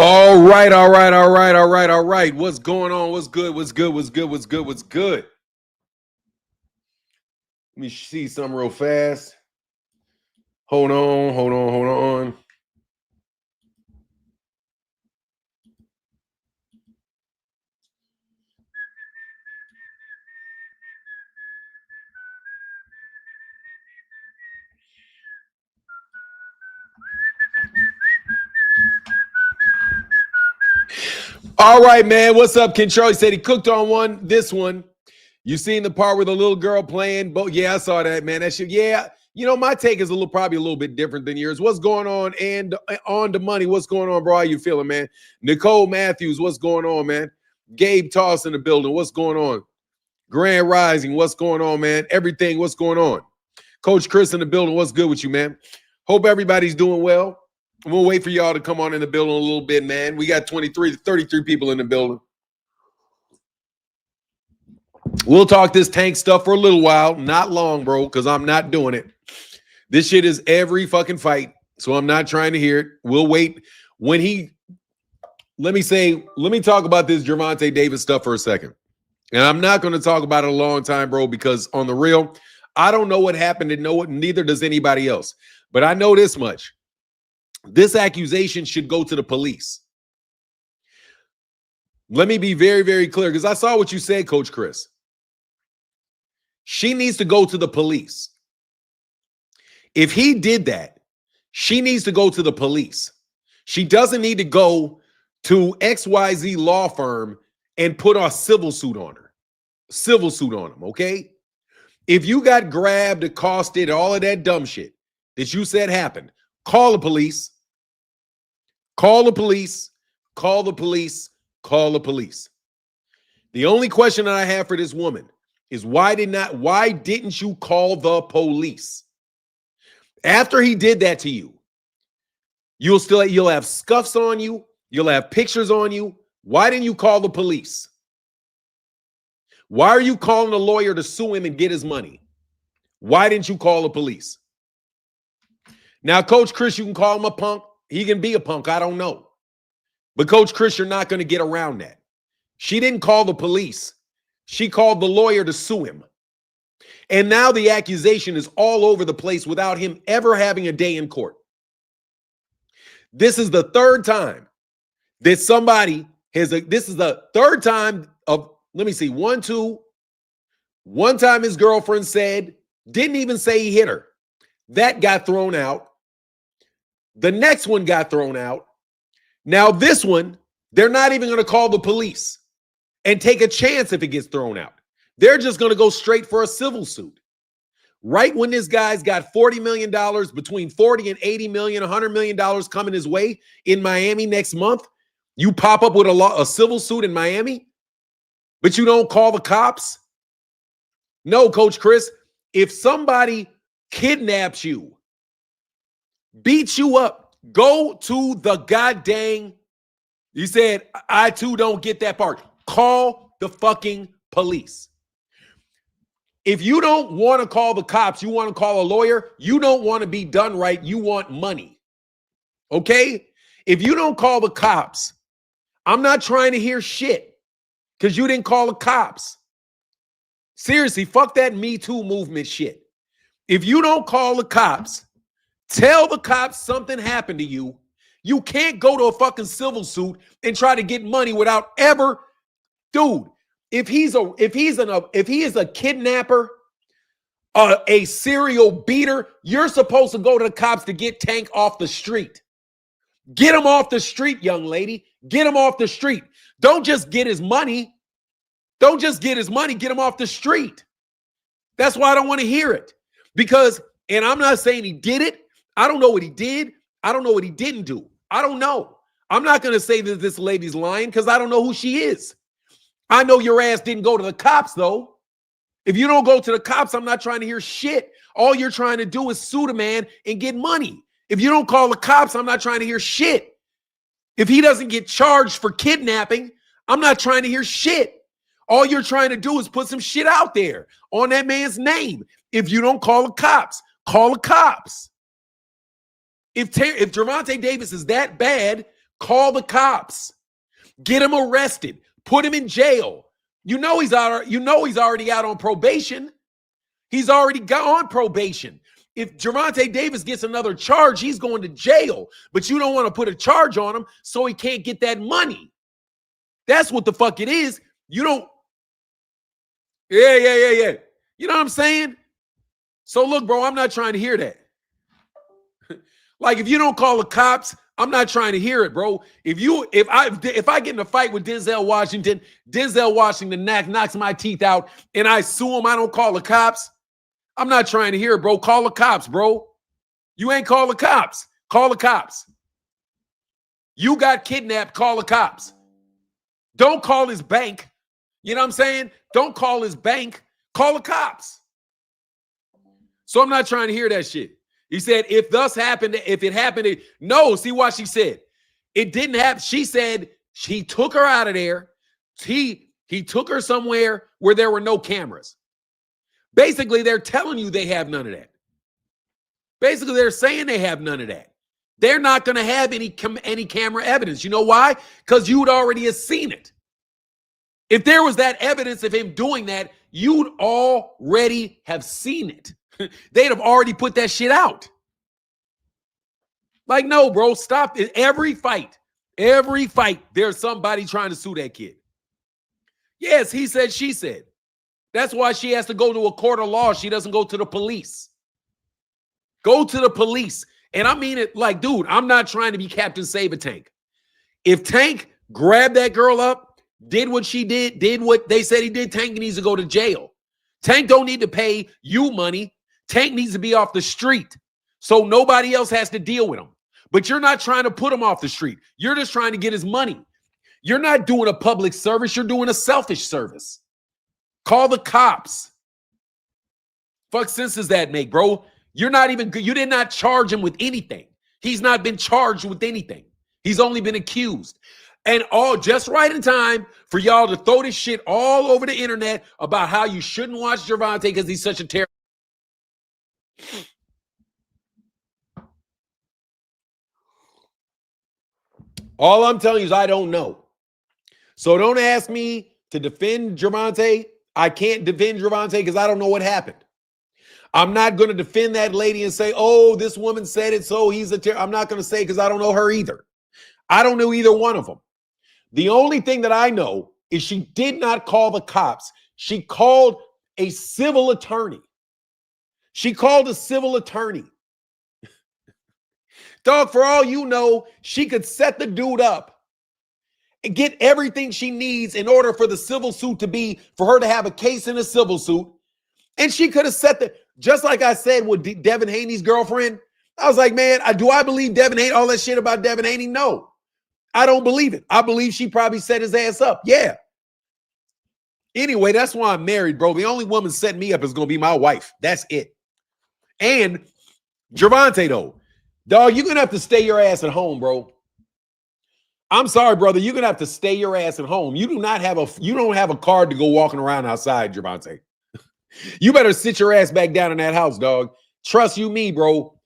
All right, all right, all right, all right, all right. What's going on? What's good? What's good? What's good? What's good? What's good? Let me see something real fast. Hold on, hold on, hold on. All right, man. What's up? Ken Charlie said he cooked on this one. You seen the part with the little girl playing? Yeah, I saw that, man. That shit. Yeah. You know, my take is probably a little bit different than yours. What's going on? And on the money, what's going on, bro? How you feeling, man? Nicole Matthews, what's going on, man? Gabe Toss in the building, what's going on? Grand Rising, what's going on, man? Everything, what's going on? Coach Chris in the building, what's good with you, man? Hope everybody's doing well. We'll wait for y'all to come on in the building a little bit, man. We got 23 to 33 people in the building. We'll talk this tank stuff for a little while. Not long, bro, because I'm not doing it. This shit is every fucking fight, so I'm not trying to hear it. We'll wait. Let me talk about this Gervonta Davis stuff for a second. And I'm not going to talk about it a long time, bro, because on the real, I don't know what happened and neither does anybody else. But I know this much. This accusation should go to the police. Let me be very, very clear, because I saw what you said, Coach Chris. She needs to go to the police. If he did that, she needs to go to the police. She doesn't need to go to XYZ law firm and put a civil suit on her. Civil suit on him, okay? If you got grabbed, accosted, all of that dumb shit that you said happened, call the police. Call the police. Call the police. Call the police. The only question that I have for this woman is why didn't you call the police? After he did that to you, you'll have scuffs on you, you'll have pictures on you. Why didn't you call the police? Why are you calling a lawyer to sue him and get his money? Why didn't you call the police? Now, Coach Chris, you can call him a punk. He can be a punk. I don't know. But Coach Chris, you're not going to get around that. She didn't call the police. She called the lawyer to sue him. And now the accusation is all over the place without him ever having a day in court. This is the third time that somebody this is the third time of, let me see, one time his girlfriend didn't even say he hit her. That got thrown out. The next one got thrown out. Now this one, they're not even going to call the police and take a chance if it gets thrown out. They're just going to go straight for a civil suit. Right when this guy's got $40 million, between 40 and 80 million, $100 million coming his way in Miami next month, you pop up with a civil suit in Miami, but you don't call the cops? No, Coach Chris, if somebody kidnaps you, beats you up, go to the goddamn, you said, I too don't get that part. Call the fucking police. If you don't want to call the cops, you want to call a lawyer, you don't want to be done right, you want money. Okay? If you don't call the cops, I'm not trying to hear shit because you didn't call the cops. Seriously, fuck that Me Too movement shit. If you don't call the cops, tell the cops something happened to you. You can't go to a fucking civil suit and try to get money without ever, dude. If he is a kidnapper, a serial beater, you're supposed to go to the cops to get Tank off the street. Get him off the street, young lady. Get him off the street. Don't just get his money. Don't just get his money. Get him off the street. That's why I don't want to hear it. Because, and I'm not saying he did it. I don't know what he did. I don't know what he didn't do. I don't know. I'm not going to say that this lady's lying because I don't know who she is. I know your ass didn't go to the cops, though. If you don't go to the cops, I'm not trying to hear shit. All you're trying to do is sue the man and get money. If you don't call the cops, I'm not trying to hear shit. If he doesn't get charged for kidnapping, I'm not trying to hear shit. All you're trying to do is put some shit out there on that man's name. If you don't call the cops, call the cops. If Gervonta Davis is that bad, Call the cops. Get him arrested. Put him in jail. You know he's already out on probation. He's already got on probation. If Gervonta Davis gets another charge, he's going to jail. But you don't want to put a charge on him so he can't get that money. That's what the fuck it is. You don't. Yeah. You know what I'm saying? So look, bro, I'm not trying to hear that. Like, if you don't call the cops, I'm not trying to hear it, bro. If I get in a fight with Denzel Washington knocks my teeth out, and I sue him, I don't call the cops. I'm not trying to hear it, bro. Call the cops, bro. You ain't call the cops. Call the cops. You got kidnapped, call the cops. Don't call his bank. You know what I'm saying? Don't call his bank. Call the cops. So I'm not trying to hear that shit. He said, if it happened, no, see what she said. It didn't happen. She said he took her out of there. He took her somewhere where there were no cameras. Basically, they're telling you they have none of that. Basically, they're saying they have none of that. They're not going to have any camera evidence. You know why? Because you would already have seen it. If there was that evidence of him doing that, you'd already have seen it. They'd have already put that shit out. Like, no, bro, stop it. Every fight, there's somebody trying to sue that kid. Yes, he said, she said. That's why she has to go to a court of law. She doesn't go to the police. Go to the police. And I mean it like, dude, I'm not trying to be Captain Save-A-Tank. If Tank grabbed that girl up, did what she did what they said he did, Tank needs to go to jail. Tank don't need to pay you money. Tank needs to be off the street so nobody else has to deal with him. But you're not trying to put him off the street. You're just trying to get his money. You're not doing a public service. You're doing a selfish service. Call the cops. Fuck sense does that make, bro? You did not charge him with anything. He's not been charged with anything. He's only been accused. And all just right in time for y'all to throw this shit all over the internet about how you shouldn't watch Gervonta because he's such a terrorist. All I'm telling you is I don't know. So don't ask me to defend Gervonta. I can't defend Gervonta because I don't know what happened. I'm not going to defend that lady and say, oh, this woman said it, so he's a terrorist. I'm not going to say because I don't know her either. I don't know either one of them. The only thing that I know is she did not call the cops. She called a civil attorney. She called a civil attorney. Dog, for all you know, she could set the dude up and get everything she needs in order for the civil suit to be, for her to have a case in a civil suit. And she could have set just like I said with Devin Haney's girlfriend. I was like, man, do I believe Devin Haney, all that shit about Devin Haney? No, I don't believe it. I believe she probably set his ass up. Yeah. Anyway, that's why I'm married, bro. The only woman setting me up is going to be my wife. That's it. And Gervonta, though, dog, you're going to have to stay your ass at home, bro. I'm sorry, brother. You're going to have to stay your ass at home. You don't have a card to go walking around outside, Gervonta. You better sit your ass back down in that house, dog. Trust you me, bro.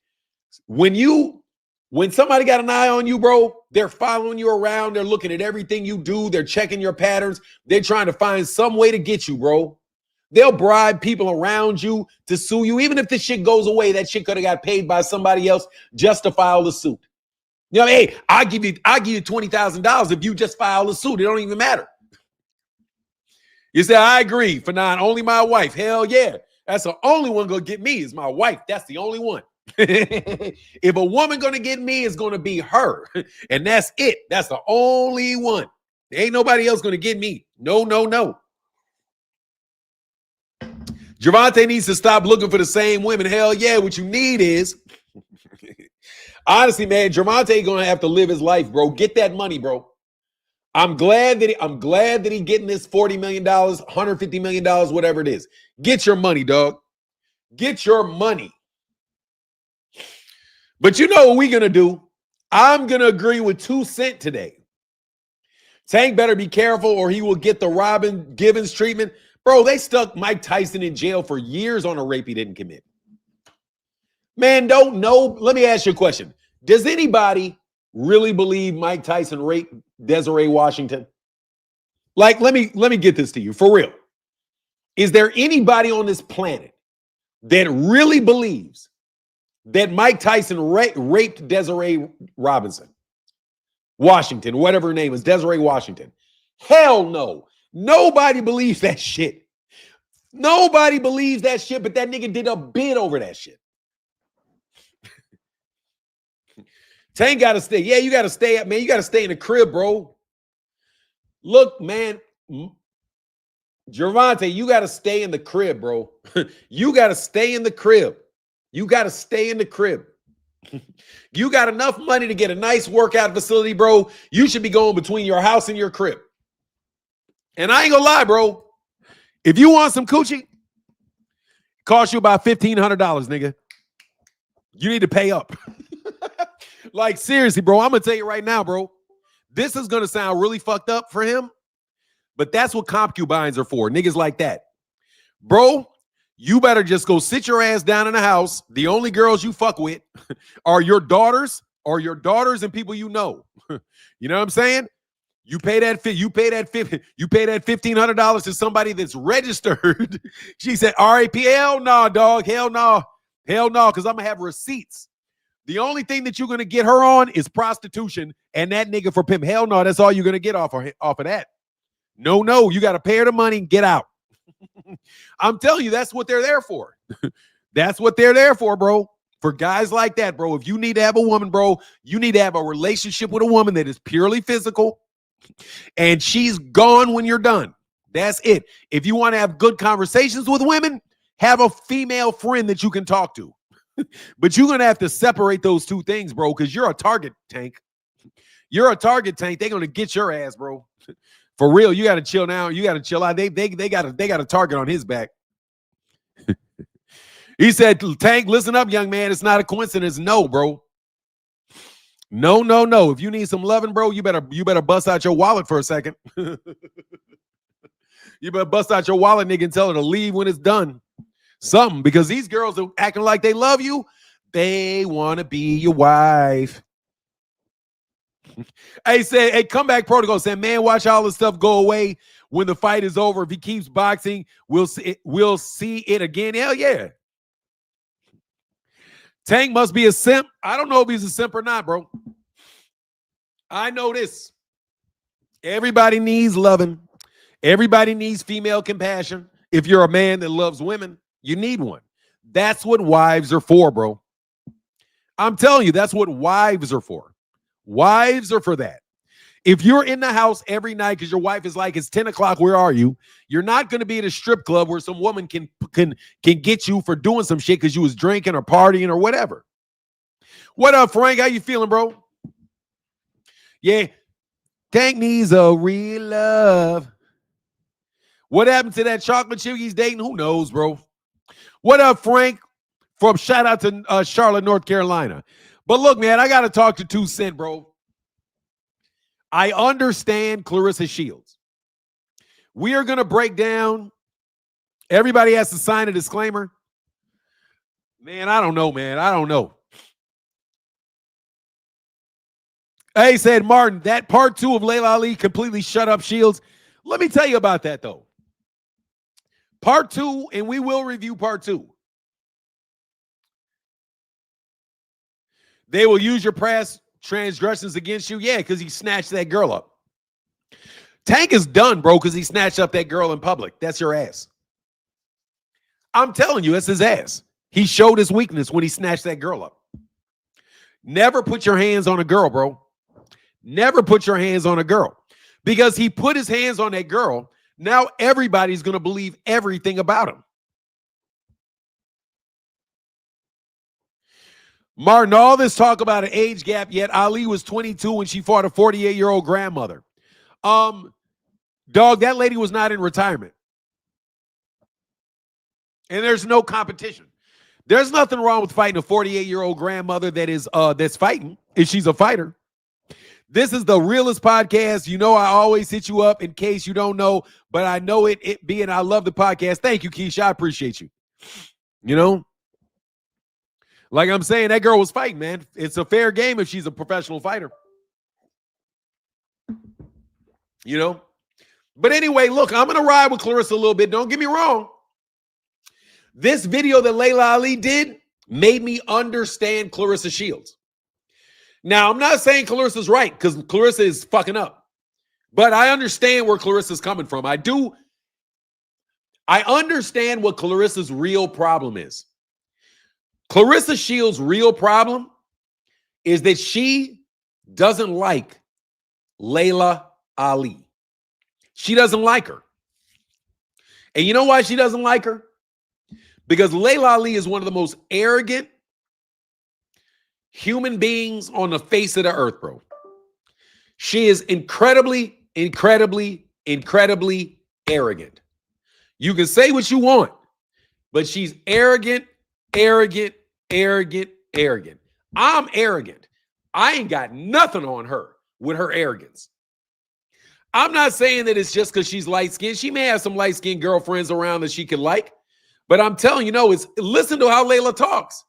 When somebody got an eye on you, bro, they're following you around. They're looking at everything you do. They're checking your patterns. They're trying to find some way to get you, bro. They'll bribe people around you to sue you. Even if this shit goes away, that shit could have got paid by somebody else just to file the suit. You know, hey, I'll give you $20,000 if you just file the suit. It don't even matter. You say, I agree, Fanon, only my wife. Hell yeah. That's the only one going to get me is my wife. That's the only one. If a woman going to get me, it's going to be her. And that's it. That's the only one. There ain't nobody else going to get me. No. Gervonta needs to stop looking for the same women. Hell yeah. What you need is, honestly, man, Gervonta going to have to live his life, bro. Get that money, bro. I'm glad that he getting this $40 million, $150 million, whatever it is. Get your money, dog. Get your money. But you know what we're going to do? I'm going to agree with 2 Cent today. Tank better be careful or he will get the Robin Givens treatment. Bro, they stuck Mike Tyson in jail for years on a rape he didn't commit. Man, don't know. Let me ask you a question. Does anybody really believe Mike Tyson raped Desiree Washington? Like, let me get this to you for real. Is there anybody on this planet that really believes that Mike Tyson raped Desiree Washington, whatever her name is, Desiree Washington? Hell no. Nobody believes that shit. Nobody believes that shit, but that nigga did a bid over that shit. Tank got to stay. Yeah, you got to stay up, man. You got to stay in the crib, bro. Look, man. Gervonta, you got to stay in the crib, bro. You got to stay in the crib. You got to stay in the crib. You got enough money to get a nice workout facility, bro. You should be going between your house and your crib. And I ain't gonna lie, bro. If you want some coochie, it costs you about $1,500, nigga. You need to pay up. Like, seriously, bro. I'm gonna tell you right now, bro. This is gonna sound really fucked up for him, but that's what concubines are for. Niggas like that. Bro, you better just go sit your ass down in the house. The only girls you fuck with are your daughters and people you know. You know what I'm saying? You pay that $1,500 to somebody that's registered. She said, RAP, hell no, dog. Hell no. Hell no, because I'm gonna have receipts. The only thing that you're gonna get her on is prostitution and that nigga for pimp. Hell no, that's all you're gonna get off of that. No, you gotta pay her the money and get out. I'm telling you, that's what they're there for. That's what they're there for, bro. For guys like that, bro. If you need to have a woman, bro, you need to have a relationship with a woman that is purely physical, and she's gone when you're done. That's it. If you want to have good conversations with women, have a female friend that you can talk to. But you're going to have to separate those two things, bro, because you're a target, Tank. You're a target, Tank. They're going to get your ass, bro. For real, you got to chill now. You got to chill out. They got a target on his back. He said, Tank, listen up, young man. It's not a coincidence. No, bro. No. If you need some loving, bro, you better bust out your wallet for a second. You better bust out your wallet, nigga, and tell her to leave when it's done. Something, because these girls are acting like they love you. They want to be your wife. Hey, Comeback Protocol said, man, watch all this stuff go away when the fight is over. If he keeps boxing, we'll see it again. Hell yeah. Tank must be a simp. I don't know if he's a simp or not, bro. I know this. Everybody needs loving. Everybody needs female compassion. If you're a man that loves women, you need one. That's what wives are for, bro. I'm telling you, that's what wives are for. Wives are for that. If you're in the house every night because your wife is like, it's 10 o'clock, where are you? You're not going to be at a strip club where some woman can get you for doing some shit because you was drinking or partying or whatever. What up, Frank? How you feeling, bro? Yeah. Tank needs a real love. What happened to that chocolate chip he's dating? Who knows, bro? What up, Frank? From shout out to Charlotte, North Carolina. But look, man, I got to talk to 2 Cent, bro. I understand Claressa Shields. We are going to break down. Everybody has to sign a disclaimer. Man, I don't know, man. I don't know. Hey, said Martin, that part 2 of Laila Ali completely shut up Shields. Let me tell you about that, though. Part 2, and we will review part 2. They will use your past transgressions against you. Yeah, because he snatched that girl up. Tank is done, bro, because he snatched up that girl in public. That's your ass. I'm telling you, that's his ass. He showed his weakness when he snatched that girl up. Never put your hands on a girl, bro. Never put your hands on a girl. Because he put his hands on that girl. Now everybody's going to believe everything about him. Martin, all this talk about an age gap, yet Ali was 22 when she fought a 48-year-old grandmother. Dog, that lady was not in retirement. And there's no competition. There's nothing wrong with fighting a 48-year-old grandmother that is that's fighting if she's a fighter. This is the realest podcast. You know I always hit you up in case you don't know, but I know it being I love the podcast. Thank you, Keisha. I appreciate you. You know? Like I'm saying, that girl was fighting, man. It's a fair game if she's a professional fighter. you know? But anyway, look, I'm going to ride with Claressa a little bit. Don't get me wrong. This video that Laila Ali did made me understand Claressa Shields. Now, I'm not saying Claressa's right because Claressa is fucking up. But I understand where Claressa's coming from. I understand what Claressa's real problem is. Claressa Shields' real problem is that she doesn't like Laila Ali. She doesn't like her. And you know why she doesn't like her? Because Laila Ali is one of the most arrogant human beings on the face of the earth, bro. She is incredibly, incredibly, incredibly arrogant. You can say what you want, but she's arrogant, arrogant, arrogant, arrogant. I'm arrogant. I ain't got nothing on her with her arrogance. I'm not saying that it's just because she's light-skinned. She may have some light-skinned girlfriends around that she can like, but I'm telling you, listen to how Laila talks.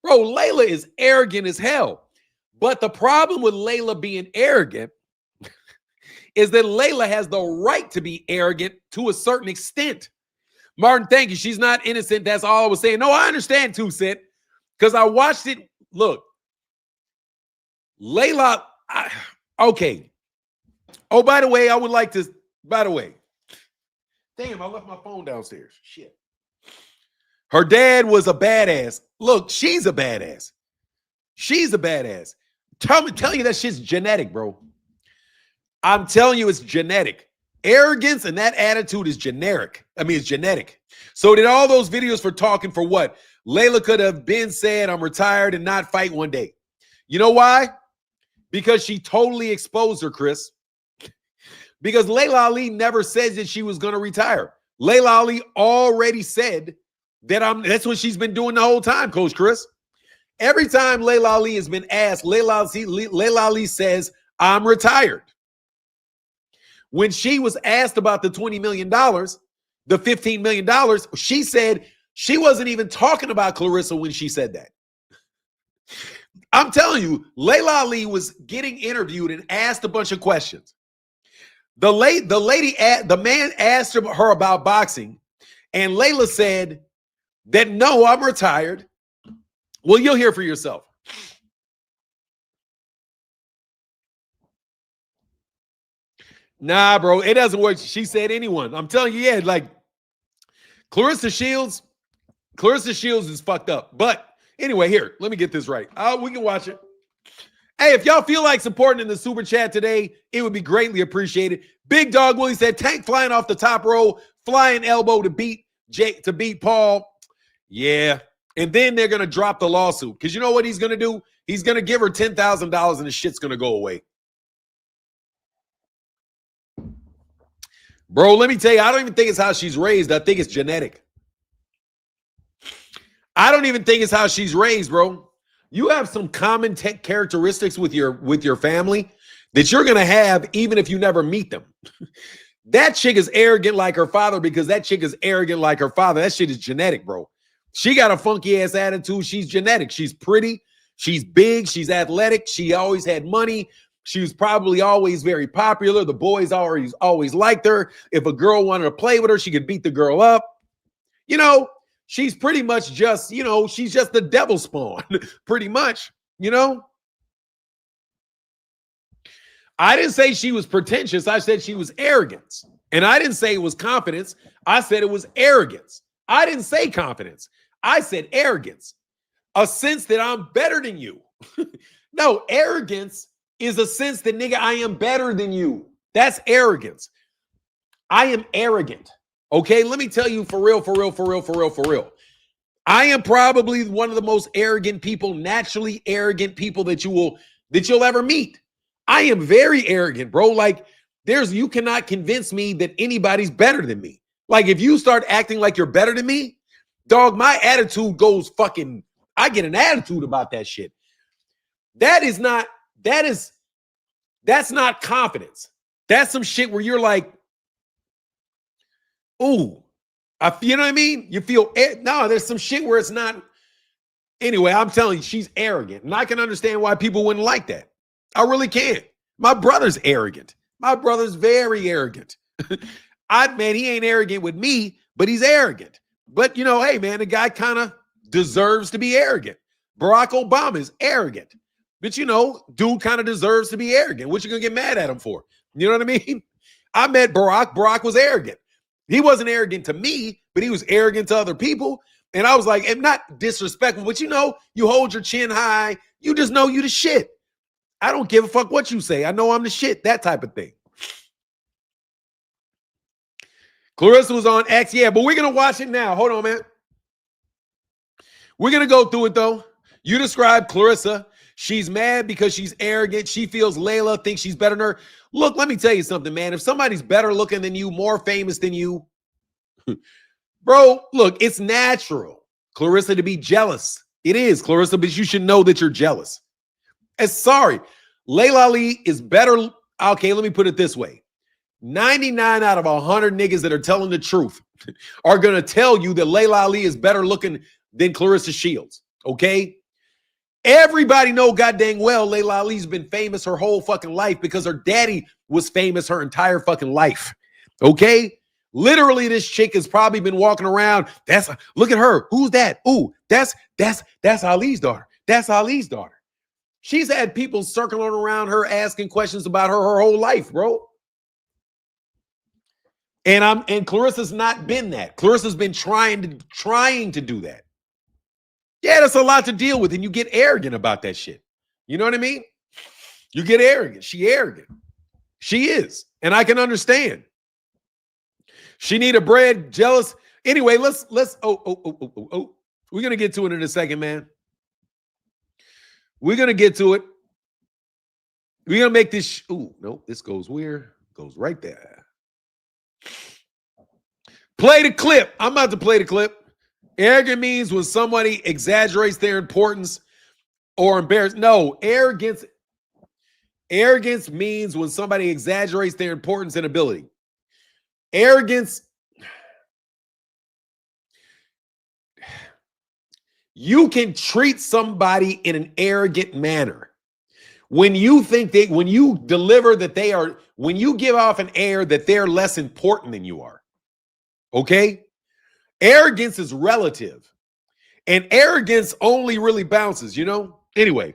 Bro, Laila is arrogant as hell. But the problem with Laila being arrogant is that Laila has the right to be arrogant to a certain extent. Martin, thank you. She's not innocent. That's all I was saying. No, I understand too, Sid, because I watched it. Look, Laila, okay. Oh, by the way, I would like to, damn, I left my phone downstairs. Shit. Her dad was a badass. Look, she's a badass. She's a badass. Tell you that shit's genetic, bro. I'm telling you it's genetic. Arrogance and that attitude is generic. It's genetic. So did all those videos for talking for what? Laila could have been said, I'm retired and not fight one day. You know why? Because she totally exposed her, Chris. Because Laila Ali never said that she was going to retire. Laila Ali already said that that's what she's been doing the whole time, Coach Chris. Every time Laila Ali has been asked, Laila Ali says, I'm retired. When she was asked about the $20 million, the $15 million, she said she wasn't even talking about Claressa when she said that. I'm telling you, Laila Ali was getting interviewed and asked a bunch of questions. The man asked her about boxing, and Laila said that, no, I'm retired. Well, you'll hear for yourself. Nah, bro, it doesn't work. She said anyone. I'm telling you, yeah, like Claressa Shields is fucked up. But anyway, here, let me get this right. We can watch it. Hey, if y'all feel like supporting in the super chat today, it would be greatly appreciated. Big Dog Willie said, Tank flying off the top row, flying elbow to beat Paul. Yeah. And then they're going to drop the lawsuit. Because you know what he's going to do? He's going to give her $10,000 and the shit's going to go away. Bro, let me tell you, I don't even think it's how she's raised. I think it's genetic. I don't even think it's how she's raised, bro. You have some common characteristics with your family that you're going to have even if you never meet them. That chick is arrogant like her father because that chick is arrogant like her father. That shit is genetic, bro. She got a funky ass attitude. She's genetic. She's pretty. She's big. She's athletic. She always had money. She was probably always very popular. The boys always liked her. If a girl wanted to play with her, she could beat the girl up. She's pretty much just, she's just the devil spawn, pretty much, I didn't say she was pretentious. I said she was arrogance. And I didn't say it was confidence. I said it was arrogance. I didn't say confidence. I said arrogance. A sense that I'm better than you. No, arrogance is a sense that, nigga, I am better than you. That's arrogance. I am arrogant. Okay, let me tell you for real. I am probably one of the most arrogant people, naturally arrogant people that you'll ever meet. I am very arrogant, bro. Like, you cannot convince me that anybody's better than me. Like, if you start acting like you're better than me, dog, my attitude goes fucking, I get an attitude about that shit. That's not confidence. That's some shit where you're like, ooh, you know what I mean? You feel, no, there's some shit where it's not. Anyway, I'm telling you, she's arrogant. And I can understand why people wouldn't like that. I really can. My brother's arrogant. My brother's very arrogant. Man, he ain't arrogant with me, but he's arrogant. But, you know, hey, man, the guy kind of deserves to be arrogant. Barack Obama is arrogant. But, you know, dude kind of deserves to be arrogant. What you going to get mad at him for? You know what I mean? I met Barack. Barack was arrogant. He wasn't arrogant to me, but he was arrogant to other people. And I was like, and not disrespectful, but you know, you hold your chin high. You just know you the shit. I don't give a fuck what you say. I know I'm the shit, that type of thing. Claressa was on X. Yeah, but we're going to watch it now. Hold on, man. We're going to go through it, though. You described Claressa. She's mad because she's arrogant. She feels Laila thinks she's better than her. Look, let me tell you something, man. If somebody's better looking than you, more famous than you, bro, look, it's natural, Claressa, to be jealous. It is, Claressa, but you should know that you're jealous. And sorry, Laila Ali is better. Okay, let me put it this way. 99 out of 100 niggas that are telling the truth are going to tell you that Laila Ali is better looking than Claressa Shields, okay? Everybody know goddamn well Laila Ali's been famous her whole fucking life because her daddy was famous her entire fucking life, okay? Literally, this chick has probably been walking around. Look at her. Who's that? Ooh, that's Ali's daughter. That's Ali's daughter. She's had people circling around her asking questions about her whole life, bro. And Claressa's not been that. Claressa's been trying to do that. Yeah, that's a lot to deal with, and you get arrogant about that shit. You know what I mean? You get arrogant. She arrogant. She is, and I can understand. She need a bread, jealous. Anyway, let's. Oh. We're gonna get to it in a second, man. We're gonna get to it. We're gonna make this. Oh no, this goes where? Goes right there. Play the clip. I'm about to play the clip. Arrogant means when somebody exaggerates their importance or embarrassed. No, arrogance means when somebody exaggerates their importance and ability. Arrogance, you can treat somebody in an arrogant manner. When you think that, when you deliver that they are, when you give off an air that they're less important than you are. Okay? Arrogance is relative. And arrogance only really bounces, you know? Anyway.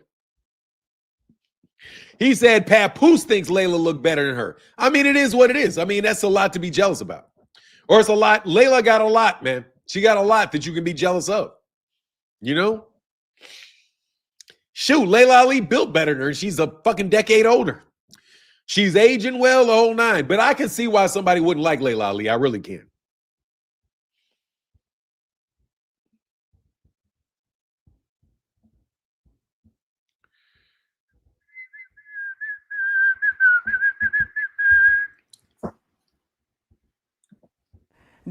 He said Papoose thinks Laila looked better than her. I mean, it is what it is. I mean, that's a lot to be jealous about. Or it's a lot. Laila got a lot, man. She got a lot that you can be jealous of. You know? Shoot, Laila Ali built better than her. She's a fucking decade older. She's aging well, the whole nine. But I can see why somebody wouldn't like Laila Ali. I really can.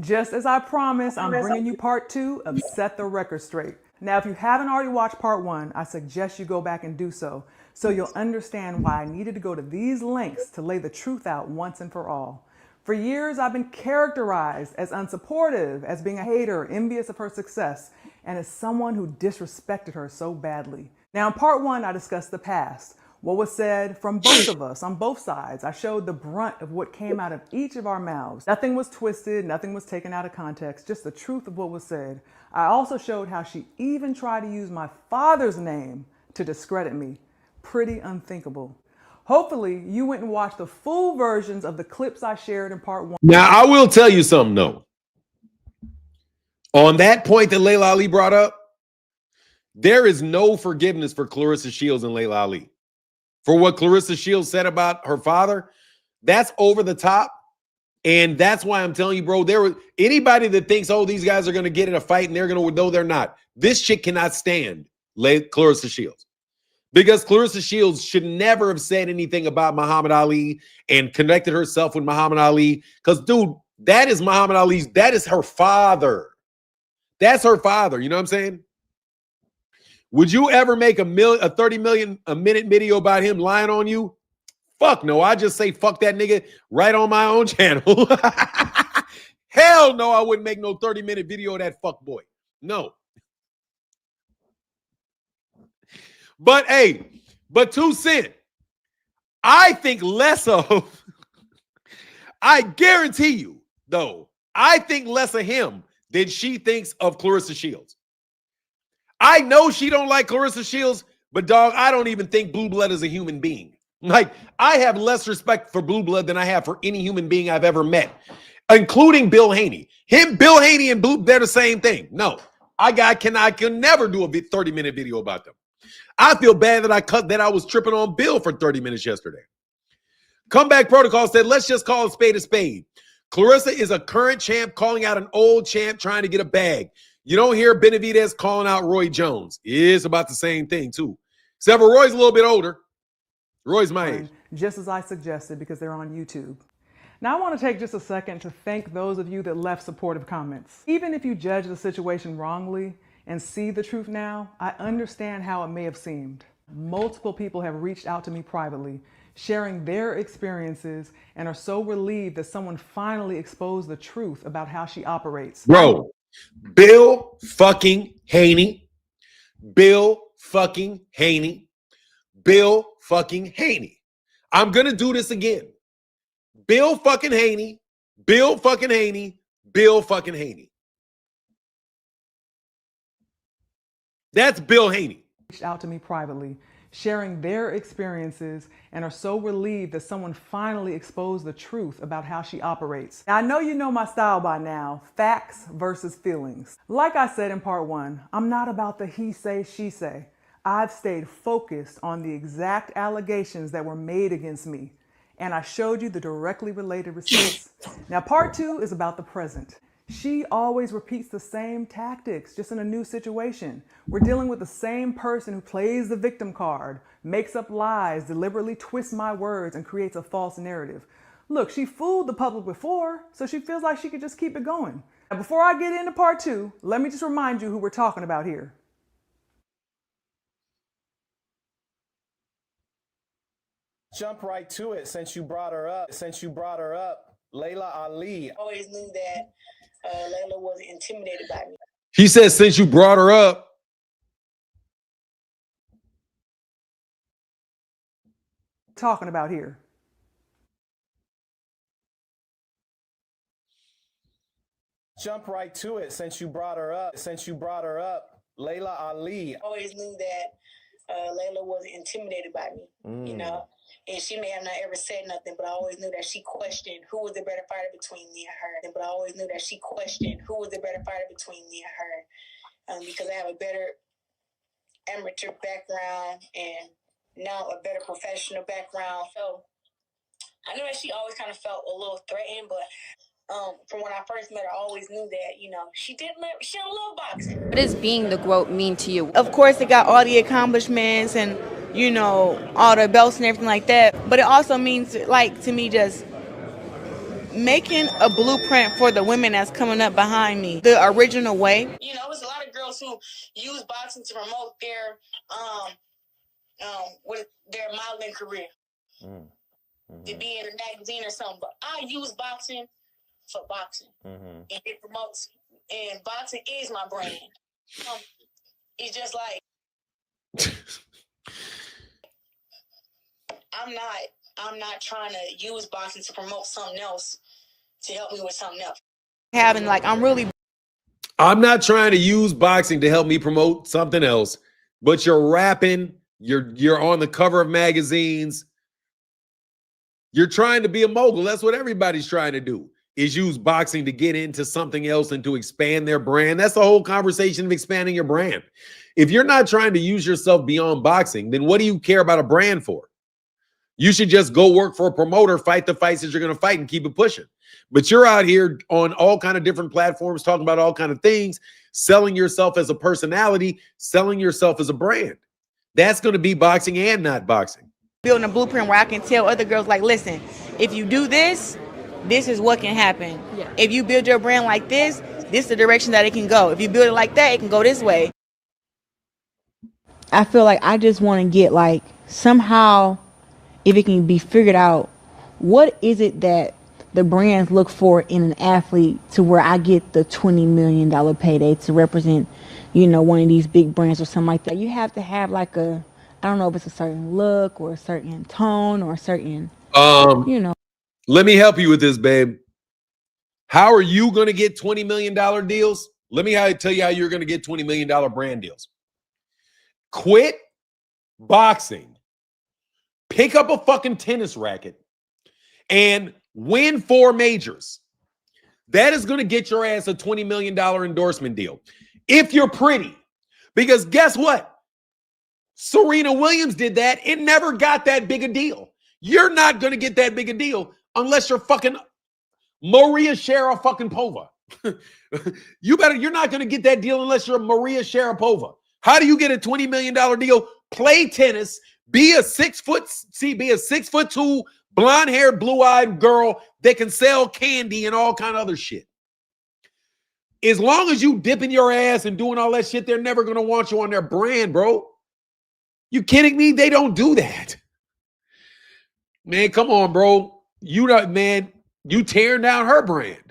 Just as I promised, I'm bringing you part 2 of Set the Record Straight. Now, if you haven't already watched part 1, I suggest you go back and do so you'll understand why I needed to go to these lengths to lay the truth out once and for all. For years, I've been characterized as unsupportive, as being a hater, envious of her success, and as someone who disrespected her so badly. Now, in part 1, I discussed the past, what was said from both of us on both sides. I showed the brunt of what came out of each of our mouths. Nothing was twisted, nothing was taken out of context, just the truth of what was said. I also showed how she even tried to use my father's name to discredit me. Pretty unthinkable. Hopefully, you went and watched the full versions of the clips I shared in part 1. Now, I will tell you something, though. On that point that Laila Ali brought up, there is no forgiveness for Claressa Shields and Laila Ali. For what Claressa Shields said about her father, that's over the top. And that's why I'm telling you, bro, anybody that thinks, oh, these guys are going to get in a fight and they're going to, no, they're not. This chick cannot stand Claressa Shields. Because Claressa Shields should never have said anything about Muhammad Ali and connected herself with Muhammad Ali. Because, dude, that is Muhammad Ali's, that is her father. That's her father. You know what I'm saying? Would you ever make a 30 million a minute video about him lying on you? Fuck no. I just say fuck that nigga right on my own channel. Hell no, I wouldn't make no 30-minute video of that fuck boy. No. But hey, but 2 Cent, I think less of I guarantee you, though, I think less of him than she thinks of Claressa Shields. I know she don't like Claressa Shields, but dog, I don't even think Blue Blood is a human being. Like, I have less respect for Blue Blood than I have for any human being I've ever met, including Bill Haney. Bill Haney and Blue, they're the same thing. No, I can never do a 30-minute video about them. I feel bad that I was tripping on Bill for 30 minutes yesterday. Comeback Protocol said, let's just call a spade a spade. Claressa is a current champ calling out an old champ trying to get a bag. You don't hear Benavidez calling out Roy Jones. It's about the same thing, too. Except for Roy's a little bit older. Roy's my age. Just as I suggested, because they're on YouTube. Now I want to take just a second to thank those of you that left supportive comments. Even if you judge the situation wrongly and see the truth now, I understand how it may have seemed. Multiple people have reached out to me privately, sharing their experiences, and are so relieved that someone finally exposed the truth about how she operates. Bro, Bill fucking Haney. Bill fucking Haney. Bill fucking Haney. I'm going to do this again. Bill fucking Haney. Bill fucking Haney. Bill fucking Haney. That's Bill Haney. Reached out to me privately, sharing their experiences, and are so relieved that someone finally exposed the truth about how she operates. Now, I know you know my style by now, facts versus feelings. Like I said in part one, I'm not about the he say, she say. I've stayed focused on the exact allegations that were made against me, and I showed you the directly related receipts. Now, part two is about the present. She always repeats the same tactics, just in a new situation. We're dealing with the same person who plays the victim card, makes up lies, deliberately twists my words, and creates a false narrative. Look, she fooled the public before, so she feels like she could just keep it going. Now, before I get into part two, let me just remind you who we're talking about here. Jump right to it since you brought her up. Laila Ali. I always knew that Laila wasn't intimidated by me. He said, since you brought her up. Talking about here. Jump right to it since you brought her up. Laila Ali. I always knew that Laila wasn't intimidated by me, you know. And she may have not ever said nothing, but I always knew that she questioned who was the better fighter between me and her. But I always knew that she questioned who was the better fighter between me and her. Because I have a better amateur background and now a better professional background. So I knew that she always kind of felt a little threatened, but from when I first met her, I always knew that, you know, she don't love boxing. What does being the GOAT mean to you? Of course, it got all the accomplishments and, you know, all the belts and everything like that. But it also means, like, to me, just making a blueprint for the women that's coming up behind me, the original way. You know, there's a lot of girls who use boxing to promote their with their modeling career, to be in a magazine or something. But I use boxing for boxing, and it promotes. And boxing is my brand. It's just like I'm not trying to use boxing to promote something else to help me with something else. I'm not trying to use boxing to help me promote something else, but you're rapping, you're on the cover of magazines. You're trying to be a mogul. That's what everybody's trying to do, is use boxing to get into something else and to expand their brand. That's the whole conversation of expanding your brand. If you're not trying to use yourself beyond boxing, then what do you care about a brand for? You should just go work for a promoter, fight the fights that you're going to fight, and keep it pushing. But you're out here on all kind of different platforms talking about all kind of things, selling yourself as a personality, selling yourself as a brand. That's going to be boxing and not boxing. Building a blueprint where I can tell other girls, like, listen, if you do this, this is what can happen. Yeah. If you build your brand like this is the direction that it can go. If you build it like that, it can go this way. I feel like I just want to get, like, somehow, if it can be figured out, what is it that the brands look for in an athlete to where I get the $20 million payday to represent, you know, one of these big brands or something like that. You have to have like a, I don't know if it's a certain look or a certain tone or a certain, you know. Let me help you with this, babe. How are you going to get $20 million deals? Let me tell you how you're going to get $20 million brand deals. Quit boxing. Pick up a fucking tennis racket and win 4 majors. That is going to get your ass a $20 million endorsement deal. If you're pretty. Because guess what? Serena Williams did that. It never got that big a deal. You're not going to get that big a deal unless you're fucking Maria Sharapova. You're not going to get that deal unless you're Maria Sharapova. How do you get a $20 million deal? Play tennis, be a 6'2", blonde-haired, blue-eyed girl that can sell candy and all kind of other shit. As long as you dipping your ass and doing all that shit, they're never going to want you on their brand, bro. You kidding me? They don't do that. Man, come on, bro. You tearing down her brand.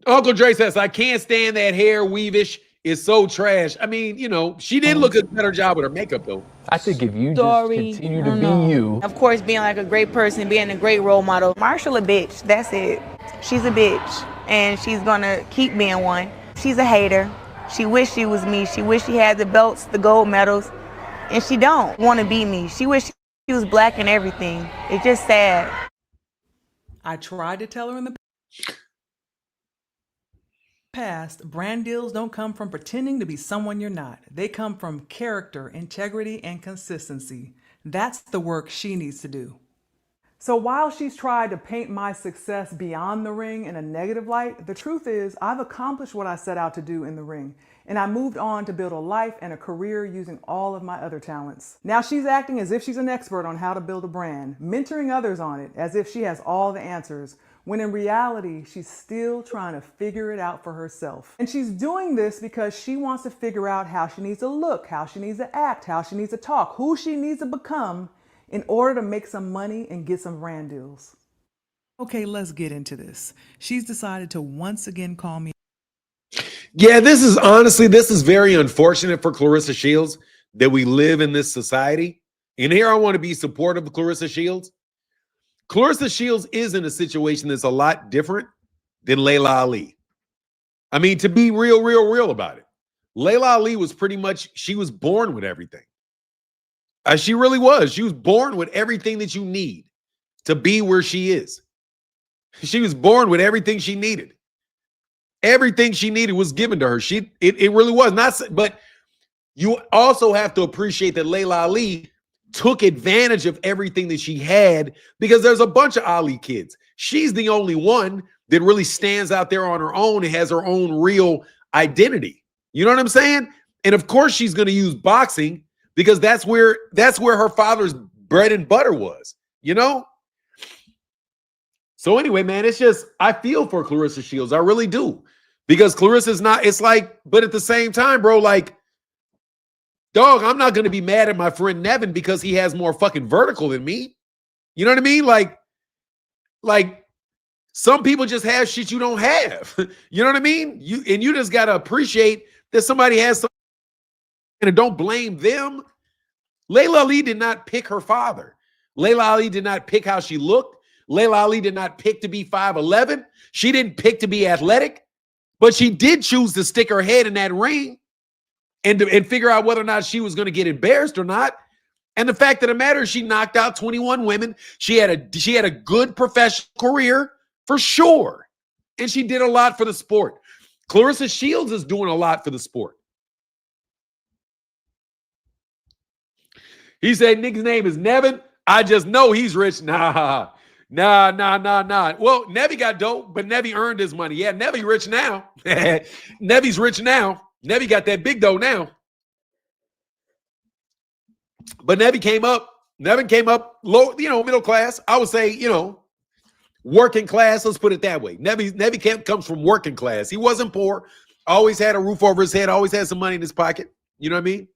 Uncle Dre says, I can't stand that hair weavish. It's so trash. I mean, she did look a better job with her makeup, though. I think if you just continue to be you. Of course, being like a great person, being a great role model. Marshall a bitch, that's it. She's a bitch, and she's gonna keep being one. She's a hater. She wish she was me. She wish she had the belts, the gold medals, and she don't want to be me. She wish she was black and everything. It's just sad. I tried to tell her in the past, brand deals don't come from pretending to be someone you're not. They come from character, integrity, and consistency. That's the work she needs to do. So while she's tried to paint my success beyond the ring in a negative light, the truth is I've accomplished what I set out to do in the ring, and I moved on to build a life and a career using all of my other talents. Now she's acting as if she's an expert on how to build a brand, mentoring others on it as if she has all the answers, when in reality, she's still trying to figure it out for herself. And she's doing this because she wants to figure out how she needs to look, how she needs to act, how she needs to talk, who she needs to become in order to make some money and get some brand deals. Okay, let's get into this. She's decided to once again call me. Yeah, this is very unfortunate for Claressa Shields that we live in this society. And here I want to be supportive of Claressa Shields. Claressa Shields is in a situation that's a lot different than Laila Ali. I mean, to be real about it. Laila Ali was she was born with everything. She really was. She was born with everything that you need to be where she is. She was born with everything she needed. Everything she needed was given to her. It really was. But you also have to appreciate that Laila Ali took advantage of everything that she had, because there's a bunch of Ali kids. She's the only one that really stands out there on her own and has her own real identity. You know what I'm saying? And of course she's going to use boxing because that's where her father's bread and butter was, So anyway, man, it's just, I feel for Claressa Shields. I really do. Because Claressa's not, it's like, but at the same time, bro, like, dog, I'm not going to be mad at my friend Nevin because he has more fucking vertical than me. You know what I mean? Like some people just have shit you don't have. You know what I mean? You just got to appreciate that somebody has something, and don't blame them. Laila Ali did not pick her father. Laila Ali did not pick how she looked. Laila Ali did not pick to be 5'11". She didn't pick to be athletic, but she did choose to stick her head in that ring and figure out whether or not she was going to get embarrassed or not. And the fact of the matter is she knocked out 21 women. She had a good professional career for sure. And she did a lot for the sport. Claressa Shields is doing a lot for the sport. He said, nigga's name is Nevin. I just know he's rich. Nah. Well, Nevi got dope, but Nevi earned his money. Yeah, Nevi rich now. Nevi's rich now. Nevi got that big dough now. But Nevin came up low, middle class. I would say, working class. Let's put it that way. Nevi comes from working class. He wasn't poor. Always had a roof over his head. Always had some money in his pocket. You know what I mean?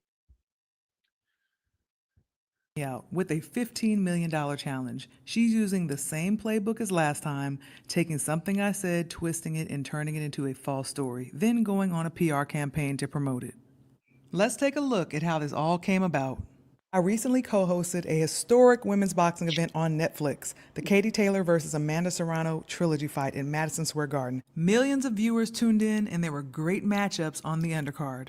Out with a $15 million challenge. She's using the same playbook as last time, taking something I said, twisting it, and turning it into a false story, then going on a PR campaign to promote it. Let's take a look at how this all came about. I recently co-hosted a historic women's boxing event on Netflix, the Katie Taylor versus Amanda Serrano trilogy fight in Madison Square Garden. Millions of viewers tuned in, and there were great matchups on the undercard.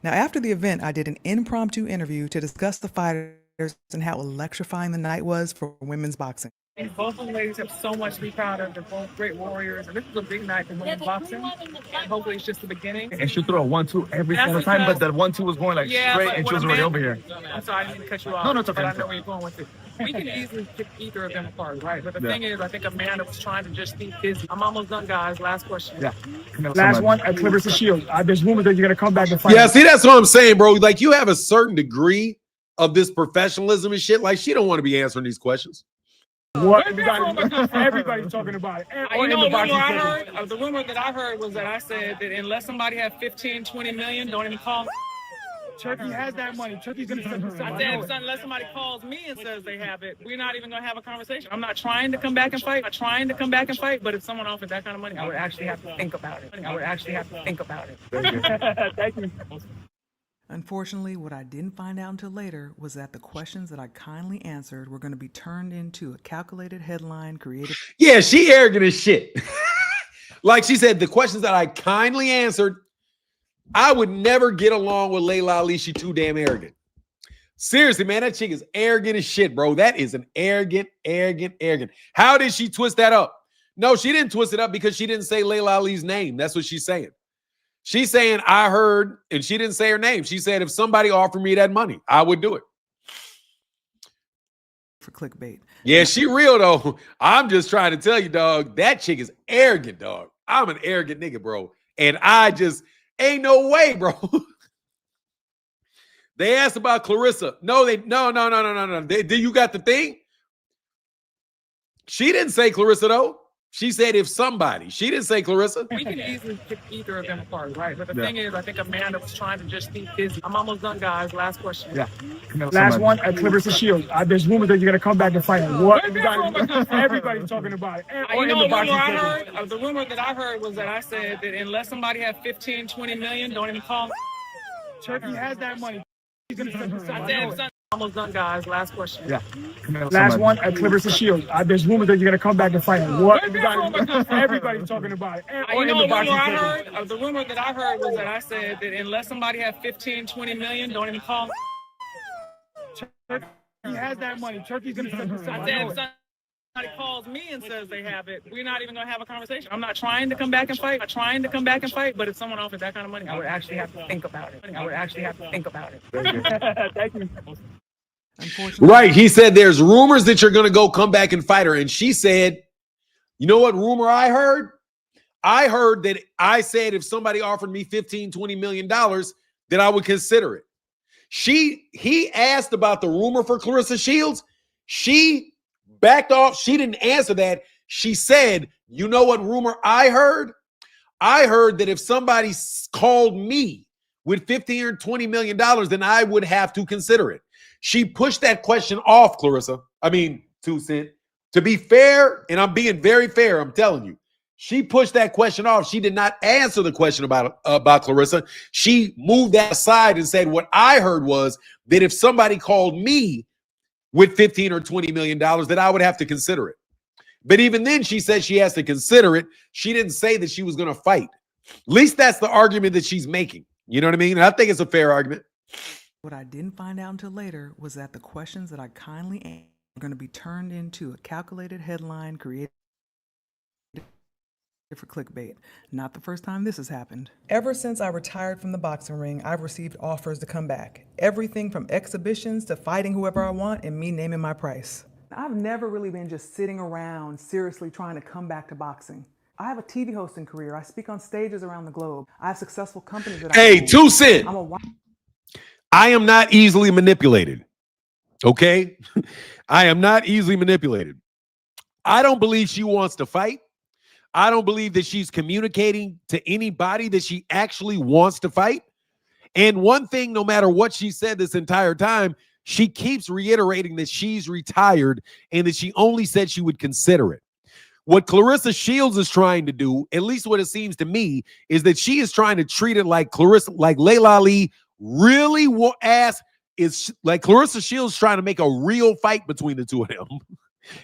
Now, after the event, I did an impromptu interview to discuss the fighters and how electrifying the night was for women's boxing. And both of the ladies have so much to be proud of. They're both great warriors. And this is a big night for women's boxing. And hopefully it's just the beginning. And she threw a 1-2 every single time, but that 1-2 was going like straight and she was already over here. I'm sorry, I didn't mean to cut you off. No, it's okay. But I know where you're going with it. We can easily pick either of them apart, right? But the thing is, I think Amanda was trying to just be busy. I'm almost done, guys. Last question. Yeah. Last one at Claressa Shield. There's rumors that you're going to come back and fight. Yeah, see, that's what I'm saying, bro. Like, you have a certain degree of this professionalism and shit. Like, she don't want to be answering these questions. What? Everybody's talking about it. You know, the rumor that I heard was that I said that unless somebody had 15, 20 million, don't even call. Turkey has that money. Turkey's going to send us. I said, unless somebody calls me and says they have it, we're not even going to have a conversation. I'm not trying to come back and fight. But if someone offered that kind of money, I would actually have to think about it. Thank you. Unfortunately, what I didn't find out until later was that the questions that I kindly answered were going to be turned into a calculated headline created. Yeah, she arrogant as shit. Like she said, the questions that I kindly answered, I would never get along with Laila Ali. She too damn arrogant. Seriously, man, that chick is arrogant as shit, bro. That is an arrogant. How did she twist that up? No, she didn't twist it up because she didn't say Laila Ali's name. That's what she's saying. She's saying, I heard, and she didn't say her name. She said, if somebody offered me that money, I would do it. For clickbait. Yeah, she real, though. I'm just trying to tell you, dog, that chick is arrogant, dog. I'm an arrogant nigga, bro. And I just, ain't no way, bro. They asked about Claressa. No. You got the thing? She didn't say Claressa, though. She said if somebody. She didn't say Claressa. We can easily pick either of them apart, right? But the thing is, I think Amanda was trying to just be busy. I'm almost done, guys. Last question. Yeah. Last one at Claressa Shield. There's rumors that you're going to come back and fight. What? Everybody's talking about it. You know, the rumor that I heard was that I said that unless somebody had 15, 20 million, don't even call. Turkey has that money. He's going to send us. Almost done, guys. Last question. Yeah. Last one at Claressa Shield. There's rumors that you're going to come back and fight. What? Everybody's talking about it. You know, the rumor that I heard was that I said that unless somebody had 15, 20 million, don't even call. Turkey has that money. Turkey's going to send us. I said, if somebody calls me and says they have it, we're not even going to have a conversation. I'm not trying to come back and fight. But if someone offered that kind of money, I would actually have to think about it. Thank you. Right. He said there's rumors that you're going to go come back and fight her. And she said, you know what rumor I heard? I heard that I said if somebody offered me $15, $20 million, that I would consider it. He asked about the rumor for Claressa Shields. She backed off. She didn't answer that. She said, you know what rumor I heard? I heard that if somebody called me with $15 or $20 million, then I would have to consider it. She pushed that question off, Claressa. I mean, 2 Cent. To be fair, and I'm being very fair, I'm telling you, she pushed that question off. She did not answer the question about Claressa. She moved that aside and said, what I heard was that if somebody called me with $15 or $20 million, that I would have to consider it. But even then, she said she has to consider it. She didn't say that she was going to fight. At least that's the argument that she's making. You know what I mean? And I think it's a fair argument. What I didn't find out until later was that the questions that I kindly answered are going to be turned into a calculated headline created for clickbait. Not the first time this has happened. Ever since I retired from the boxing ring, I've received offers to come back. Everything from exhibitions to fighting whoever I want and me naming my price. I've never really been just sitting around seriously trying to come back to boxing. I have a TV hosting career. I speak on stages around the globe. I have successful companies that Hey, 2 Cent. I am not easily manipulated. Okay? I am not easily manipulated. I don't believe she wants to fight. I don't believe that she's communicating to anybody that she actually wants to fight. And one thing, no matter what she said this entire time, she keeps reiterating that she's retired and that she only said she would consider it. What Claressa Shields is trying to do, at least what it seems to me, is that she is trying to treat it like Laila Ali really asked is like Claressa Shields trying to make a real fight between the two of them,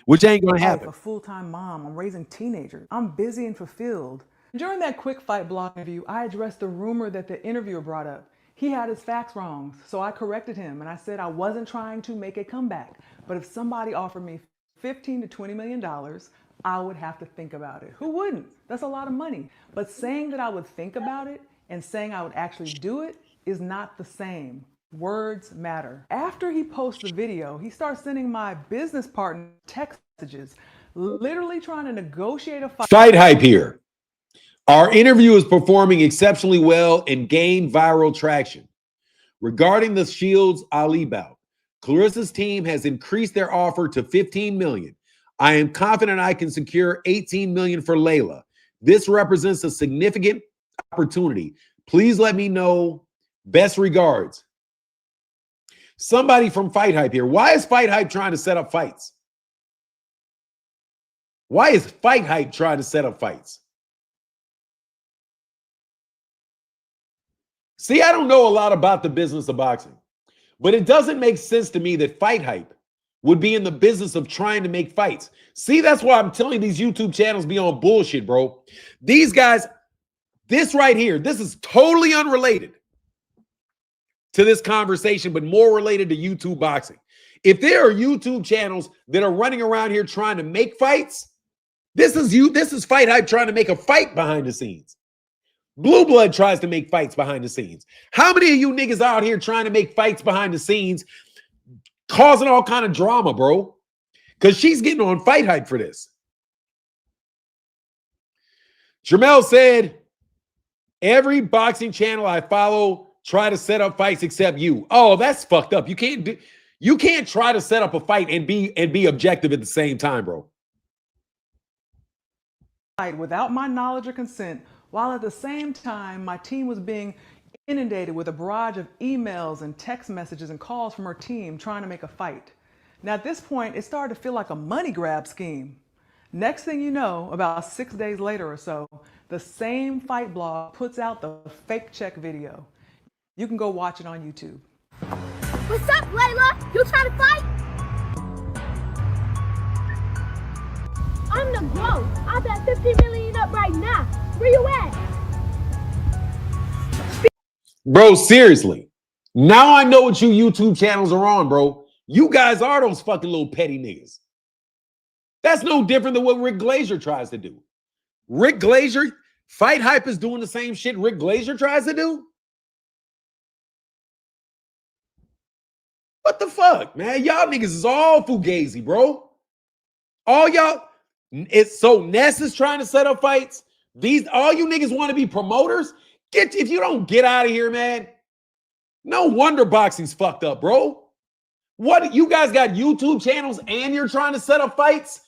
which ain't gonna happen. A full-time mom. I'm raising teenagers. I'm busy and fulfilled. During that quick fight blog interview, I addressed the rumor that the interviewer brought up. He had his facts wrong, so I corrected him and I said I wasn't trying to make a comeback, but if somebody offered me $15 to $20 million, I would have to think about it. Who wouldn't? That's a lot of money. But saying that I would think about it and saying I would actually do it is not the same. Words matter. After he posts the video, he starts sending my business partner text messages, literally trying to negotiate a fight. Fight hype here. Our interview is performing exceptionally well and gained viral traction. Regarding the Shields Ali bout, Claressa's team has increased their offer to $15 million. I am confident I can secure $18 million for Laila. This represents a significant opportunity. Please let me know. Best regards. Somebody from Fight Hype here. Why is Fight Hype trying to set up fights? Why is Fight Hype trying to set up fights? See, I don't know a lot about the business of boxing, but it doesn't make sense to me that Fight Hype would be in the business of trying to make fights. See, that's why I'm telling these YouTube channels be on bullshit, bro. These guys, this right here, this is totally unrelated to this conversation, but more related to YouTube boxing. If there are YouTube channels that are running around here trying to make fights, this is Fight Hype trying to make a fight behind the scenes. Blue Blood tries to make fights behind the scenes. How many of you niggas out here trying to make fights behind the scenes, causing all kind of drama, bro? Because she's getting on Fight Hype for this. Jamel said, every boxing channel I follow try to set up fights except you. Oh, that's fucked up. You can't try to set up a fight and be objective at the same time, bro. Without my knowledge or consent, while at the same time my team was being inundated with a barrage of emails and text messages and calls from her team trying to make a fight. Now at this point, it started to feel like a money grab scheme. Next thing you know, about 6 days later or so, the same fight blog puts out the fake check video. You can go watch it on YouTube. What's up, Laila? You trying to fight? I'm the GOAT. I bet 50 million up right now. Where you at? Bro, seriously. Now I know what you YouTube channels are on, bro. You guys are those fucking little petty niggas. That's no different than what Rick Glazier tries to do. Rick Glazier, Fight Hype is doing the same shit Rick Glazier tries to do. What the fuck, man? Y'all niggas is all fugazi, bro. All y'all, it's so Ness is trying to set up fights. All you niggas want to be promoters. If you don't get out of here, man. No wonder boxing's fucked up, bro. What, you guys got YouTube channels and you're trying to set up fights?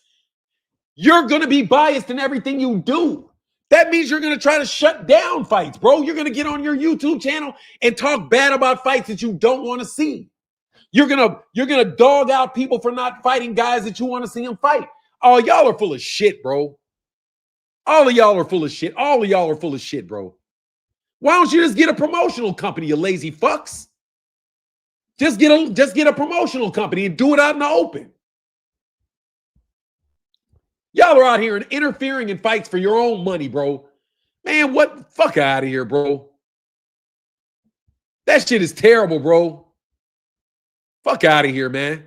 You're going to be biased in everything you do. That means you're going to try to shut down fights, bro. You're going to get on your YouTube channel and talk bad about fights that you don't want to see. You're going to dog out people for not fighting guys that you want to see them fight. Oh, y'all are full of shit, bro. All of y'all are full of shit. All of y'all are full of shit, bro. Why don't you just get a promotional company, you lazy fucks? Just get a promotional company and do it out in the open. Y'all are out here and interfering in fights for your own money, bro. Man, what? Fuck out of here, bro. That shit is terrible, bro. Fuck out of here, man.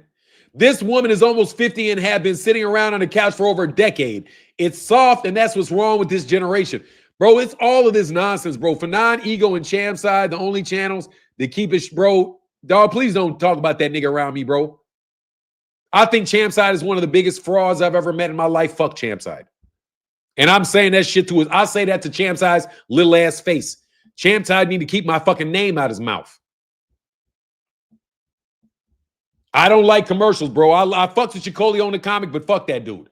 This woman is almost 50 and have been sitting around on the couch for over a decade. It's soft, and that's what's wrong with this generation. Bro, it's all of this nonsense, bro. Fanon, Ego, and Champside, the only channels that keep it, bro. Dog, please don't talk about that nigga around me, bro. I think Champside is one of the biggest frauds I've ever met in my life. Fuck Champside. And I'm saying that shit to his, I say that to Champside's little ass face. Champside need to keep my fucking name out his mouth. I don't like commercials, bro. I fucks with Chicoli on the comic, but fuck that dude.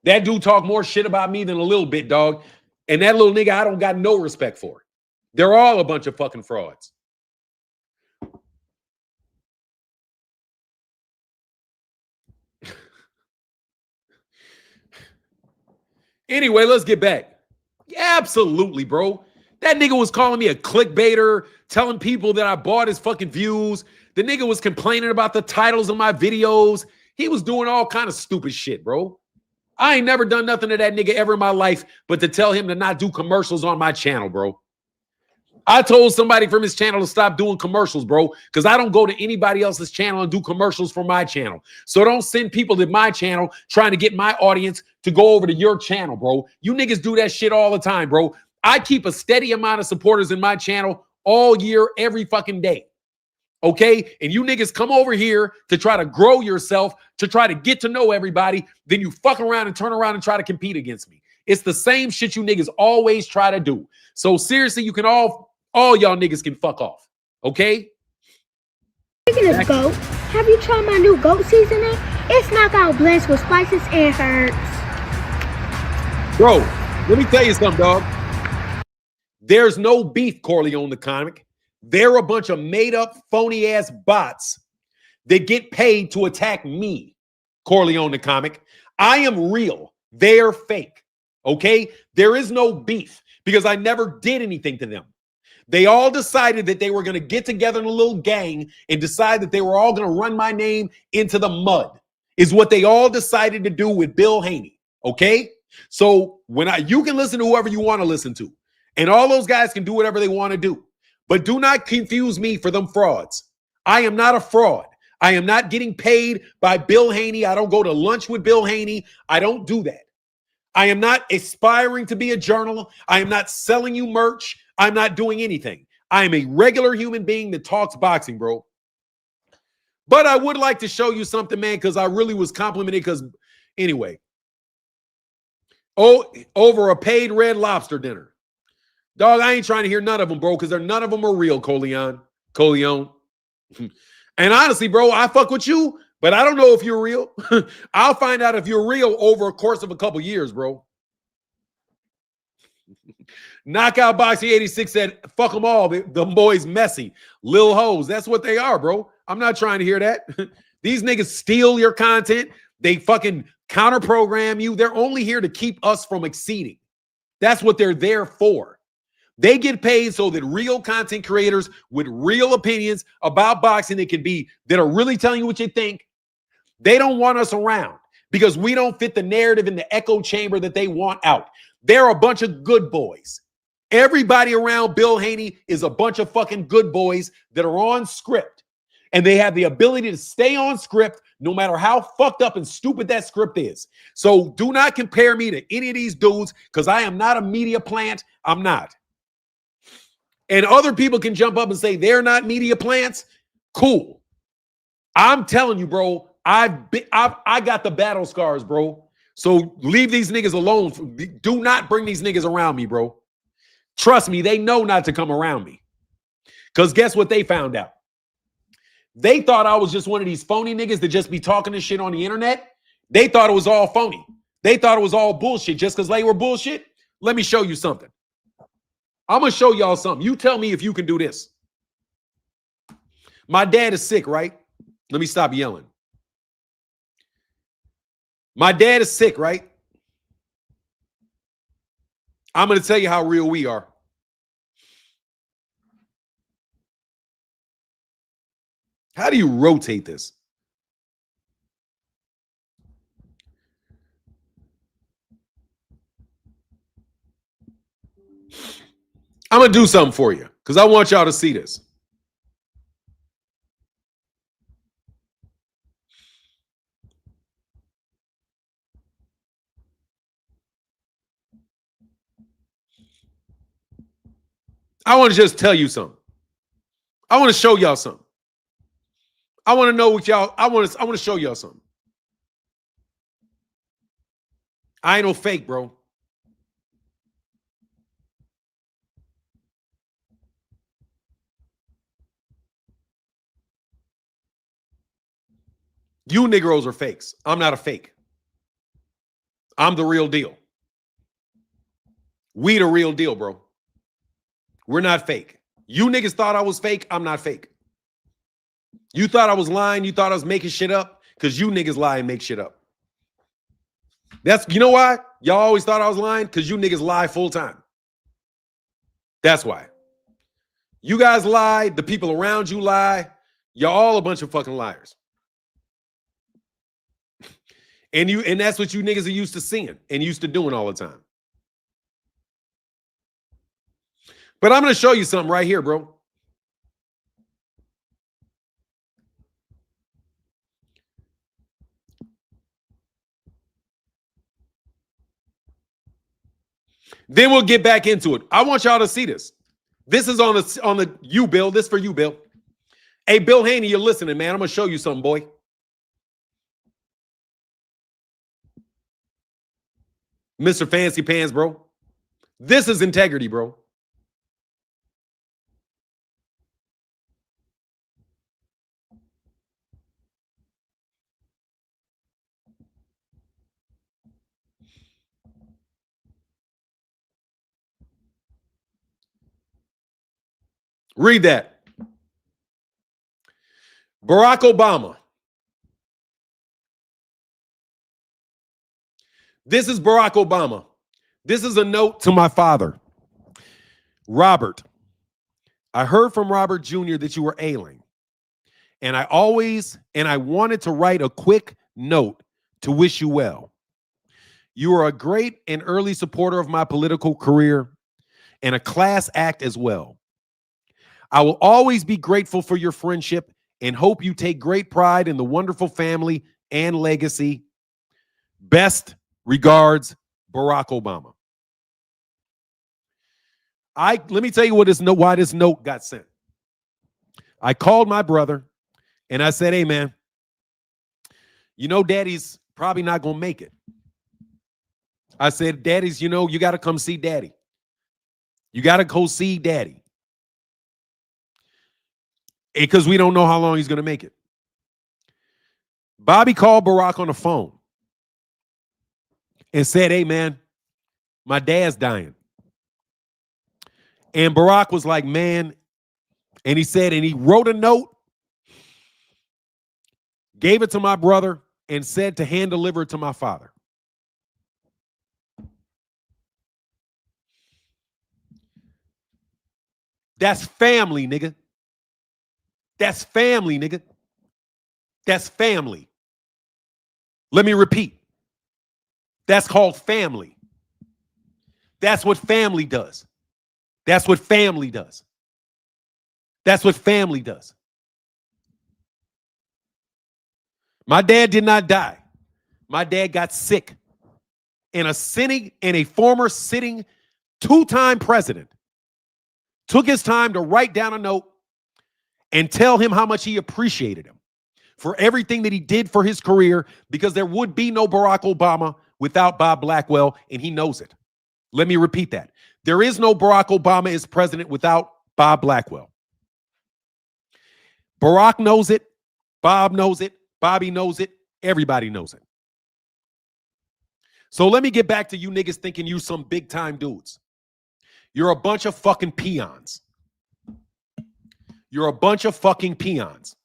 That dude talk more shit about me than a little bit, dog. And that little nigga I don't got no respect for. They're all a bunch of fucking frauds. Anyway, let's get back. Absolutely, bro. That nigga was calling me a clickbaiter, telling people that I bought his fucking views, The nigga was complaining about the titles of my videos. He was doing all kind of stupid shit, bro. I ain't never done nothing to that nigga ever in my life but to tell him to not do commercials on my channel, bro. I told somebody from his channel to stop doing commercials, bro, because I don't go to anybody else's channel and do commercials for my channel. So don't send people to my channel trying to get my audience to go over to your channel, bro. You niggas do that shit all the time, bro. I keep a steady amount of supporters in my channel all year, every fucking day. Okay? And you niggas come over here to try to grow yourself, to try to get to know everybody. Then you fuck around and turn around and try to compete against me. It's the same shit you niggas always try to do. So seriously, you can all y'all niggas can fuck off. Okay? Speaking of goat, have you tried my new goat seasoning? It's knockout blends with spices and herbs. Bro, let me tell you something, dog. There's no beef, Corleone the comic. They're a bunch of made-up, phony-ass bots that get paid to attack me, Corleone the comic. I am real. They're fake. Okay? There is no beef because I never did anything to them. They all decided that they were going to get together in a little gang and decide that they were all going to run my name into the mud, is what they all decided to do with Bill Haney. Okay? So you can listen to whoever you want to listen to, and all those guys can do whatever they want to do. But do not confuse me for them frauds. I am not a fraud. I am not getting paid by Bill Haney. I don't go to lunch with Bill Haney. I don't do that. I am not aspiring to be a journal. I am not selling you merch. I'm not doing anything. I am a regular human being that talks boxing, bro. But I would like to show you something, man, because I really was complimented because, anyway. Oh, over a paid Red Lobster dinner. Dog, I ain't trying to hear none of them, bro, because none of them are real, Corleone. And honestly, bro, I fuck with you, but I don't know if you're real. I'll find out if you're real over a course of a couple years, bro. Knockout Boxing 86 said, fuck them all. The boys messy. Lil hoes. That's what they are, bro. I'm not trying to hear that. These niggas steal your content. They fucking counter program you. They're only here to keep us from exceeding. That's what they're there for. They get paid so that real content creators with real opinions about boxing that are really telling you what you think, they don't want us around because we don't fit the narrative in the echo chamber that they want out. They're a bunch of good boys. Everybody around Bill Haney is a bunch of fucking good boys that are on script, and they have the ability to stay on script no matter how fucked up and stupid that script is. So do not compare me to any of these dudes because I am not a media plant. I'm not. And other people can jump up and say they're not media plants. Cool. I'm telling you, bro, I got the battle scars, bro. So leave these niggas alone. Do not bring these niggas around me, bro. Trust me, they know not to come around me. Because guess what they found out? They thought I was just one of these phony niggas that just be talking this shit on the internet. They thought it was all phony. They thought it was all bullshit just because they were bullshit. Let me show you something. I'm going to show y'all something. You tell me if you can do this. My dad is sick, right? Let me stop yelling. My dad is sick, right? I'm going to tell you how real we are. How do you rotate this? I'm going to do something for you because I want y'all to see this. I want to just tell you something. I want to show y'all something. I want to know what y'all, I want to show y'all something. I ain't no fake, bro. You Negroes are fakes. I'm not a fake. I'm the real deal. We the real deal, bro. We're not fake. You niggas thought I was fake. I'm not fake. You thought I was lying. You thought I was making shit up because you niggas lie and make shit up. You know why? Y'all always thought I was lying because you niggas lie full time. That's why. You guys lie. The people around you lie. Y'all all a bunch of fucking liars. And that's what you niggas are used to seeing and used to doing all the time. But I'm going to show you something right here, bro. Then we'll get back into it. I want y'all to see this. This is on the you, Bill. This for you, Bill. Hey, Bill Haney, you're listening, man. I'm going to show you something, boy. Mr. Fancy Pants, bro. This is integrity, bro. Read that. Barack Obama. This is Barack Obama. This is a note to my father. Robert, I heard from Robert Jr. that you were ailing. And I wanted to write a quick note to wish you well. You are a great and early supporter of my political career and a class act as well. I will always be grateful for your friendship and hope you take great pride in the wonderful family and legacy. Best regards, Barack Obama. Let me tell you why this note got sent. I called my brother and I said, hey, man, you know, daddy's probably not going to make it. I said, daddy's, you know, you got to come see daddy. You got to go see daddy. Because we don't know how long he's going to make it. Bobby called Barack on the phone and said, hey, man, my dad's dying. And Barack was like, man, and he said, and he wrote a note, gave it to my brother, and said to hand deliver it to my father. That's family, nigga. That's family, nigga. That's family. Let me repeat. That's called family. That's what family does. That's what family does. That's what family does. My dad did not die. My dad got sick. And a former sitting two-time president took his time to write down a note and tell him how much he appreciated him for everything that he did for his career, because there would be no Barack Obama without Bob Blackwell, and he knows it. Let me repeat that. There is no Barack Obama as president without Bob Blackwell. Barack knows it. Bob knows it. Bobby knows it. Everybody knows it. So let me get back to you niggas thinking you some big time dudes. You're a bunch of fucking peons. You're a bunch of fucking peons.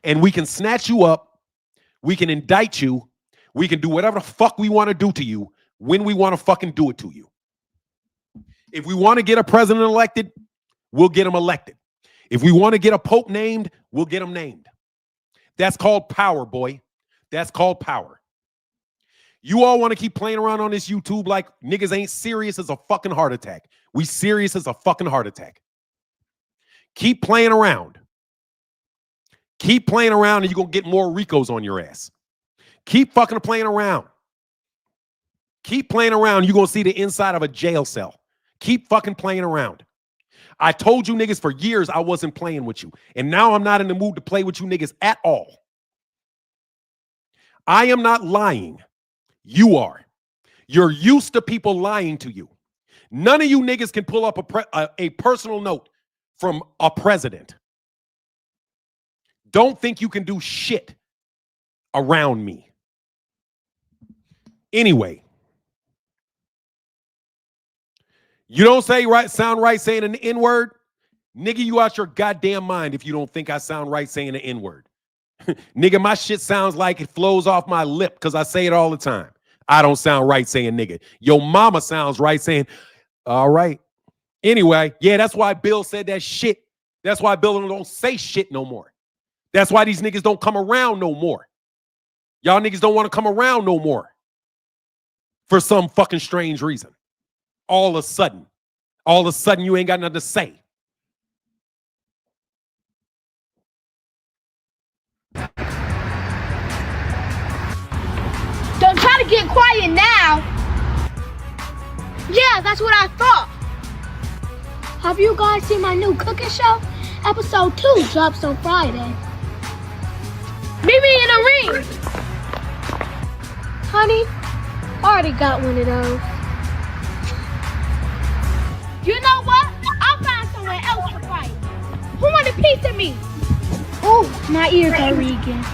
And we can snatch you up. We can indict you. We can do whatever the fuck we want to do to you when we want to fucking do it to you. If we want to get a president elected, we'll get him elected. If we want to get a pope named, we'll get him named. That's called power, boy. That's called power. You all want to keep playing around on this YouTube like niggas ain't serious as a fucking heart attack. We serious as a fucking heart attack. Keep playing around. Keep playing around and you're going to get more Ricos on your ass. Keep fucking playing around. Keep playing around. You're going to see the inside of a jail cell. Keep fucking playing around. I told you niggas for years I wasn't playing with you. And now I'm not in the mood to play with you niggas at all. I am not lying. You are. You're used to people lying to you. None of you niggas can pull up a personal note from a president. Don't think you can do shit around me. Anyway, you don't sound right saying an N-word? Nigga, you out your goddamn mind if you don't think I sound right saying an N-word. Nigga, my shit sounds like it flows off my lip because I say it all the time. I don't sound right saying nigga. Your mama sounds right saying, all right. Anyway, yeah, that's why Bill said that shit. That's why Bill don't say shit no more. That's why these niggas don't come around no more. Y'all niggas don't want to come around no more for some fucking strange reason. All of a sudden you ain't got nothing to say. Don't try to get quiet now. Yeah, that's what I thought. Have you guys seen my new cooking show? Episode 2 drops on Friday. Meet me in the ring. Honey, I already got one of those. You know what? I'll find somewhere else to fight. Who want a piece of me? Oh, my ears are ringing.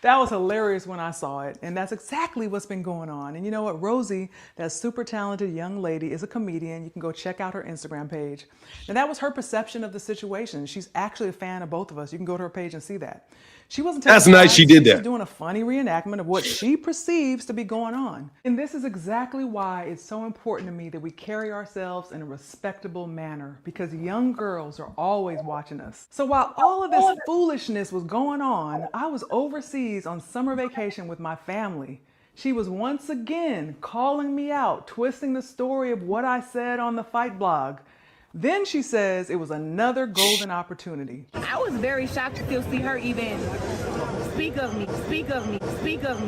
That was hilarious when I saw it, and that's exactly what's been going on. And you know what? Rosie, that super talented young lady, is a comedian. You can go check out her Instagram page. And that was her perception of the situation. She's actually a fan of both of us. You can go to her page and see that. She wasn't telling That's nice she did that. She's doing a funny reenactment of what she perceives to be going on. And this is exactly why it's so important to me that we carry ourselves in a respectable manner, because young girls are always watching us. So while all of this foolishness was going on, I was overseas on summer vacation with my family. She was once again calling me out, twisting the story of what I said on the Fight blog. Then she says it was another golden opportunity. I was very shocked to still see her even speak of me.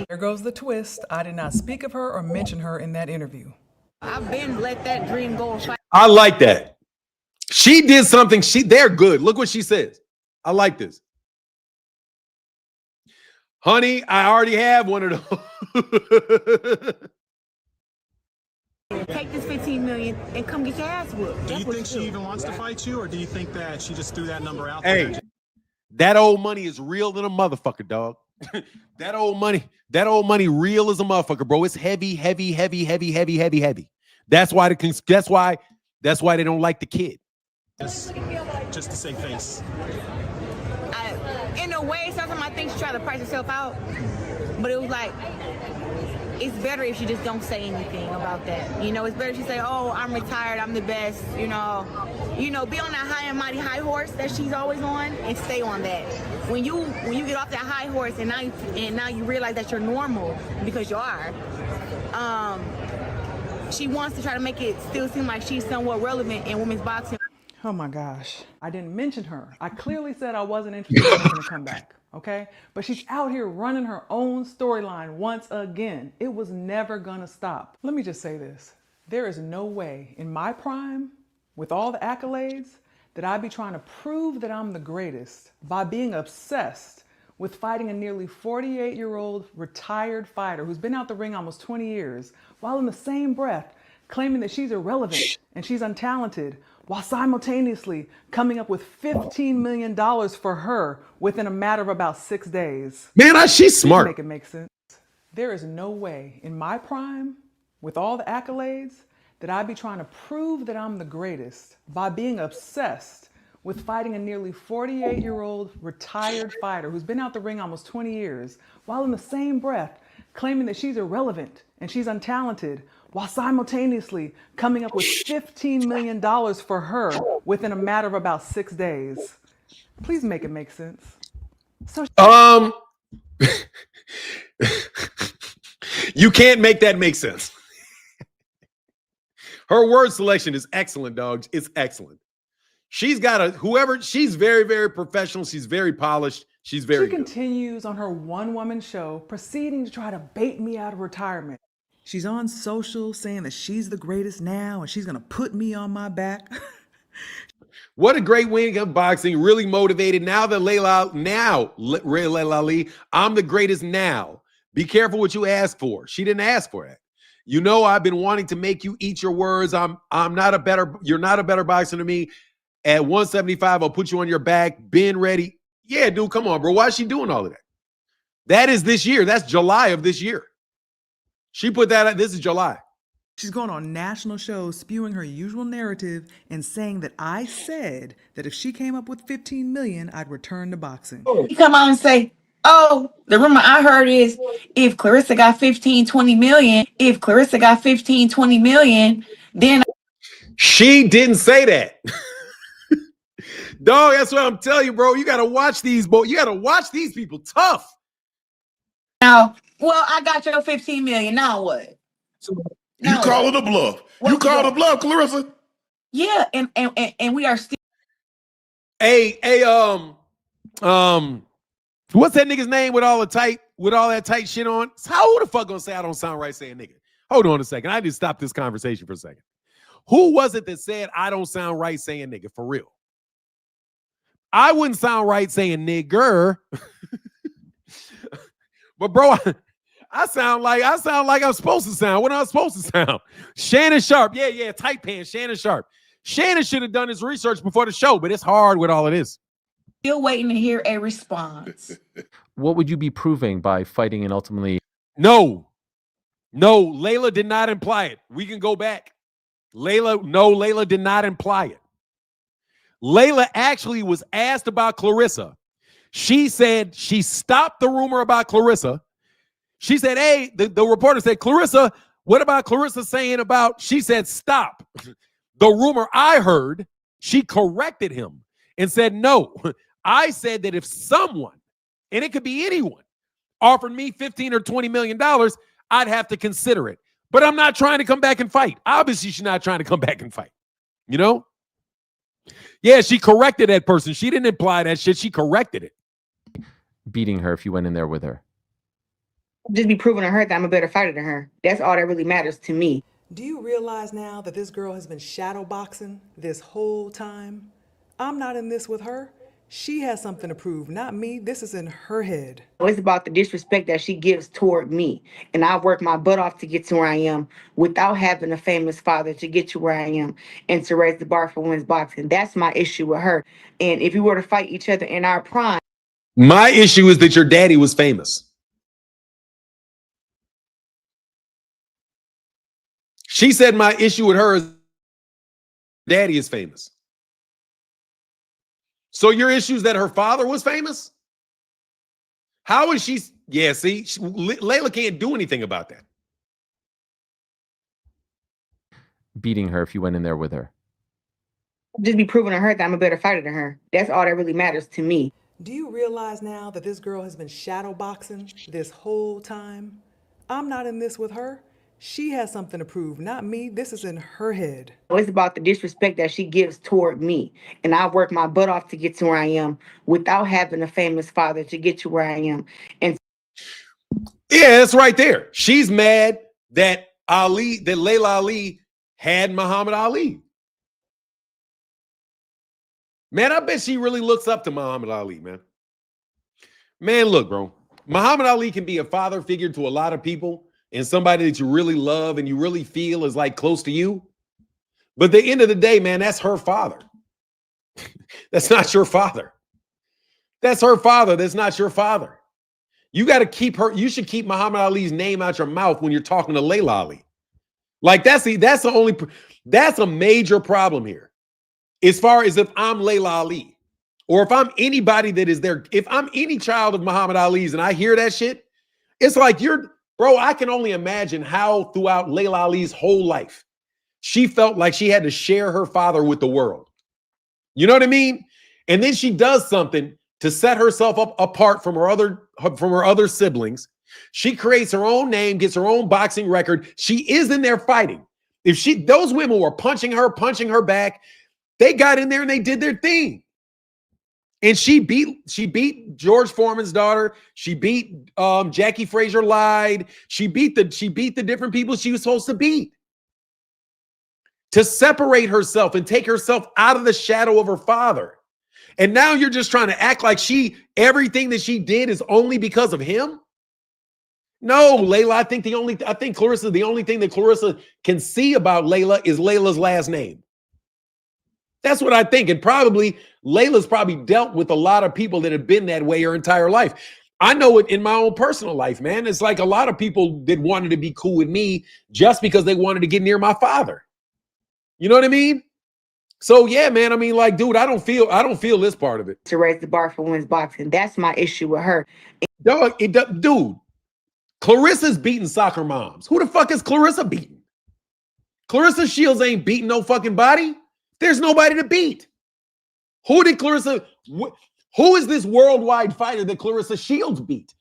There goes the twist. I did not speak of her or mention her in that interview. I've been let that dream go. I like that. She did something. They're good. Look what she says. I like this. Honey, I already have one of those. Take this $15 million and come get your ass whooped. Do you think she even wants to fight you, or do you think that she just threw that number out there? Hey, that old money is real than a motherfucker, dog. That old money real as a motherfucker, bro. It's heavy. That's why they don't like the kid. Just to save face. In a way, sometimes I think she tried to price herself out, but it was like, it's better if she just don't say anything about that. You know, it's better if she say, oh, I'm retired, I'm the best, you know, be on that high and mighty high horse that she's always on and stay on that. When you get off that high horse and now you realize that you're normal, because you are, she wants to try to make it still seem like she's somewhat relevant in women's boxing. Oh my gosh. I didn't mention her. I clearly said I wasn't interested in making a comeback, okay? But she's out here running her own storyline once again. It was never gonna stop. Let me just say this. There is no way in my prime, with all the accolades, that I'd be trying to prove that I'm the greatest by being obsessed with fighting a nearly 48-year-old retired fighter who's been out the ring almost 20 years, while in the same breath claiming that she's irrelevant and she's untalented, while simultaneously coming up with $15 million for her within a matter of about 6 days. Man, she's smart. Make it make sense. There is no way in my prime, with all the accolades, that I'd be trying to prove that I'm the greatest by being obsessed with fighting a nearly 48-year-old retired fighter who's been out the ring almost 20 years, while in the same breath claiming that she's irrelevant and she's untalented, while simultaneously coming up with $15 million for her within a matter of about 6 days. Please make it make sense. So you can't make that make sense. Her word selection is excellent, dogs. It's excellent. She's got she's very, very professional. She's very polished. She's very good. She continues on her one-woman show, proceeding to try to bait me out of retirement. She's on social saying that she's the greatest now and she's going to put me on my back. What a great win of boxing. Really motivated. Now that Laila Lee, I'm the greatest now. Be careful what you ask for. She didn't ask for it. You know, I've been wanting to make you eat your words. you're not a better boxer than me. At 175, I'll put you on your back. Been ready. Yeah, dude, come on, bro. Why is she doing all of that? That is this year. That's July of this year. She put that out. This is July. She's going on national shows spewing her usual narrative and saying that I said that if she came up with 15 million, I'd return to boxing. You come out and say, oh, the rumor I heard is if Claressa got 15, 20 million, Then she didn't say that. Dog, that's what I'm telling you, bro. You gotta watch these, bro. You gotta watch these people tough. now, well, I got your 15 million. Now what? You call it a bluff. You call it a bluff, Claressa. Yeah, and we are still. Hey, what's that nigga's name with all that tight shit on? How the fuck gonna say I don't sound right saying nigga? Hold on a second. I need to stop this conversation for a second. Who was it that said I don't sound right saying nigga for real? I wouldn't sound right saying nigger. But bro, I sound like I'm supposed to sound. What am I supposed to sound? Shannon Sharp. Yeah, tight pants, Shannon Sharp. Shannon should have done his research before the show, but it's hard with all of this. Still waiting to hear a response. What would you be proving by fighting and ultimately? No, Laila did not imply it. We can go back. Laila did not imply it. Laila actually was asked about Claressa. She said she stopped the rumor about Claressa. She said, hey, the reporter said, Claressa, what about Claressa saying about, she said, stop. The rumor I heard, she corrected him and said, no, I said that if someone, and it could be anyone, offered me $15 or $20 million, I'd have to consider it. But I'm not trying to come back and fight. Obviously, she's not trying to come back and fight. You know? Yeah, she corrected that person. She didn't imply that shit. She corrected it. Beating her if you went in there with her. Just be proving to her that I'm a better fighter than her. That's all that really matters to me. Do you realize now that this girl has been shadow boxing this whole time? I'm not in this with her. She has something to prove, not me. This is in her head. It's about the disrespect that she gives toward me. And I work my butt off to get to where I am without having a famous father to get to where I am and to raise the bar for women's boxing. That's my issue with her. And if we were to fight each other in our prime. My issue is that your daddy was famous. She said my issue with her is daddy is famous. So your issue is that her father was famous? How is she? Yeah, see, Laila can't do anything about that. Beating her if you went in there with her. Just be proving to her that I'm a better fighter than her. That's all that really matters to me. Do you realize now that this girl has been shadow boxing this whole time? I'm not in this with her. She has something to prove, not me. This is in her head. It's about the disrespect that she gives toward me. And I work my butt off to get to where I am without having a famous father to get to where I am. And yeah, that's right there. She's mad that Laila Ali had Muhammad Ali. Man, I bet she really looks up to Muhammad Ali, man. Man, look, bro. Muhammad Ali can be a father figure to a lot of people and somebody that you really love and you really feel is like close to you. But at the end of the day, man, that's her father. That's not your father. That's her father. That's not your father. You got to keep her. You should keep Muhammad Ali's name out your mouth when you're talking to Laila Ali. Like that's a major problem here. As far as if I'm Laila Ali or if I'm anybody that is there, if I'm any child of Muhammad Ali's and I hear that shit, it's like bro, I can only imagine how throughout Laila Ali's whole life, she felt like she had to share her father with the world. You know what I mean? And then she does something to set herself up apart from her other siblings. She creates her own name, gets her own boxing record. She is in there fighting. If those women were punching her back, they got in there and they did their thing. And she beat George Foreman's daughter. She beat Jackie Frazier lied. She beat the different people she was supposed to beat. To separate herself and take herself out of the shadow of her father. And now you're just trying to act like everything that she did is only because of him? No, Laila, I think Claressa, the only thing that Claressa can see about Laila is Laila's last name. That's what I think. And probably Laila's probably dealt with a lot of people that have been that way her entire life. I know it in my own personal life, man. It's like a lot of people that wanted to be cool with me just because they wanted to get near my father. You know what I mean? So yeah, man, I mean, like, dude, I don't feel this part of it. To raise the bar for women's boxing. That's my issue with her. Dude, Claressa's beating soccer moms. Who the fuck is Claressa beating? Claressa Shields ain't beating no fucking body. There's nobody to beat. Who did Claressa? Who is this worldwide fighter that Claressa Shields beat?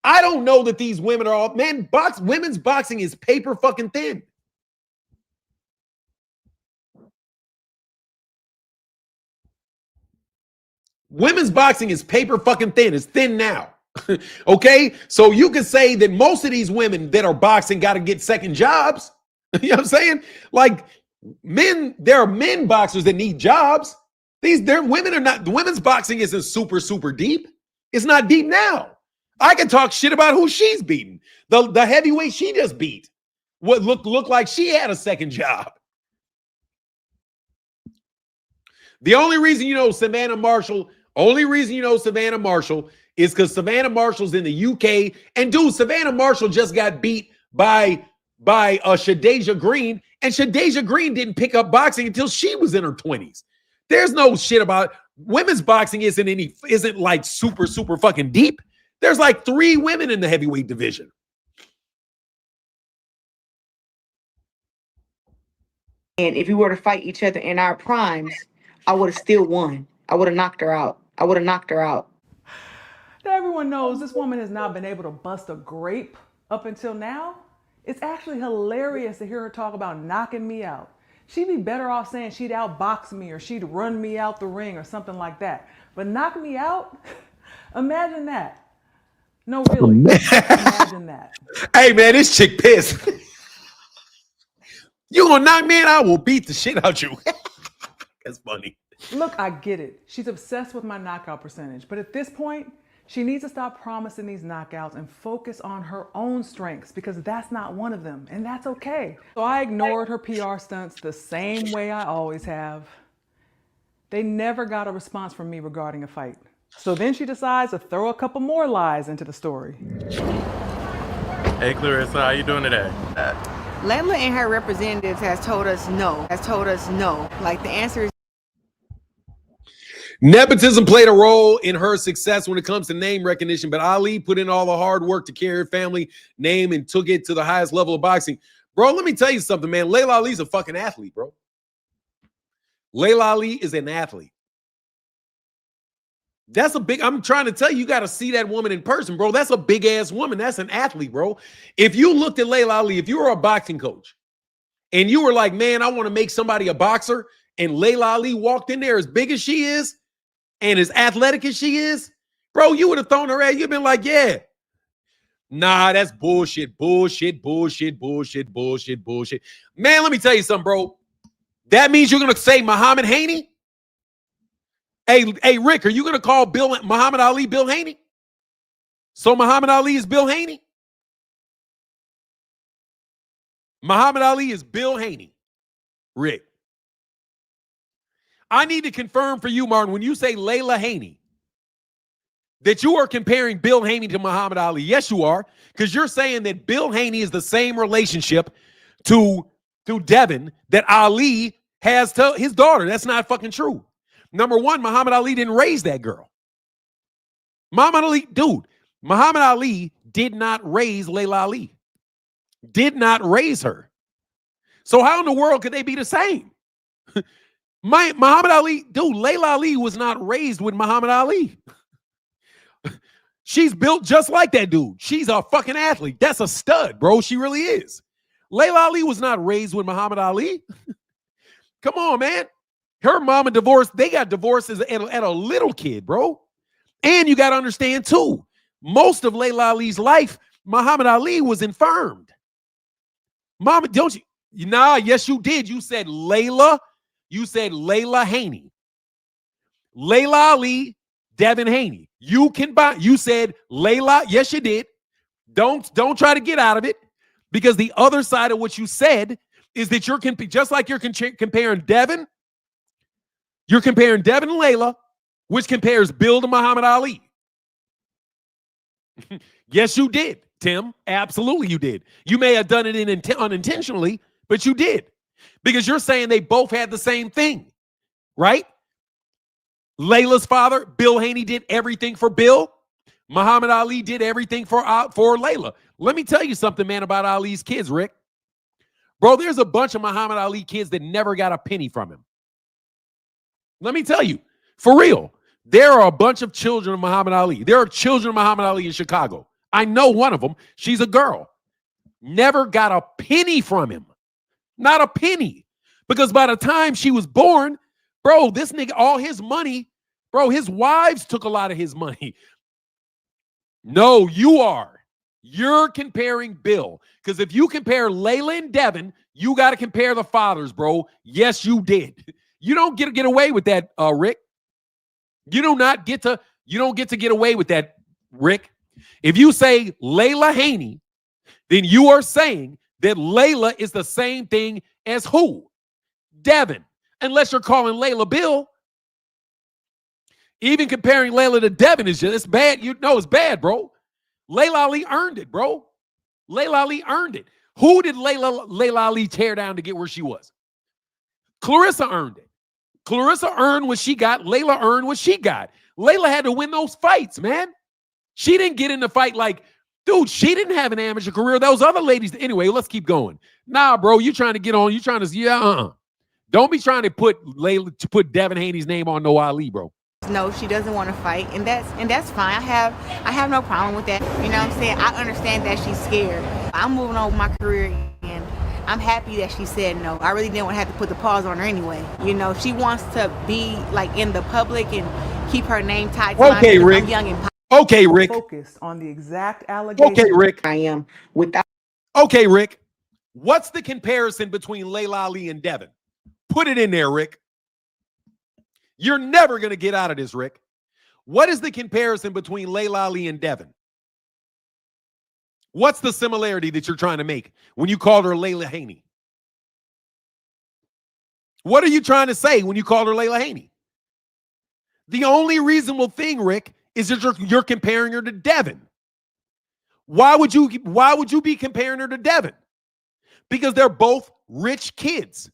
I don't know that these women are all, man, women's boxing is paper fucking thin. Women's boxing is paper fucking thin. It's thin now. Okay? So you could say that most of these women that are boxing got to get second jobs. You know what I'm saying? Like men, there are men boxers that need jobs. Women are not, the women's boxing isn't super deep. It's not deep now. I can talk shit about who she's beating. The heavyweight she just beat. What looked like she had a second job. The only reason you know Savannah Marshall is because Savannah Marshall's in the UK. And dude, Savannah Marshall just got beat by Shadeja Green. And Shadeja Green didn't pick up boxing until she was in her 20s. There's no shit about women's boxing isn't like super fucking deep. There's like 3 women in the heavyweight division. And if we were to fight each other in our primes, I would have still won. I would have knocked her out. Everyone knows this woman has not been able to bust a grape up until now. It's actually hilarious to hear her talk about knocking me out. She'd be better off saying she'd outbox me or she'd run me out the ring or something like that. But knock me out? Imagine that. No, really. Imagine that. Hey, man, this chick pissed. You gonna knock me and I will beat the shit out you. That's funny. Look, I get it. She's obsessed with my knockout percentage. But at this point, she needs to stop promising these knockouts and focus on her own strengths because that's not one of them. And that's okay. So I ignored her PR stunts the same way I always have. They never got a response from me regarding a fight. So then she decides to throw a couple more lies into the story. Hey, Claressa, how you doing today? Laila and her representatives has told us no. Like the answer is Nepotism played a role in her success when it comes to name recognition, but Ali put in all the hard work to carry her family name and took it to the highest level of boxing. Bro, let me tell you something, man. Laila Ali's a fucking athlete, bro. Laila Ali is an athlete. I'm trying to tell you, you got to see that woman in person, bro. That's a big ass woman. That's an athlete, bro. If you looked at Laila Ali, if you were a boxing coach and you were like, man, I want to make somebody a boxer, and Laila Ali walked in there as big as she is and as athletic as she is, bro, you would have thrown her at. You've been like, yeah. Nah, that's bullshit. Man, let me tell you something, bro. That means you're going to say Muhammad Haney? Hey, Rick, are you going to call Muhammad Ali Bill Haney? So Muhammad Ali is Bill Haney? Muhammad Ali is Bill Haney. Rick. I need to confirm for you, Martin, when you say Laila Haney, that you are comparing Bill Haney to Muhammad Ali. Yes, you are, because you're saying that Bill Haney is the same relationship to Devin that Ali has to his daughter. That's not fucking true. Number one, Muhammad Ali didn't raise that girl. Muhammad Ali did not raise Laila Ali. Did not raise her. So how in the world could they be the same? Muhammad Ali, dude, Laila Ali was not raised with Muhammad Ali. She's built just like that dude. She's a fucking athlete. That's a stud, bro. She really is. Laila Ali was not raised with Muhammad Ali. Come on, man. Her mama divorced. They got divorced at a little kid, bro. And you got to understand, too, most of Laila Ali's life, Muhammad Ali was infirmed. Mama, don't you? Nah, yes, you did. You said Laila. You said Laila Haney. Laila Ali, Devin Haney. You said Laila. Yes, you did. Don't try to get out of it, because the other side of what you said is that you're just like you're comparing Devin. You're comparing Devin and Laila, which compares Bill to Muhammad Ali. Yes, you did, Tim. Absolutely, you did. You may have done it unintentionally, but you did. Because you're saying they both had the same thing, right? Layla's father, Bill Haney, did everything for Bill. Muhammad Ali did everything for Layla. Let me tell you something, man, about Ali's kids, Rick. Bro, there's a bunch of Muhammad Ali kids that never got a penny from him. Let me tell you, for real, there are a bunch of children of Muhammad Ali. There are children of Muhammad Ali in Chicago. I know one of them. She's a girl. Never got a penny from him. Not a penny. Because by the time she was born, bro, this nigga, all his money, bro, his wives took a lot of his money. No, you are. You're comparing Bill. Because if you compare Laila and Devin, you got to compare the fathers, bro. Yes, you did. You don't get away with that, Rick. You don't get to get away with that, Rick. If you say Laila Haney, then you are saying that Laila is the same thing as who? Devin. Unless you're calling Laila Bill. Even comparing Laila to Devin is just, it's bad. You know it's bad, bro. Laila Ali earned it, bro. Laila Ali earned it. Who did Laila Ali tear down to get where she was? Claressa earned it. Claressa earned what she got. Laila earned what she got. Laila had to win those fights, man. She didn't get in the fight like, dude, she didn't have an amateur career. Those other ladies. Anyway, let's keep going. Nah, bro, you trying to get on. You trying to, Don't be trying to put Devin Haney's name on no Ali, bro. No, she doesn't want to fight, and that's fine. I have no problem with that. You know what I'm saying? I understand that she's scared. I'm moving on with my career, and I'm happy that she said no. I really didn't want to have to put the pause on her anyway. You know, she wants to be like in the public and keep her name tied to okay, mine. Rick. I'm young and okay, Rick. Focused on the exact allegation. Okay, Rick. I am without. Okay, Rick. What's the comparison between Laila Ali and Devin? Put it in there, Rick. You're never going to get out of this, Rick. What is the comparison between Laila Ali and Devin? What's the similarity that you're trying to make when you called her Laila Haney? What are you trying to say when you called her Laila Haney? The only reasonable thing, Rick, is that you're comparing her to Devin. Why would you be comparing her to Devin? Because they're both rich kids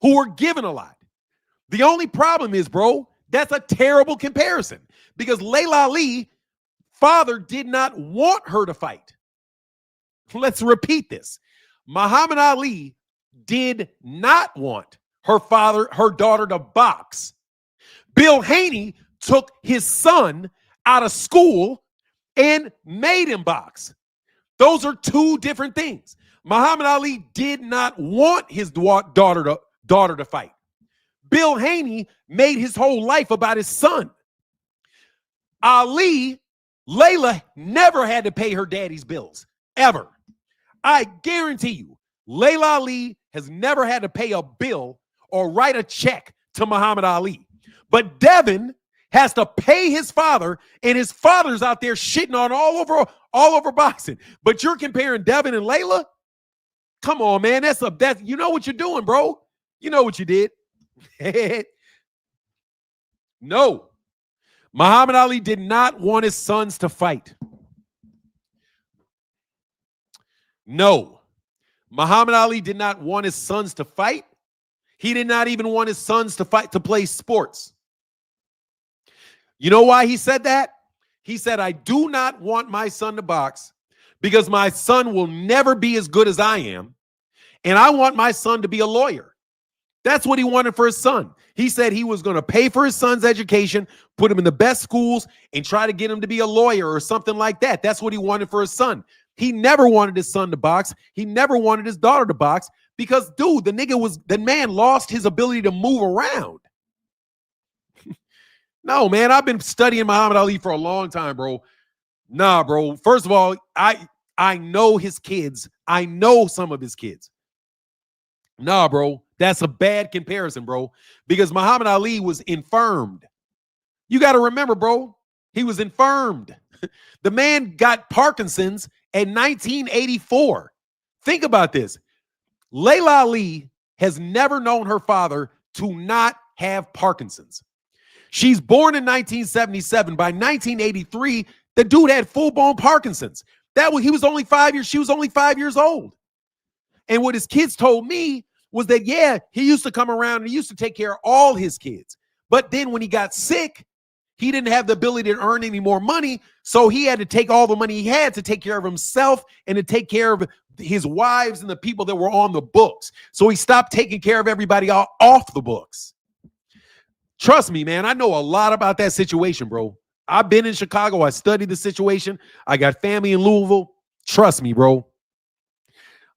who were given a lot. The only problem is, bro, that's a terrible comparison because Laila Ali, father did not want her to fight. Let's repeat this. Muhammad Ali did not want her daughter to box. Bill Haney took his son out of school and made him box. Those are two different things. Muhammad Ali did not want his daughter to fight. Bill Haney made his whole life about his son. Laila never had to pay her daddy's bills, ever. I guarantee you, Laila Ali has never had to pay a bill or write a check to Muhammad Ali. But Devin has to pay his father, and his father's out there shitting on all over boxing. But you're comparing Devin and Laila? Come on, man. That's you know what you're doing, bro. You know what you did. No. Muhammad Ali did not want his sons to fight. No. Muhammad Ali did not want his sons to fight. He did not even want his sons to fight, to play sports. You know why he said that? He said, I do not want my son to box because my son will never be as good as I am. And I want my son to be a lawyer. That's what he wanted for his son. He said he was going to pay for his son's education, put him in the best schools, and try to get him to be a lawyer or something like that. That's what he wanted for his son. He never wanted his son to box. He never wanted his daughter to box because, dude, the man lost his ability to move around. No, man, I've been studying Muhammad Ali for a long time, bro. Nah, bro. First of all, I know his kids. I know some of his kids. Nah, bro. That's a bad comparison, bro, because Muhammad Ali was infirmed. You got to remember, bro, he was infirmed. The man got Parkinson's in 1984. Think about this. Laila Ali has never known her father to not have Parkinson's. She's born in 1977. By 1983, the dude had full-blown Parkinson's. He was only 5 years. She was only 5 years old. And what his kids told me was that, yeah, he used to come around and he used to take care of all his kids. But then when he got sick, he didn't have the ability to earn any more money, so he had to take all the money he had to take care of himself and to take care of his wives and the people that were on the books. So he stopped taking care of everybody off the books. Trust me, man, I know a lot about that situation, bro. I've been in Chicago. I studied the situation. I got family in Louisville. Trust me, bro.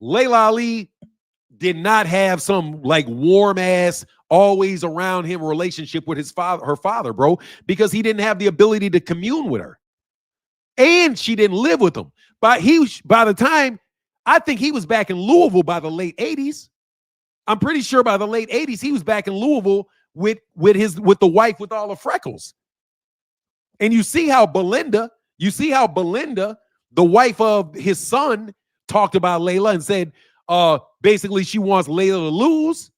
Laila Ali did not have some like warm ass, always around him relationship with her father, bro, because he didn't have the ability to commune with her. And she didn't live with him. By the time, I think he was back in Louisville by the late 80s. I'm pretty sure by the late 80s, he was back in Louisville with the wife with all the freckles. And you see how Belinda, the wife of his son, talked about Laila and said, basically she wants Laila to lose.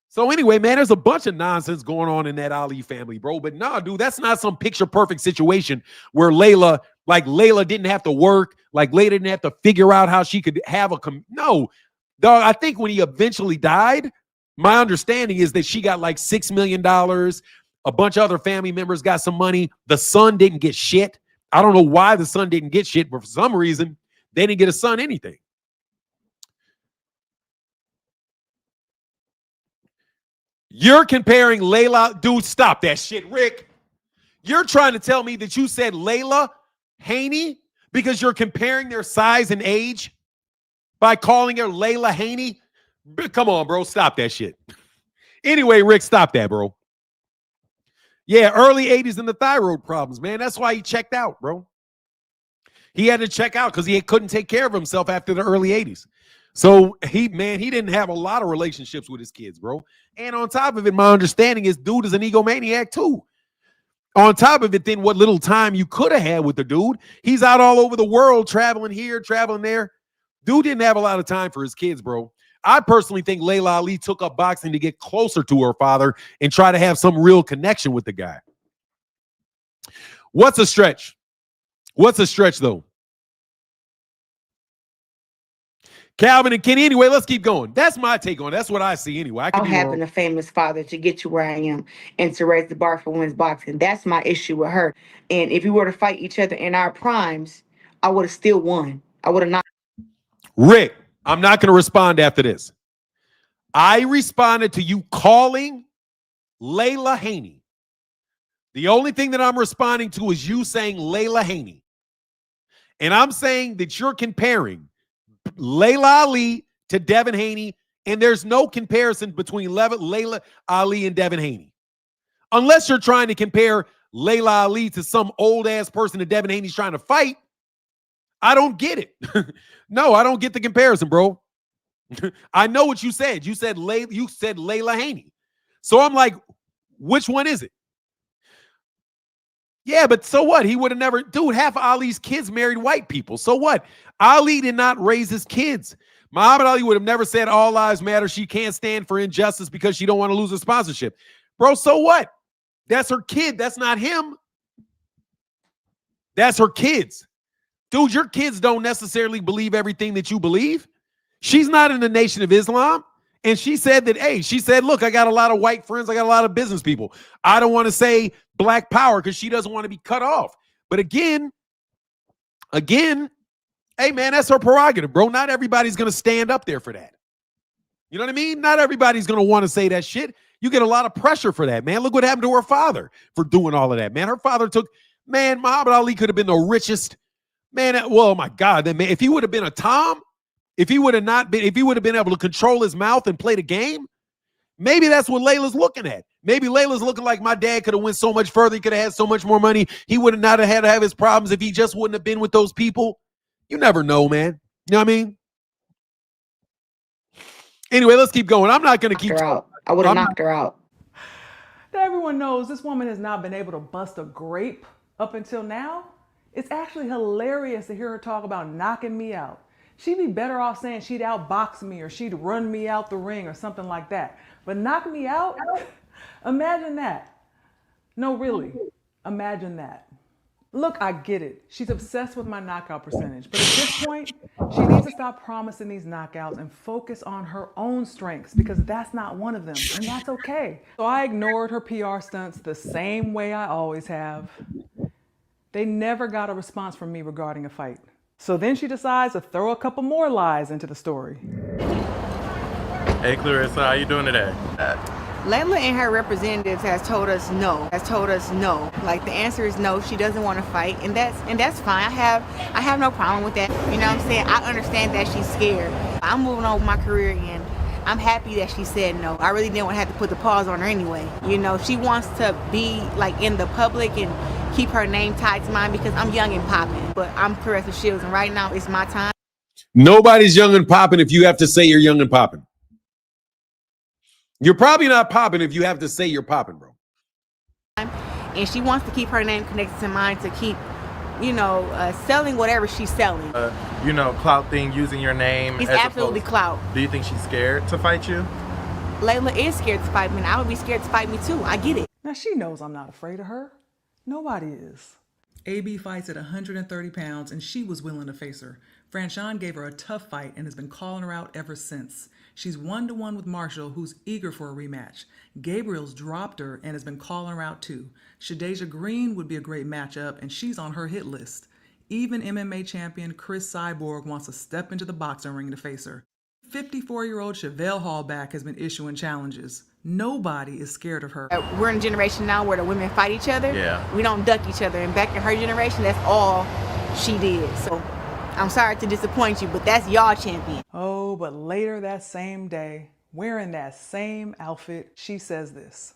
So anyway, man, there's a bunch of nonsense going on in that Ali family, bro. But nah, dude, that's not some picture perfect situation where Laila didn't have to work, like Laila didn't have to figure out how she could have no, dog. I think when he eventually died, my understanding is that she got like $6 million. A bunch of other family members got some money. The son didn't get shit. I don't know why the son didn't get shit, but for some reason, they didn't get a son anything. You're comparing Laila. Dude, stop that shit, Rick. You're trying to tell me that you said Laila Haney because you're comparing their size and age by calling her Laila Haney? Come on, bro. Stop that shit. Anyway, Rick, stop that, bro. Yeah, early 80s and the thyroid problems, man. That's why he checked out, bro. He had to check out because he couldn't take care of himself after the early 80s. So he didn't have a lot of relationships with his kids, bro. And on top of it, my understanding is dude is an egomaniac too. On top of it, then what little time you could have had with the dude, he's out all over the world, traveling here, traveling there. Dude didn't have a lot of time for his kids, bro. I personally think Laila Ali took up boxing to get closer to her father and try to have some real connection with the guy. What's a stretch? What's a stretch, though? Calvin and Kenny. Anyway, let's keep going. That's my take on it. That's what I see anyway. I Without having a famous father to get to where I am and to raise the bar for women's boxing. That's my issue with her. And if we were to fight each other in our primes, I would have still won. I would have not. Rick, I'm not going to respond after this. I responded to you calling Laila Haney. The only thing that I'm responding to is you saying Laila Haney. And I'm saying that you're comparing Laila Ali to Devin Haney, and there's no comparison between Laila Ali and Devin Haney. Unless you're trying to compare Laila Ali to some old-ass person that Devin Haney's trying to fight, I don't get it. No, I don't get the comparison, bro. I know what you said. You said Laila Haney. So I'm like, which one is it? Yeah, but so what? He would have never, dude, half of Ali's kids married white people. So what? Ali did not raise his kids. Muhammad Ali would have never said all lives matter. She can't stand for injustice because she don't want to lose her sponsorship. Bro, so what? That's her kid. That's not him. That's her kids. Dude, your kids don't necessarily believe everything that you believe. She's not in the Nation of Islam. And she said that, hey, she said, look, I got a lot of white friends. I got a lot of business people. I don't want to say black power because she doesn't want to be cut off. But again, hey, man, that's her prerogative, bro. Not everybody's going to stand up there for that. You know what I mean? Not everybody's going to want to say that shit. You get a lot of pressure for that, man. Look what happened to her father for doing all of that, man. Her father man, Muhammad Ali could have been the richest, man. Well, my God, man, if he would have been a Tom, if he would have been able to control his mouth and play the game, maybe that's what Laila's looking at. Maybe Laila's looking like my dad could have went so much further. He could have had so much more money. He would have not have had to have his problems if he just wouldn't have been with those people. You never know, man. You know what I mean? Anyway, let's keep going. I'm not going to keep her out. I would have knocked her out. Everyone knows this woman has not been able to bust a grape up until now. It's actually hilarious to hear her talk about knocking me out. She'd be better off saying she'd outbox me or she'd run me out the ring or something like that. But knock me out? Imagine that. No, really. Imagine that. Look, I get it. She's obsessed with my knockout percentage. But at this point, she needs to stop promising these knockouts and focus on her own strengths because that's not one of them. And that's okay. So I ignored her PR stunts the same way I always have. They never got a response from me regarding a fight. So then she decides to throw a couple more lies into the story. Hey, Claressa, how you doing today? Laila and her representatives has told us no. Like the answer is no. She doesn't want to fight, and that's fine. I have no problem with that. You know what I'm saying? I understand that she's scared. I'm moving on with my career, and I'm happy that she said no. I really didn't want to have to put the pause on her anyway. You know, she wants to be like in the public and keep her name tied to mine because I'm young and popping. But I'm Claressa Shields, and right now it's my time. Nobody's young and popping if you have to say you're young and popping. You're probably not popping if you have to say you're popping, bro. And she wants to keep her name connected to mine to keep, selling whatever she's selling. Clout thing, using your name. It's absolutely clout. Do you think she's scared to fight you? Laila is scared to fight me, and I would be scared to fight me too. I get it. Now she knows I'm not afraid of her. Nobody is. AB fights at 130 pounds, and she was willing to face her. Franchon gave her a tough fight and has been calling her out ever since. She's 1-1 with Marshall, who's eager for a rematch. Gabriel's dropped her and has been calling her out too. Shadeja Green would be a great matchup, and she's on her hit list. Even MMA champion Chris Cyborg wants to step into the boxing ring to face her. 54-year-old Chevelle Hallback has been issuing challenges. Nobody is scared of her. We're in a generation now where the women fight each other. Yeah. We don't duck each other. And back in her generation, that's all she did. So I'm sorry to disappoint you, but that's y'all champion. Oh, but later that same day, wearing that same outfit, she says this.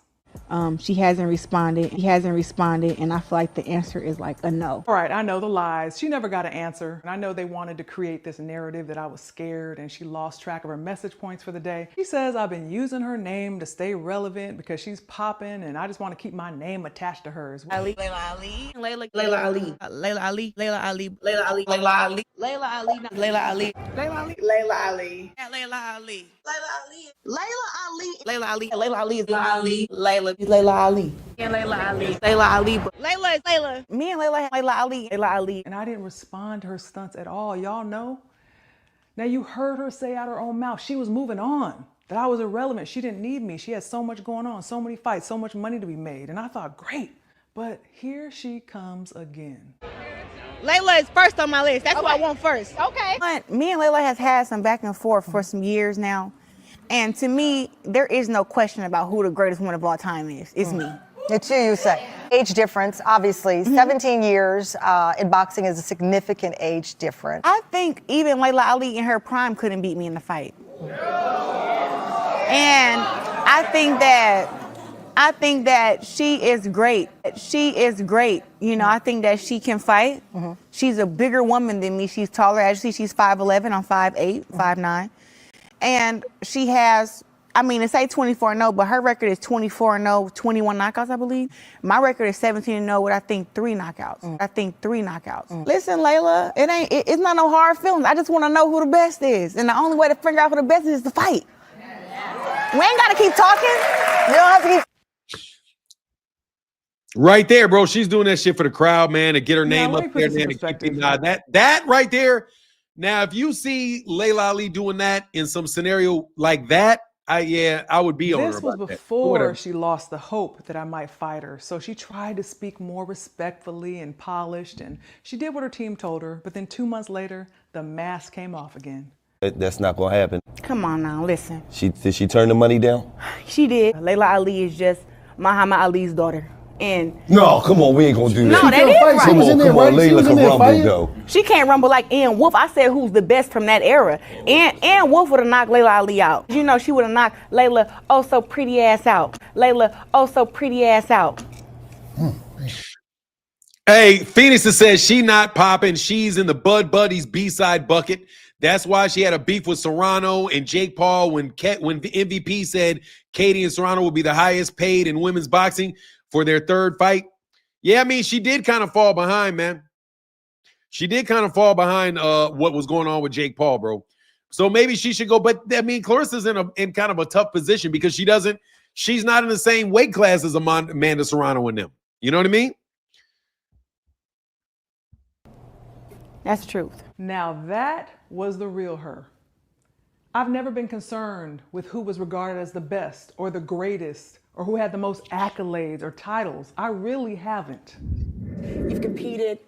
She hasn't responded. And I feel like the answer is like a no. All right, I know the lies. She never got an answer. And I know they wanted to create this narrative that I was scared and she lost track of her message points for the day. She says I've been using her name to stay relevant because she's popping and I just want to keep my name attached to hers. Laila Ali, Laila Ali, Laila Ali, Laila Ali, Laila Ali, Laila Ali, Laila Ali, Laila Ali, Laila Ali, Laila Ali, Laila Ali, Laila Ali, Laila Ali, Laila Ali, Laila Ali is Laila Ali, Laila is Laila Ali, and Laila Ali, Laila Ali, but Laila is Laila. Me and Laila, Laila Ali, Laila Ali. And I didn't respond to her stunts at all. Y'all know? Now you heard her say out her own mouth she was moving on, that I was irrelevant. She didn't need me. She had so much going on, so many fights, so much money to be made. And I thought, great. But here she comes again. Laila is first on my list. That's who I want first. Okay. But me and Laila has had some back and forth for some years now. And to me, there is no question about who the greatest woman of all time is. It's me. It's you say. Age difference, obviously. 17 years in boxing is a significant age difference. I think even Laila Ali in her prime couldn't beat me in the fight. And I think that she is great. I think that she can fight. She's a bigger woman than me. She's taller. Actually, she's 5'11". I'm 5'8", 5'9". And she has, to say 24-0, but her record is 24-0, 21 knockouts, I believe. My record is 17-0 with, I think, 3 knockouts. Listen, Laila, it's not no hard feelings. I just want to know who the best is. And the only way to figure out who the best is to fight. We ain't got to keep talking. You don't have to keep. Right there, bro. She's doing that shit for the crowd, man, to get her name up there, man. That right there. Now, if you see Laila Ali doing that in some scenario like that, I would be on her. This was before she lost the hope that I might fight her. So she tried to speak more respectfully and polished, and she did what her team told her. But then 2 months later, the mask came off again. That's not gonna happen. Come on now, listen. Did she turn the money down? She did. Laila Ali is just Muhammad Ali's daughter. And no, come on, we ain't gonna do that. No, that is right. Come on, Laila can rumble though. She can't rumble like Ann Wolf. I said who's the best from that era. Ann Wolf would have knocked Laila Ali out. You know, she would have knocked Laila oh so pretty ass out. Laila oh so pretty ass out. Hey, Phoenix says she not popping. She's in the Bud Buddies B-side bucket. That's why she had a beef with Serrano and Jake Paul when MVP said Katie and Serrano will be the highest paid in women's boxing for their third fight. Yeah, she did kind of fall behind, man. She did kind of fall behind what was going on with Jake Paul, bro. So maybe she should go. But Claressa's in kind of a tough position because she's not in the same weight class as Amanda Serrano and them. You know what I mean? That's the truth. Now that was the real her. I've never been concerned with who was regarded as the best or the greatest or who had the most accolades or titles. I really haven't. You've competed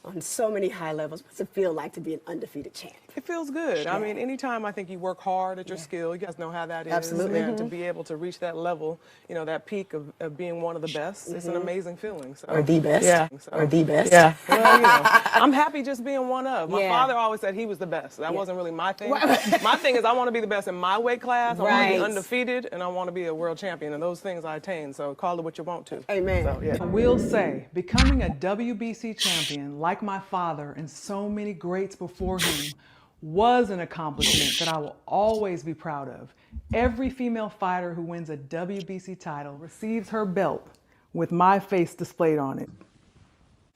on so many high levels. What's it feel like to be an undefeated champ? It feels good. I mean, anytime I think you work hard at your skill, you guys know how that is. Absolutely. And to be able to reach that level, you know, that peak of being one of the best, it's an amazing feeling. So, Or the best. Yeah. Or the best. Yeah. Well, you know, I'm happy just being one of. My Yeah. father always said he was the best. That wasn't really my thing. My thing is I want to be the best in my weight class. I want to be Right. undefeated, and I want to be a world champion. And those things I attain. So call it what you want to. Amen. So, yeah. I will say, becoming a WBC champion, like my father and so many greats before him, was an accomplishment that I will always be proud of. Every female fighter who wins a WBC title receives her belt with my face displayed on it.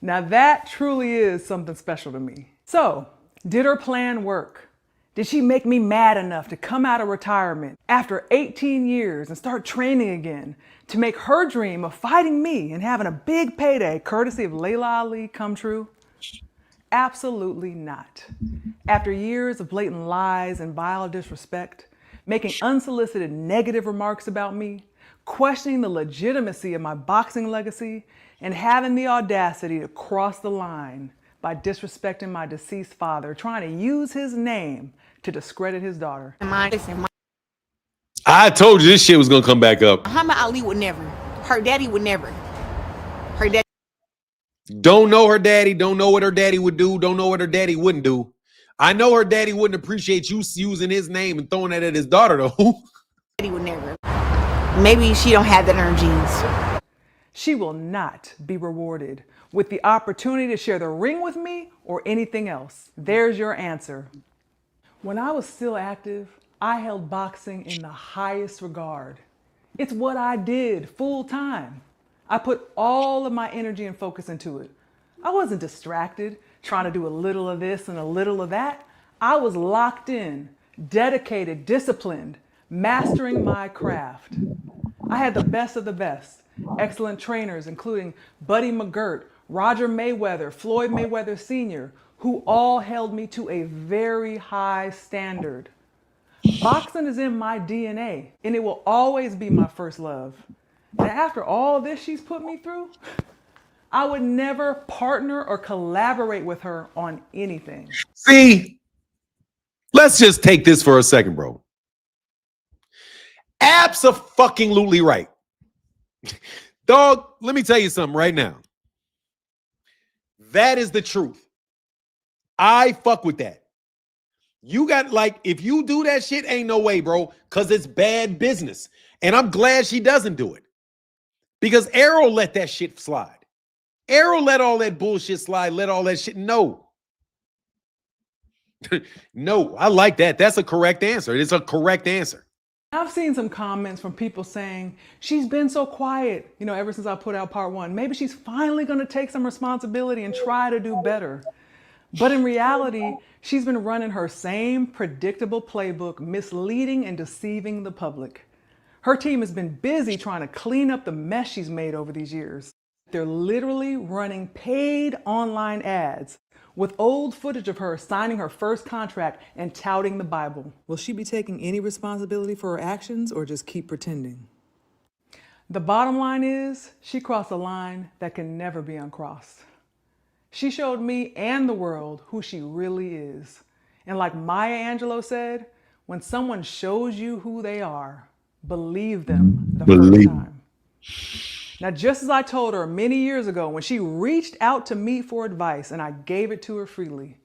Now that truly is something special to me. So, did her plan work? Did she make me mad enough to come out of retirement after 18 years and start training again to make her dream of fighting me and having a big payday courtesy of Laila Ali come true? Absolutely not. After years of blatant lies and vile disrespect, making unsolicited negative remarks about me, questioning the legitimacy of my boxing legacy, and having the audacity to cross the line by disrespecting my deceased father, trying to use his name to discredit his daughter. I told you this shit was gonna come back up. Muhammad Ali would never. Her daddy would never. Her daddy. Don't know her daddy, don't know what her daddy would do, don't know what her daddy wouldn't do. I know her daddy wouldn't appreciate you using his name and throwing that at his daughter, though. Daddy would never. Maybe she don't have that in her genes. She will not be rewarded with the opportunity to share the ring with me or anything else. There's your answer. When I was still active, I held boxing in the highest regard. It's what I did full time. I put all of my energy and focus into it. I wasn't distracted, trying to do a little of this and a little of that. I was locked in, dedicated, disciplined, mastering my craft. I had the best of the best. Excellent trainers, including Buddy McGirt, Roger Mayweather, Floyd Mayweather Sr., who all held me to a very high standard. Boxing is in my DNA, and it will always be my first love. And after all this she's put me through, I would never partner or collaborate with her on anything. See, let's just take this for a second, bro. Abso-fucking-lutely right. Dog, let me tell you something right now. That is the truth. I fuck with that. You got, like, if you do that shit, ain't no way, bro, because it's bad business. And I'm glad she doesn't do it. Because Arrow let that shit slide. Arrow let all that bullshit slide, let all that shit. No. No, I like that. That's a correct answer. It's a correct answer. I've seen some comments from people saying, she's been so quiet, you know, ever since I put out part one. Maybe she's finally going to take some responsibility and try to do better. But in reality, she's been running her same predictable playbook, misleading and deceiving the public. Her team has been busy trying to clean up the mess she's made over these years. They're literally running paid online ads with old footage of her signing her first contract and touting the Bible. Will she be taking any responsibility for her actions or just keep pretending? The bottom line is, she crossed a line that can never be uncrossed. She showed me and the world who she really is. And like Maya Angelou said, when someone shows you who they are, believe them the first time. Now, just as I told her many years ago when she reached out to me for advice and I gave it to her freely,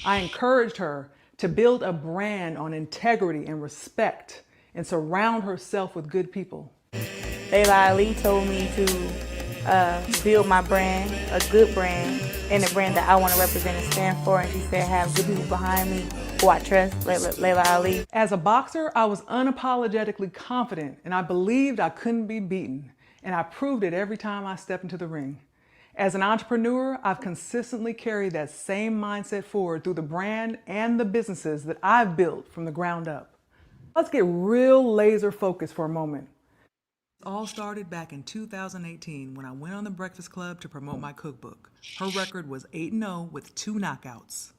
I encouraged her to build a brand on integrity and respect and surround herself with good people. Laila Ali told me to build my brand, a good brand, and a brand that I want to represent and stand for. And she said, have good people behind me who I trust, Laila Ali. As a boxer, I was unapologetically confident and I believed I couldn't be beaten. And I proved it every time I stepped into the ring. As an entrepreneur, I've consistently carried that same mindset forward through the brand and the businesses that I've built from the ground up. Let's get real laser focused for a moment. All started back in 2018 when I went on The Breakfast Club to promote my cookbook. Her record was 8-0 with 2 knockouts.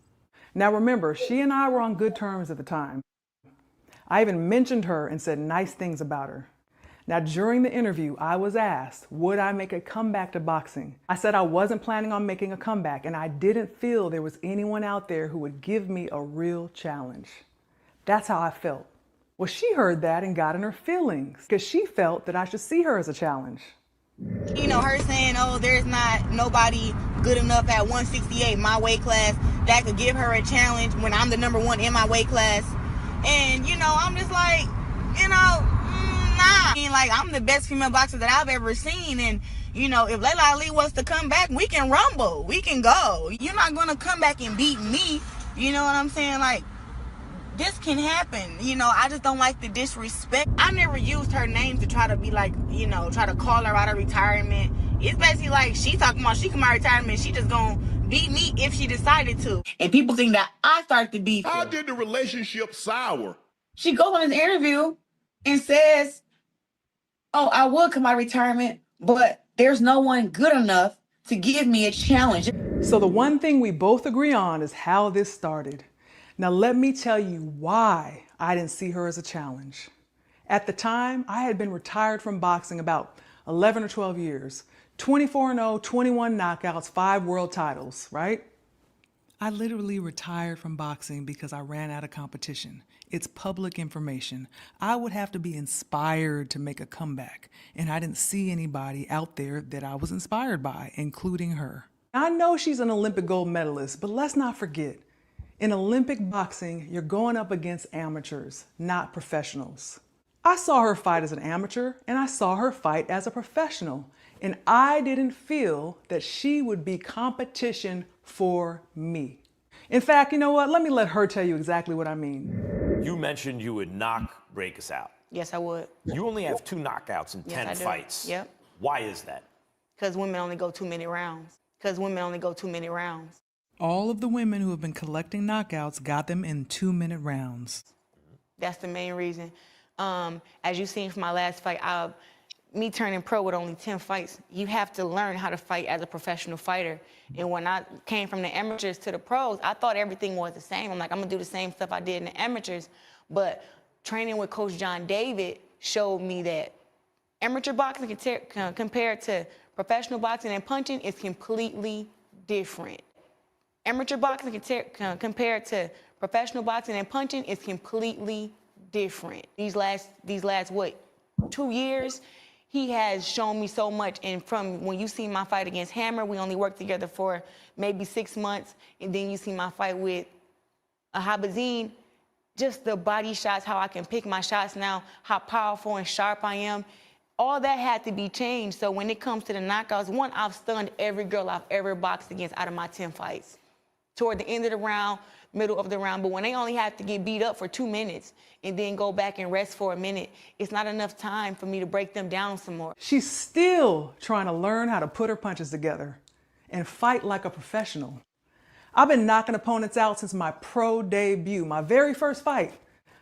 Now remember, she and I were on good terms at the time. I even mentioned her and said nice things about her. Now during the interview, I was asked, would I make a comeback to boxing? I said I wasn't planning on making a comeback and I didn't feel there was anyone out there who would give me a real challenge. That's how I felt. Well, she heard that and got in her feelings because she felt that I should see her as a challenge. You know, her saying, oh, there's not nobody good enough at 168, my weight class, that could give her a challenge when I'm the number one in my weight class. And, you know, I'm just like, you know, nah. I mean, like, I'm the best female boxer that I've ever seen. And, you know, if Laila Ali wants to come back, we can rumble. We can go. You're not going to come back and beat me. You know what I'm saying? Like, this can happen. You know, I just don't like the disrespect. I never used her name to try to be like, you know, try to call her out of retirement. It's basically like she talking about she come out of retirement. She just gonna beat me if she decided to. And people think that I started to beat her. How did the relationship sour? She goes on this interview and says, oh, I would come out of retirement, but there's no one good enough to give me a challenge. So the one thing we both agree on is how this started. Now let me tell you why I didn't see her as a challenge. At the time, I had been retired from boxing about 11 or 12 years. 24-0, 21 knockouts, 5 world titles, right? I literally retired from boxing because I ran out of competition. It's public information. I would have to be inspired to make a comeback, and I didn't see anybody out there that I was inspired by, including her. I know she's an Olympic gold medalist, but let's not forget, in Olympic boxing, you're going up against amateurs, not professionals. I saw her fight as an amateur, and I saw her fight as a professional, and I didn't feel that she would be competition for me. In fact, you know what? Let her tell you exactly what I mean. You mentioned you would knock Breakus out. Yes, I would. You only have 2 knockouts in 10 I do. fights. Yep. Why is that? Because women only go too many rounds. All of the women who have been collecting knockouts got them in 2-minute rounds. That's the main reason. As you've seen from my last fight, me turning pro with only 10 fights, you have to learn how to fight as a professional fighter. And when I came from the amateurs to the pros, I thought everything was the same. I'm like, I'm gonna do the same stuff I did in the amateurs. But training with Coach John David showed me that amateur boxing compared to professional boxing and punching is completely different. Amateur boxing compared to professional boxing and punching is completely different. These last what, 2 years, he has shown me so much. And from when you see my fight against Hammer, we only worked together for maybe 6 months. And then you see my fight with Habazine, just the body shots, how I can pick my shots now, how powerful and sharp I am. All that had to be changed. So when it comes to the knockouts, one, I've stunned every girl I've ever boxed against out of my 10 fights. Toward the end of the round, middle of the round, but when they only have to get beat up for 2 minutes and then go back and rest for a minute, it's not enough time for me to break them down some more. She's still trying to learn how to put her punches together and fight like a professional. I've been knocking opponents out since my pro debut, my very first fight.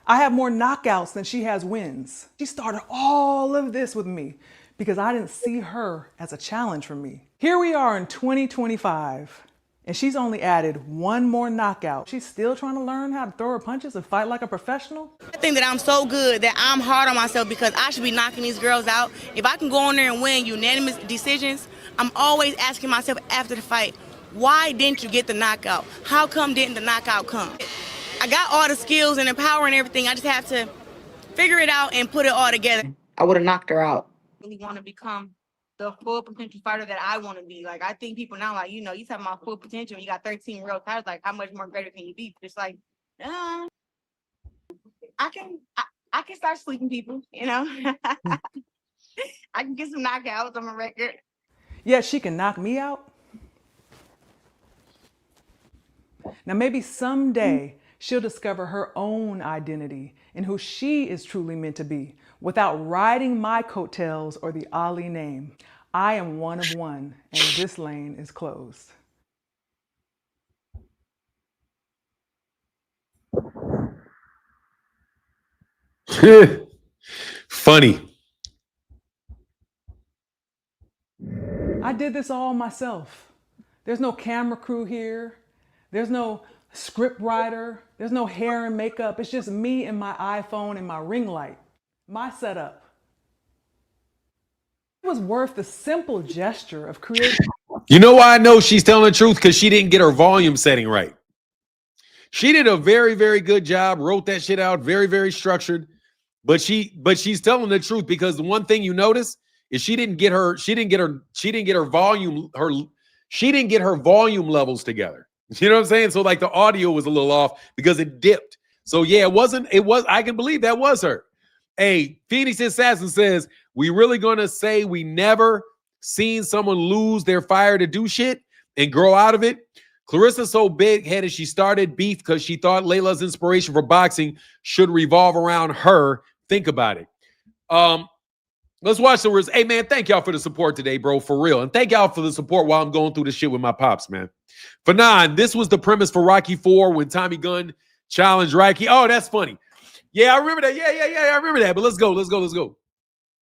I have more knockouts than she has wins. She started all of this with me because I didn't see her as a challenge for me. Here we are in 2025. And she's only added 1 more knockout. She's still trying to learn how to throw her punches and fight like a professional. I think that I'm so good that I'm hard on myself because I should be knocking these girls out. If I can go in there and win unanimous decisions, I'm always asking myself after the fight, why didn't you get the knockout? How come didn't the knockout come? I got all the skills and the power and everything. I just have to figure it out and put it all together. I would have knocked her out. I really want to become the full potential fighter that I want to be. Like, I think people now, like, you know, you talking about full potential, you got 13 world titles, like, how much more greater can you be? It's like, I can start sleeping people, you know? I can get some knockouts on my record. Yeah, she can knock me out. Now, maybe someday she'll discover her own identity and who she is truly meant to be without riding my coattails or the Ali name. I am one of one, and this lane is closed. Funny. I did this all myself. There's no camera crew here. There's no script writer. There's no hair and makeup. It's just me and my iPhone and my ring light. My setup. It was worth the simple gesture of creating. You know why I know she's telling the truth? Because she didn't get her volume setting right. She did a very, very good job, wrote that shit out, very, very structured. But she's telling the truth, because the one thing you notice is she didn't get her volume levels together. You know what I'm saying? So like the audio was a little off because it dipped. So yeah, I can believe that was her. Hey, Phoenix Assassin says, we really gonna say we never seen someone lose their fire to do shit and grow out of it? Claressa so big-headed she started beef because she thought Laila's inspiration for boxing should revolve around her. Think about it. Let's watch the words. Hey, man, thank y'all for the support today, bro, for real. And thank y'all for the support while I'm going through this shit with my pops, man. For 9, this was the premise for Rocky 4 when Tommy Gunn challenged Rocky. Oh, that's funny. Yeah, I remember that. Yeah, I remember that. But let's go.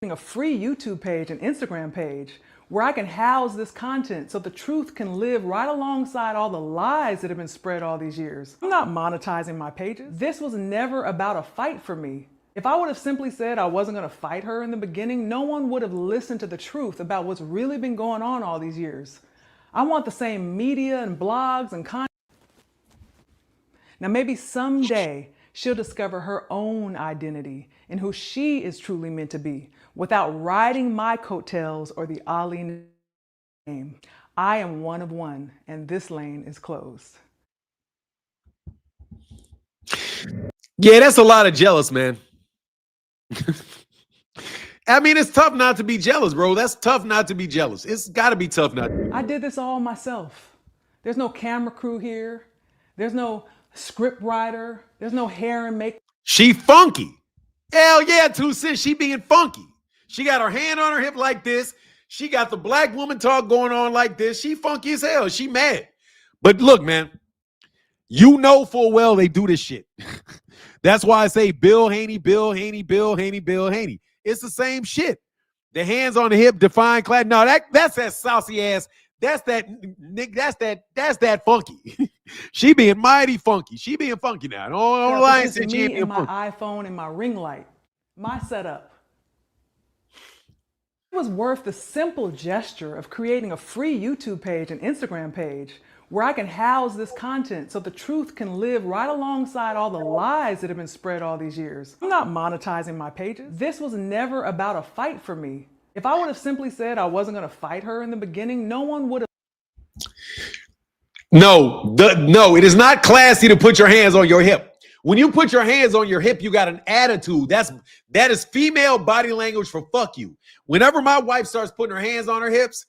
A free YouTube page and Instagram page where I can house this content so the truth can live right alongside all the lies that have been spread all these years. I'm not monetizing my pages. This was never about a fight for me. If I would have simply said I wasn't going to fight her in the beginning, no one would have listened to the truth about what's really been going on all these years. I want the same media and blogs and content. Now maybe someday she'll discover her own identity and who she is truly meant to be without riding my coattails or the Ali name. I am one of one, and this lane is closed. Yeah, that's a lot of jealous, man. I mean, it's tough not to be jealous, bro. That's tough not to be jealous. It's got to be tough not to. I did this all myself. There's no camera crew here. There's no script writer. There's no hair and makeup. She funky. Hell yeah, 2 Cents. She being funky. She got her hand on her hip like this. She got the black woman talk going on like this. She funky as hell. She mad. But look, man, you know full well they do this shit. That's why I say Bill Haney, Bill Haney, Bill Haney, Bill Haney. It's the same shit. The hands on the hip, define clad. No, that's that saucy ass. That's that funky. She being mighty funky. She being funky now. Don't lie and say she ain't being my funky. iPhone and my ring light. My setup. It was worth the simple gesture of creating a free YouTube page and Instagram page where I can house this content so the truth can live right alongside all the lies that have been spread all these years. I'm not monetizing my pages. This was never about a fight for me. If I would have simply said I wasn't going to fight her in the beginning, no one would have. No, it is not classy to put your hands on your hip. When you put your hands on your hip, you got an attitude. That is female body language for fuck you. Whenever my wife starts putting her hands on her hips,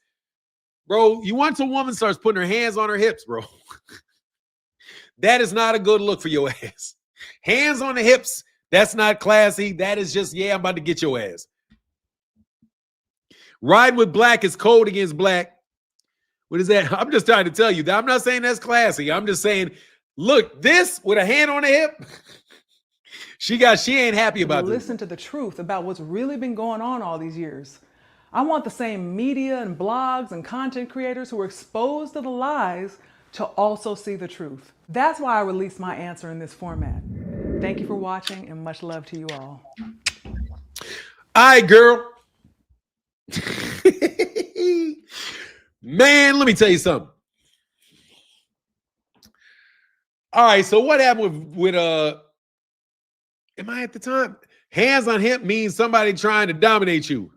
bro, once a woman starts putting her hands on her hips, bro, that is not a good look for your ass. Hands on the hips, that's not classy. That is just, yeah, I'm about to get your ass. Riding with black is cold against black. What is that? I'm just trying to tell you that I'm not saying that's classy. I'm just saying, look, this with a hand on the hip, she ain't happy about this. Listen to the truth about what's really been going on all these years. I want the same media and blogs and content creators who are exposed to the lies to also see the truth. That's why I released my answer in this format. Thank you for watching and much love to you all. All right, girl. Man, let me tell you something. All right, so what happened with am I at the time? Hands on hip means somebody trying to dominate you.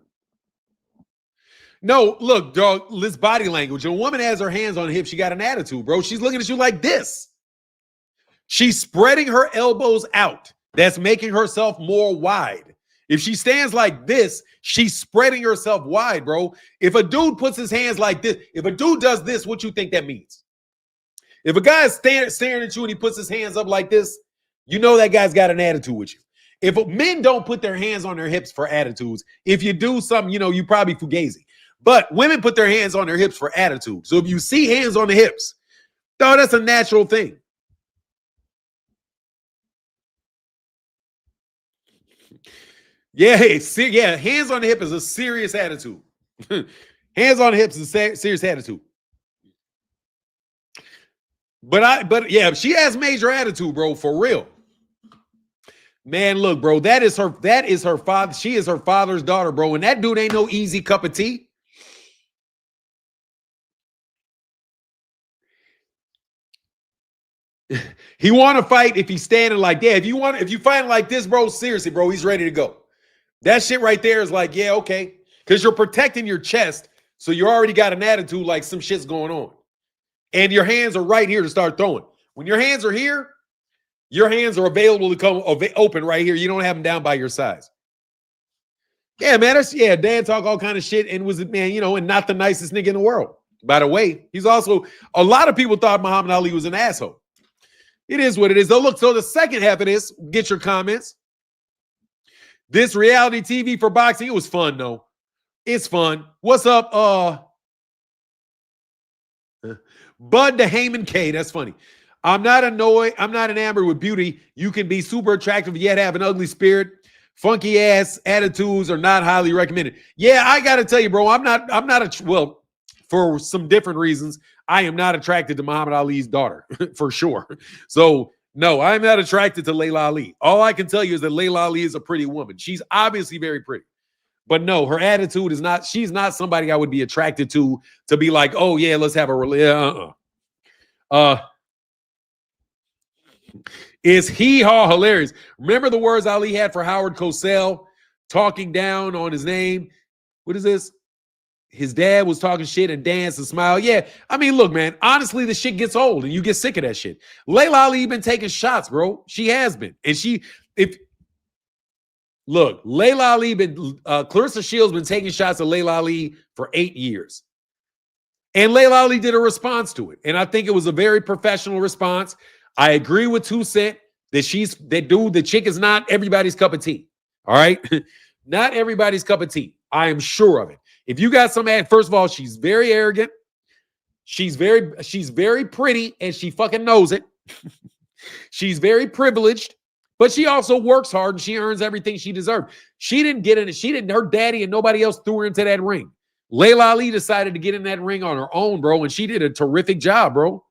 No, look, dog, this body language. A woman has her hands on hip, she got an attitude, bro. She's looking at you like this. She's spreading her elbows out. That's making herself more wide. If she stands like this, she's spreading herself wide, bro. If a dude puts his hands like this, if a dude does this, what you think that means? If a guy is staring at you and he puts his hands up like this, you know that guy's got an attitude with you. If men don't put their hands on their hips for attitudes, if you do something, you probably fugazi. But women put their hands on their hips for attitude. So if you see hands on the hips, dog, that's a natural thing. Yeah, hands on the hip is a serious attitude. Hands on hips is a serious attitude. But yeah, she has major attitude, bro, for real. Man, look, bro, that is her father. She is her father's daughter, bro. And that dude ain't no easy cup of tea. He want to fight if he's standing like that. If you fight like this, bro, seriously, bro, he's ready to go. That shit right there is like, yeah, okay. Because you're protecting your chest, so you already got an attitude like some shit's going on. And your hands are right here to start throwing. When your hands are here, your hands are available to come open right here. You don't have them down by your sides. Yeah, man. Dan talk all kind of shit and was, man, and not the nicest nigga in the world. By the way, he's also, a lot of people thought Muhammad Ali was an asshole. It is what it is. Though, look, so the second half of this, get your comments. This reality TV for boxing, it was fun, though. It's fun. What's up, Bud the Heyman K? That's funny. I'm not enamored with beauty. You can be super attractive yet have an ugly spirit. Funky ass attitudes are not highly recommended. Yeah, I gotta tell you, bro. Well, for some different reasons, I am not attracted to Muhammad Ali's daughter for sure. So no, I'm not attracted to Laila Ali. All I can tell you is that Laila Ali is a pretty woman. She's obviously very pretty. But no, her attitude is not, she's not somebody I would be attracted to be like, oh yeah, let's have a is hee-haw hilarious. Remember the words Ali had for Howard Cosell talking down on his name? What is this? His dad was talking shit and danced and smiled. Yeah, I mean, look, man, honestly, the shit gets old and you get sick of that shit. Laila Ali been taking shots, bro. She has been. And Laila Ali Claressa Shields been taking shots at Laila Ali for 8 years. And Laila Ali did a response to it. And I think it was a very professional response. I agree with 2 Cent that the chick is not everybody's cup of tea. All right. Not everybody's cup of tea. I am sure of it. If you got some, first of all, she's very arrogant. She's very pretty and she fucking knows it. She's very privileged, but she also works hard and she earns everything she deserved. She didn't get in it. Her daddy and nobody else threw her into that ring. Laila Ali decided to get in that ring on her own, bro. And she did a terrific job, bro.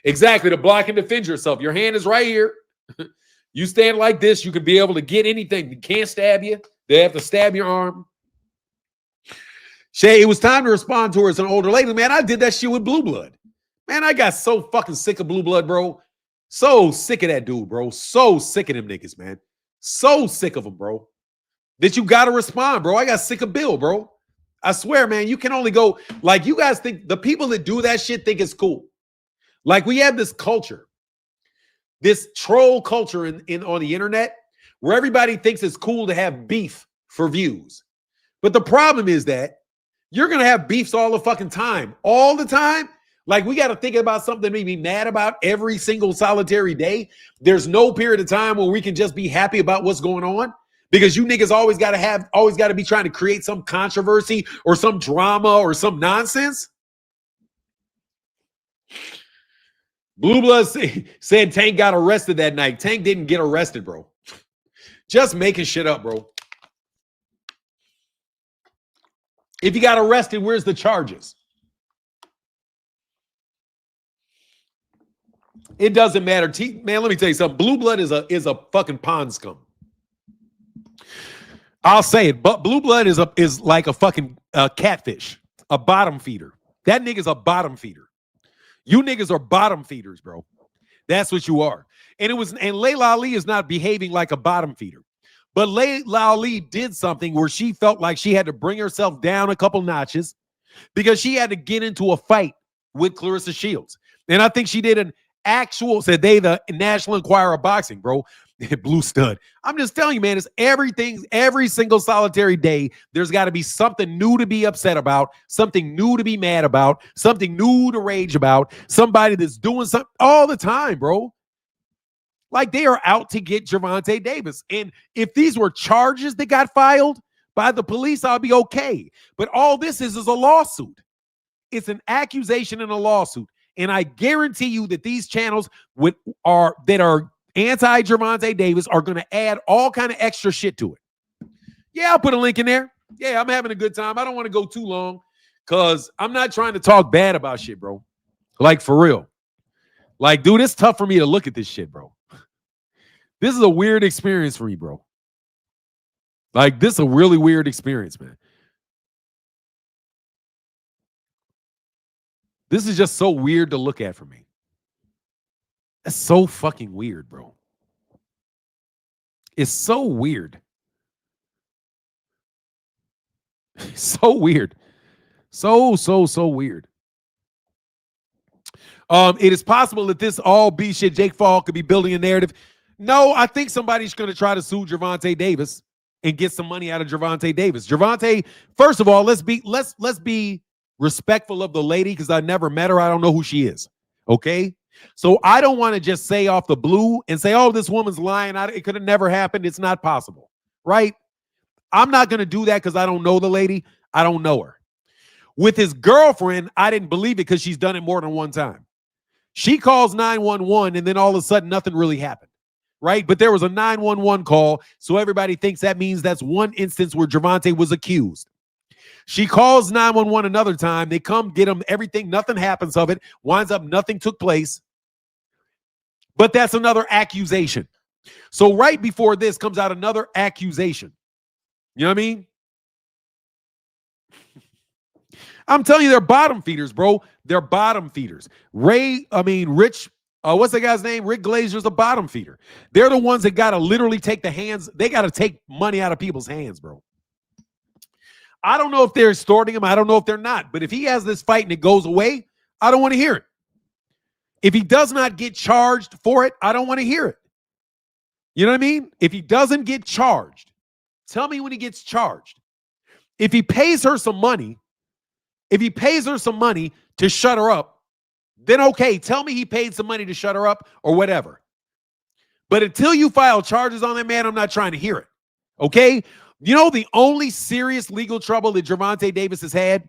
Exactly, to block and defend yourself. Your hand is right here. You stand like this, you can be able to get anything. They can't stab you. They have to stab your arm. Shay, it was time to respond to her as an older lady. Man, I did that shit with Blue Blood. Man, I got so fucking sick of Blue Blood, bro. So sick of that dude, bro. So sick of them niggas, man. So sick of them, bro. That you got to respond, bro. I got sick of Bill, bro. I swear, man, you can only go, like, you guys think, the people that do that shit think it's cool. Like, we have this culture, this troll culture on the internet where everybody thinks it's cool to have beef for views. But the problem is that you're going to have beefs all the fucking time. All the time. Like, we got to think about something to be mad about every single solitary day. There's no period of time where we can just be happy about what's going on because you niggas always got to be trying to create some controversy or some drama or some nonsense. Blue Blood said Tank got arrested that night. Tank didn't get arrested, bro. Just making shit up, bro. If you got arrested, where's the charges? It doesn't matter. Man, let me tell you something. Blue Blood is a fucking pond scum. I'll say it, but Blue Blood is like a fucking catfish, a bottom feeder. That nigga's a bottom feeder. You niggas are bottom feeders, bro. That's what you are. And Laila Ali is not behaving like a bottom feeder. But Laila Ali did something where she felt like she had to bring herself down a couple notches because she had to get into a fight with Claressa Shields. And I think she did an actual, said they, the National Enquirer of Boxing, bro. Blue stud. I'm just telling you, man, it's everything, every single solitary day. There's got to be something new to be upset about, something new to be mad about, something new to rage about, somebody that's doing something all the time, bro. Like, they are out to get Gervonta Davis. And if these were charges that got filed by the police, I'll be okay. But all this is a lawsuit. It's an accusation and a lawsuit. And I guarantee you that these channels that are anti-Gervonta Davis are going to add all kind of extra shit to it. Yeah, I'll put a link in there. Yeah, I'm having a good time. I don't want to go too long because I'm not trying to talk bad about shit, bro. Like, for real. Like, dude, it's tough for me to look at this shit, bro. This is a weird experience for me, bro. Like, this is a really weird experience, man. This is just so weird to look at for me. That's so fucking weird, bro. It's so weird. So weird. So weird. It is possible that this all be shit. Jake Paul could be building a narrative. No, I think somebody's going to try to sue Gervonta Davis and get some money out of Gervonta Davis. Gervonta, first of all, let's be respectful of the lady because I never met her. I don't know who she is. Okay? So I don't want to just say off the blue and say, oh, this woman's lying. It could have never happened. It's not possible. Right? I'm not going to do that because I don't know the lady. I don't know her. With his girlfriend, I didn't believe it because she's done it more than one time. She calls 911 and then all of a sudden nothing really happened. Right? But there was a 911 call, so everybody thinks that means that's one instance where Gervonta was accused. She calls 911 another time. They come get him, everything, nothing happens of it. Winds up nothing took place. But that's another accusation. So right before this comes out another accusation. You know what I mean? I'm telling you, they're bottom feeders, bro. They're bottom feeders. Rich, what's the guy's name? Rick Glazer's a bottom feeder. They're the ones that got to literally take the hands. They got to take money out of people's hands, bro. I don't know if they're extorting him. I don't know if they're not. But if he has this fight and it goes away, I don't want to hear it. If he does not get charged for it, I don't want to hear it. You know what I mean? If he doesn't get charged, tell me when he gets charged. If he pays her some money, to shut her up, then okay, tell me he paid some money to shut her up or whatever. But until you file charges on that man, I'm not trying to hear it. Okay? You know, the only serious legal trouble that Gervonta Davis has had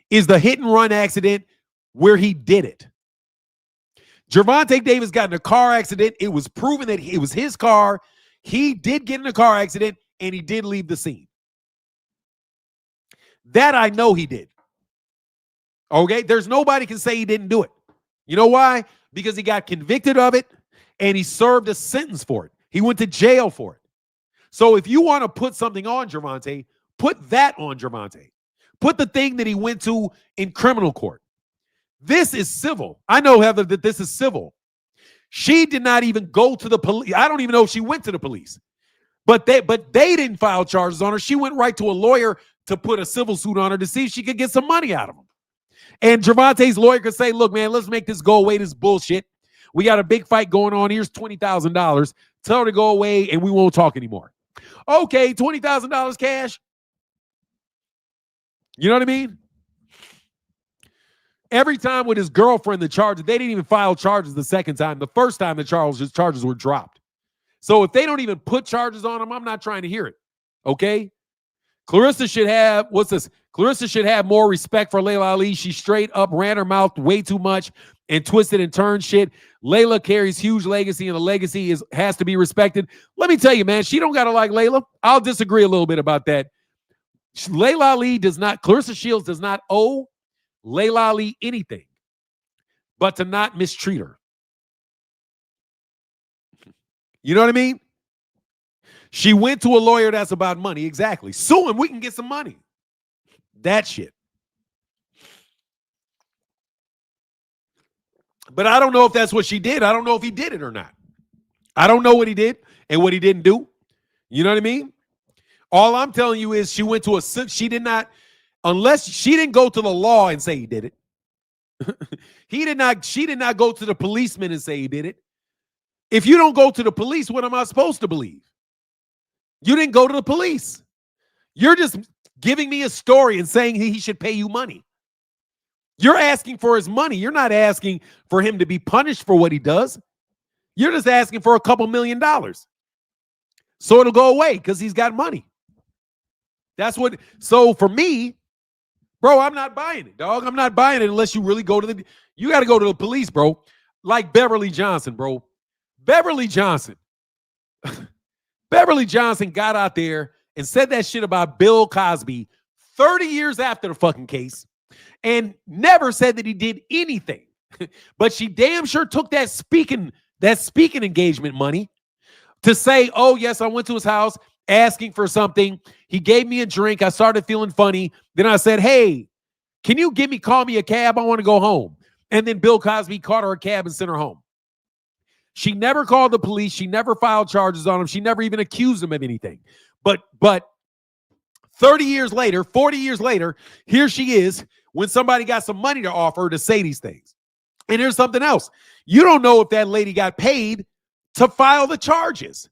is the hit and run accident where he did it. Gervonta Davis got in a car accident. It was proven that it was his car. He did get in a car accident and he did leave the scene. That I know he did. Okay? There's nobody can say he didn't do it. You know why? Because he got convicted of it and he served a sentence for it. He went to jail for it. So if you want to put something on Gervonta, put that on Gervonta. Put the thing that he went to in criminal court. This is civil. I know, Heather, that this is civil. She did not even go to the police. I don't even know if she went to the police. But they didn't file charges on her. She went right to a lawyer to put a civil suit on her to see if she could get some money out of him. And Gervonta's lawyer could say, look, man, let's make this go away, this bullshit. We got a big fight going on. Here's $20,000. Tell her to go away and we won't talk anymore. Okay, $20,000 cash. You know what I mean? Every time with his girlfriend, the charges, they didn't even file charges the second time. The first time the charges were dropped. So if they don't even put charges on him, I'm not trying to hear it. Okay? Claressa should have more respect for Laila Ali. She straight up ran her mouth way too much and twisted and turned shit. Laila carries huge legacy, and the legacy has to be respected. Let me tell you, man, she don't gotta like Laila. I'll disagree a little bit about that. Laila Ali Claressa Shields does not owe Laila Ali anything but to not mistreat her. You know what I mean? She went to a lawyer that's about money. Exactly. Sue him. We can get some money. That shit. But I don't know if that's what she did. I don't know if he did it or not. I don't know what he did and what he didn't do. You know what I mean? All I'm telling you is she went to she did not go to the law and say he did it. She did not go to the policeman and say he did it. If you don't go to the police, what am I supposed to believe? You didn't go to the police. You're just giving me a story and saying he should pay you money. You're asking for his money. You're not asking for him to be punished for what he does. You're just asking for a couple $1 million. So it'll go away because he's got money. So for me, bro, I'm not buying it, dog. I'm not buying it unless you really you got to go to the police, bro. Like Beverly Johnson, bro. Beverly Johnson got out there and said that shit about Bill Cosby 30 years after the fucking case and never said that he did anything. But she damn sure took that speaking engagement money to say, oh, yes, I went to his house asking for something. He gave me a drink. I started feeling funny. Then I said, hey, can you call me a cab? I want to go home. And then Bill Cosby caught her a cab and sent her home. She never called the police. She never filed charges on him. She never even accused him of anything. But 30 years later, 40 years later, here she is when somebody got some money to offer her to say these things. And here's something else. You don't know if that lady got paid to file the charges.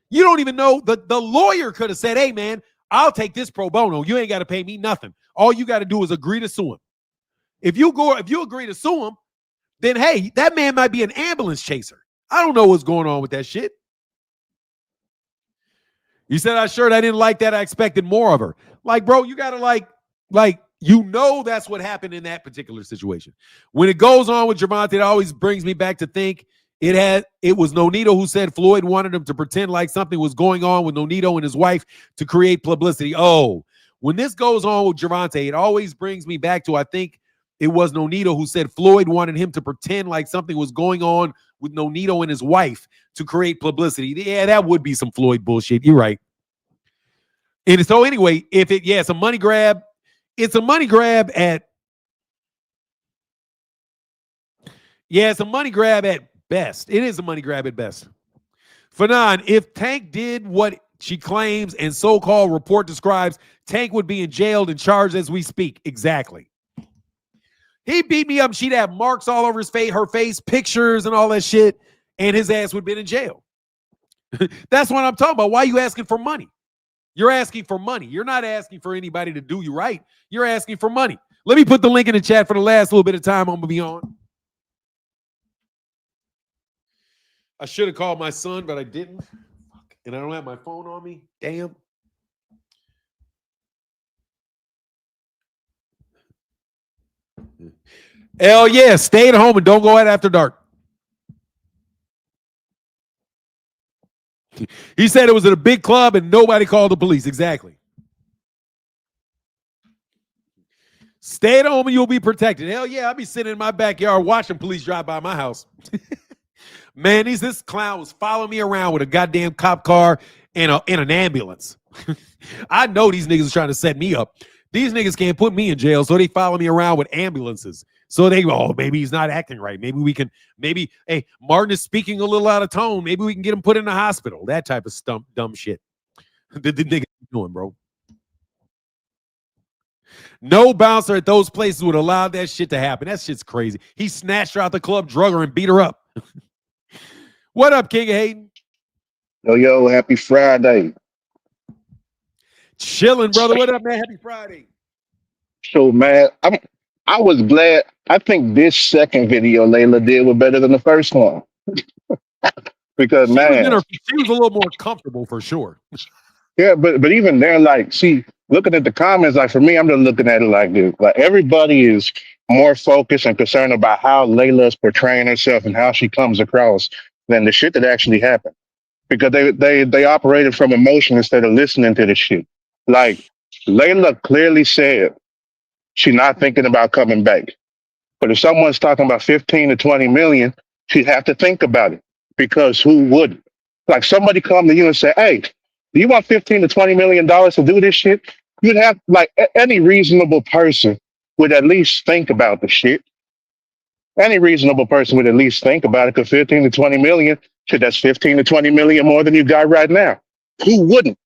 You don't even know. The lawyer could have said, hey, man, I'll take this pro bono. You ain't got to pay me nothing. All you got to do is agree to sue him. If you agree to sue him, then, hey, that man might be an ambulance chaser. I don't know what's going on with that shit. You said I didn't like that. I expected more of her. Like, bro, you got to like, that's what happened in that particular situation. When it goes on with Gervonta, it always brings me back to think it was Nonito who said Floyd wanted him to pretend like something was going on with Nonito and his wife to create publicity. Oh, when this goes on with Gervonta, it always brings me back to, I think it was Nonito who said Floyd wanted him to pretend like something was going on with Nonito and his wife to create publicity. Yeah, that would be some Floyd bullshit. You're right. And so anyway, it's a money grab. It's a money grab at best. It is a money grab at best. Fanon, if Tank did what she claims and so-called report describes, Tank would be in jail and charged as we speak. Exactly. He beat me up. She'd have marks all over her face, pictures and all that shit, and his ass would have been in jail. That's what I'm talking about. Why are you asking for money? You're asking for money. You're not asking for anybody to do you right. You're asking for money. Let me put the link in the chat for the last little bit of time I'm going to be on. I should have called my son, but I didn't. And I don't have my phone on me. Damn. Hell yeah. Stay at home and don't go out after dark. He said it was at a big club and nobody called the police. Exactly. Stay at home and you'll be protected. Hell yeah. I'll be sitting in my backyard watching police drive by my house. Man, this clown was following me around with a goddamn cop car and an ambulance. I know these niggas are trying to set me up. These niggas can't put me in jail, so they follow me around with ambulances. So they go, maybe he's not acting right. Hey, Martin is speaking a little out of tone. Maybe we can get him put in the hospital. That type of dumb shit. The niggas doing, bro. No bouncer at those places would allow that shit to happen. That shit's crazy. He snatched her out the club, drug her, and beat her up. What up, King of Hayden? Yo, happy Friday. Chilling, brother. What up, man? Happy Friday. So, man, I was glad. I think this second video Laila did was better than the first one. Because, she was a little more comfortable for sure. Yeah, but even there, like, see, looking at the comments, like, for me, I'm just looking at it like this. Like, everybody is more focused and concerned about how Laila is portraying herself and how she comes across than the shit that actually happened. Because they operated from emotion instead of listening to the shit. Like, Laila clearly said she's not thinking about coming back. But if someone's talking about 15 to 20 million, she'd have to think about it. Because who wouldn't? Like, somebody come to you and say, hey, do you want 15 to 20 million dollars to do this shit? You'd have, like, any reasonable person would at least think about the shit. Any reasonable person would at least think about it, because 15 to 20 million, shit, that's 15 to 20 million more than you got right now. Who wouldn't?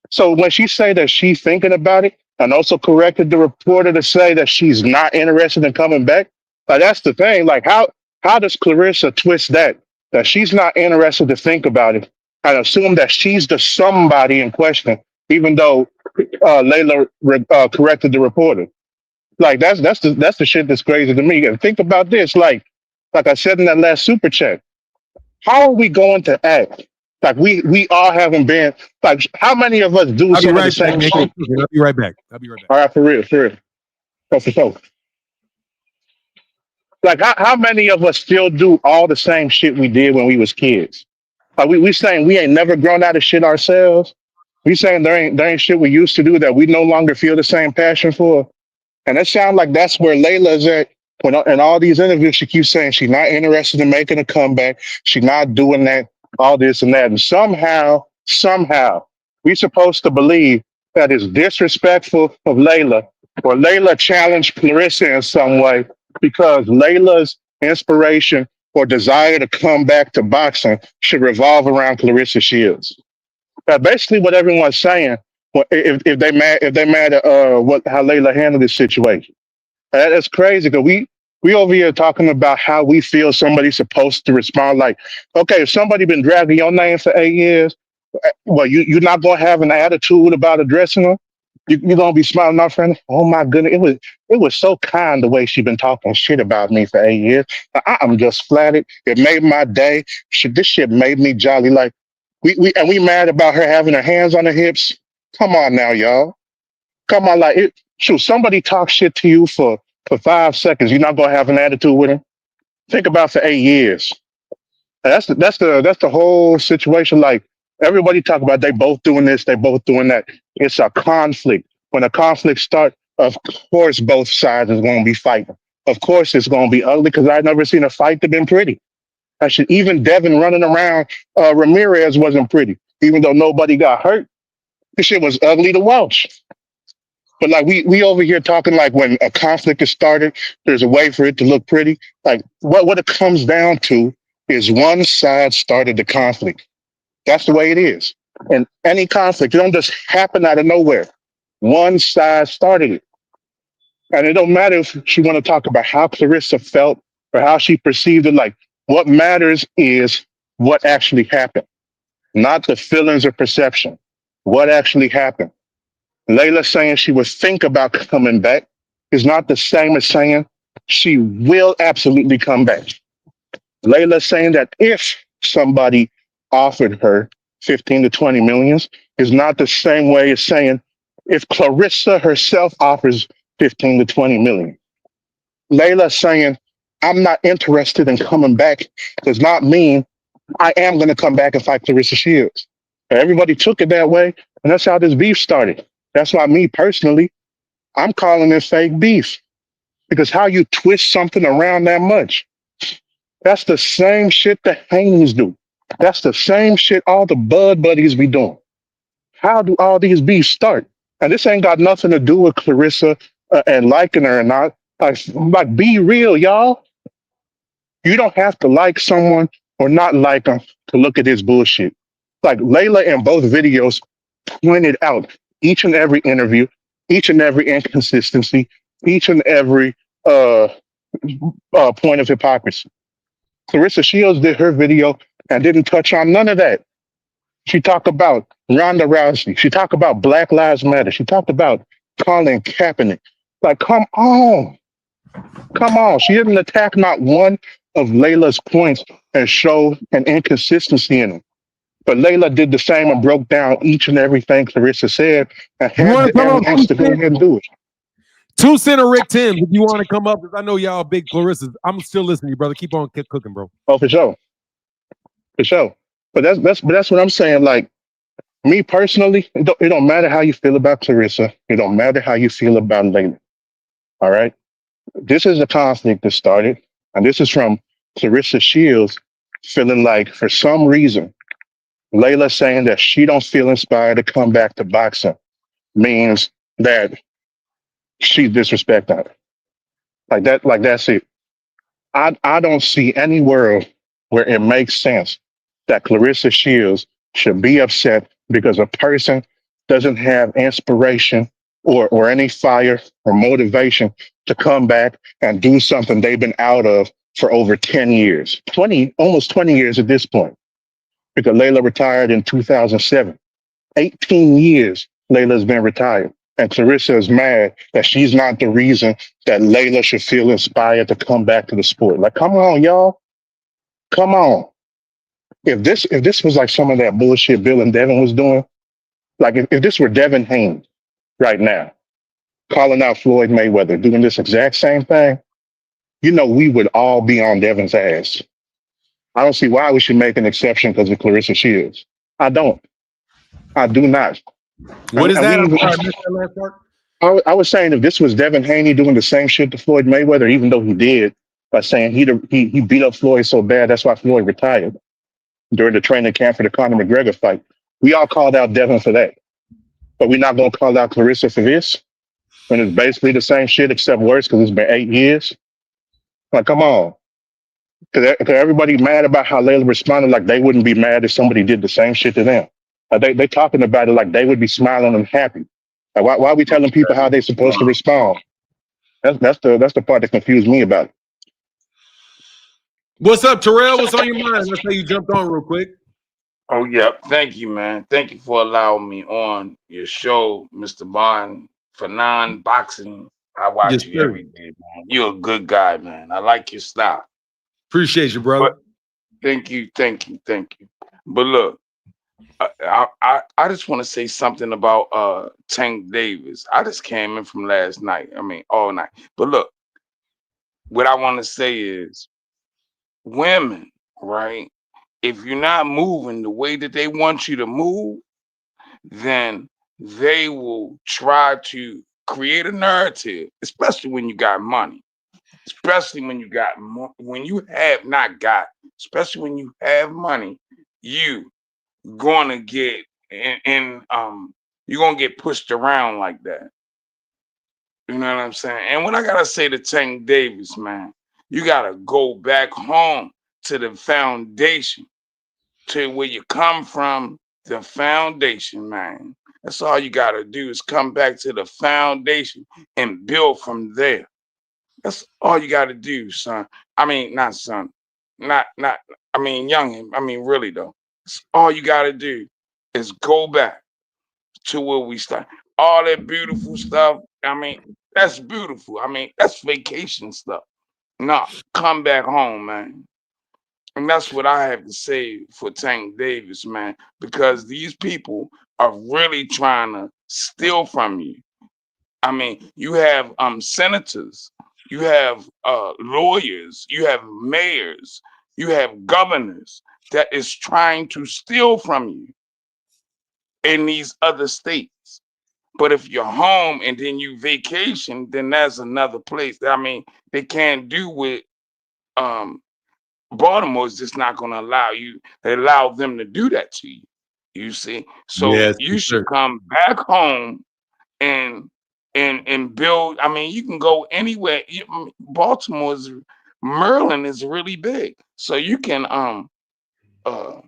So when she say that she's thinking about it, and also corrected the reporter to say that she's not interested in coming back, like, that's the thing. Like, how does Claressa twist that she's not interested to think about it and assume that she's the somebody in question, even though Laila corrected the reporter? Like, that's the shit that's crazy to me. And think about this, like I said in that last super chat, how are we going to act? Like, we all haven't been, like, how many of us do some of the same shit? I'll be right back. All right, for real. For sure. Like, how many of us still do all the same shit we did when we was kids? Like, we saying we ain't never grown out of shit ourselves. We saying there ain't shit we used to do that we no longer feel the same passion for. And it sounds like that's where Layla's at. When in all these interviews, she keeps saying she's not interested in making a comeback. She's not doing that, all this and that. And somehow, we supposed to believe that it's disrespectful of Layla, or Layla challenged Claressa in some way because Layla's inspiration or desire to come back to boxing should revolve around Claressa Shields. That's basically what everyone's saying. If they mad at how Layla handled this situation. That's crazy because we over here talking about how we feel somebody's supposed to respond. Like, okay, if somebody been dragging your name for 8 years, well, you're not gonna have an attitude about addressing them. You're gonna be smiling off friend. Oh my goodness, it was so kind the way she been talking shit about me for 8 years. I'm just flattered. It made my day. This shit made me jolly. Like we mad about her having her hands on her hips. Come on now, y'all. Come on, like shoot, somebody talk shit to you for 5 seconds. You're not gonna have an attitude with him. Think about for 8 years. That's the whole situation. Like everybody talk about they both doing this, they both doing that. It's a conflict. When a conflict starts, of course both sides is gonna be fighting. Of course it's gonna be ugly because I've never seen a fight that been pretty. Actually, even Devin running around Ramirez wasn't pretty. Even though nobody got hurt, this shit was ugly to watch. But like we over here talking like when a conflict is started, there's a way for it to look pretty. Like what it comes down to is one side started the conflict. That's the way it is. And any conflict, it don't just happen out of nowhere. One side started it. And it don't matter if she want to talk about how Claressa felt or how she perceived it. Like what matters is what actually happened, not the feelings or perception. What actually happened. Layla saying she would think about coming back is not the same as saying she will absolutely come back. Layla saying that if somebody offered her 15 to 20 millions is not the same way as saying if Claressa herself offers 15 to 20 million. Layla saying, I'm not interested in coming back does not mean I am going to come back and fight Claressa Shields. Everybody took it that way, and that's how this beef started. That's why me personally, I'm calling it fake beef. Because how you twist something around that much, that's the same shit the Haneys do. That's the same shit all the Bud Buddies be doing. How do all these beefs start? And this ain't got nothing to do with Claressa and liking her or not. Like, be real, y'all. You don't have to like someone or not like them to look at this bullshit. Like Layla in both videos pointed out each and every interview, each and every inconsistency, each and every point of hypocrisy. Claressa Shields did her video and didn't touch on none of that. She talked about Ronda Rousey. She talked about Black Lives Matter. She talked about Colin Kaepernick. Like, come on. Come on. She didn't attack not one of Layla's points and show an inconsistency in them. But Layla did the same and broke down each and everything Claressa said and had the arrogance to go ahead and do it. 2 Center Rick Tim, if you want to come up, because I know y'all big Claressas. I'm still listening to you, brother. Keep on cooking, bro. Oh, for sure. For sure. But that's what I'm saying. Like, me personally, it don't matter how you feel about Claressa. It don't matter how you feel about Layla. All right? This is a conflict that started, and this is from Claressa Shields feeling like, for some reason, Layla saying that she don't feel inspired to come back to boxing means that she's disrespecting her. Like that's it. I don't see any world where it makes sense that Claressa Shields should be upset because a person doesn't have inspiration or any fire or motivation to come back and do something they've been out of for over 10 years, almost 20 years at this point, because Layla retired in 2007. 18 years Layla's been retired. And Claressa is mad that she's not the reason that Layla should feel inspired to come back to the sport. Like, come on, y'all. Come on. If this was like some of that bullshit Bill and Devin was doing, like if this were Devin Haney right now, calling out Floyd Mayweather, doing this exact same thing, we would all be on Devin's ass. I don't see why we should make an exception because of Claressa Shields. I don't. I do not. What is And that? we I'm even, sorry, I missed that last part. I was saying if this was Devin Haney doing the same shit to Floyd Mayweather, even though he did, by saying he beat up Floyd so bad that's why Floyd retired during the training camp for the Conor McGregor fight. We all called out Devin for that, but we're not gonna call out Claressa for this when it's basically the same shit except worse because it's been 8 years. Like, come on. Because everybody mad about how Layla responded, like they wouldn't be mad if somebody did the same shit to them. They talking about it like they would be smiling and happy. Like, why are we telling people how they're supposed to respond? That's the part that confused me about it. What's up, Terrell? What's on your mind? Let's say you jumped on real quick. Oh, yeah. Thank you, man. Thank you for allowing me on your show, Mr. Bond. For non-boxing, I Yes, watch you sir. every day, man. You're a good guy, man. I like your style. Appreciate you, brother. But thank you, thank you, thank you. But look, I just want to say something about Tank Davis. I just came in from last night. I mean, all night. But look, what I want to say is women, right? If you're not moving the way that they want you to move, then they will try to create a narrative, especially when you got money, especially when you got when you have not got, especially when you have money, you gonna get you're gonna get pushed around like that. You know what I'm saying? And what I gotta say to Tank Davis, man, you gotta go back home to the foundation, to where you come from, the foundation, man. That's all you gotta do is come back to the foundation and build from there. That's all you gotta do, son. I mean, not son, not. I mean, young. I mean, really though. That's all you gotta do is go back to where we start. All that beautiful stuff. I mean, that's beautiful. I mean, that's vacation stuff. No, come back home, man. And that's what I have to say for Tank Davis, man, because these people are really trying to steal from you. I mean, you have senators, you have lawyers, you have mayors, you have governors that is trying to steal from you in these other states. But if you're home and then you vacation, then that's another place. I mean, they can't do what um Baltimore is just not going to allow them to do that to you. You see, so Yes, you yes, should sir. come back home and and build. I mean, you can go anywhere. Baltimore's Maryland is really big, so you can uh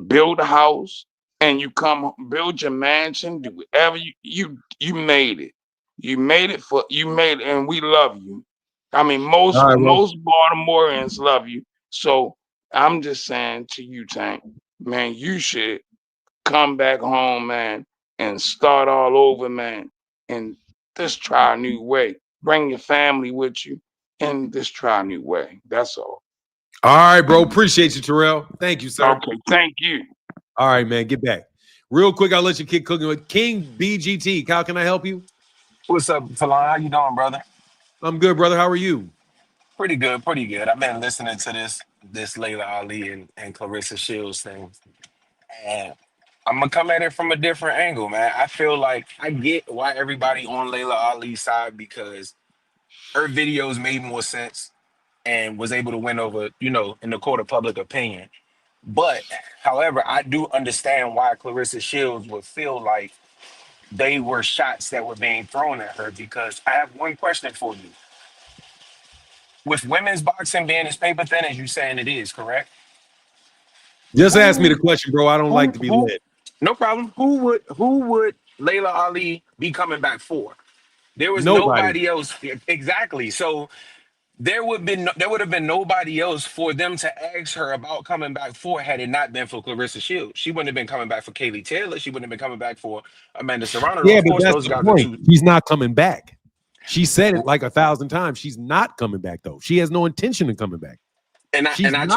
build a house and you come build your mansion, do whatever you made it. You made it, and we love you. I mean, All right, bro. most Baltimoreans love you. So I'm just saying to you, Tank, man, you should come back home, man, and start all over, man, and just try a new way. Bring your family with you and just try a new way. That's all. All right, bro. Appreciate you, Terrell. Thank you, sir. Okay, thank you. All right, man. Get back. Real quick, I'll let you keep cooking with King BGT. How can I help you? What's up, Talon? How you doing, brother? I'm good, brother. How are you? Pretty good, pretty good. I've been listening to this Layla Ali and Clarissa Shields thing, and I'm gonna come at it from a different angle, man. I feel like I get why everybody on Layla Ali's side because her videos made more sense and was able to win over, in the court of public opinion. But, however, I do understand why Clarissa Shields would feel like they were shots that were being thrown at her because I have one question for you. With women's boxing being as paper thin as you saying it is, correct? Just ask me the Who, question, bro. I don't like to be who? led. No problem. Who would Layla Ali be coming back for? There was Nobody. nobody else exactly. So there would have been nobody else for them to ask her about coming back for had it not been for Clarissa Shields. She wouldn't have been coming back for Kaylee Taylor. She wouldn't have been coming back for Amanda Serrano. Yeah, Of but course, that's those the guys are point. two. She's not coming back. She said it like 1,000 times. She's not coming back, though. She has no intention of coming back. And I She's and not.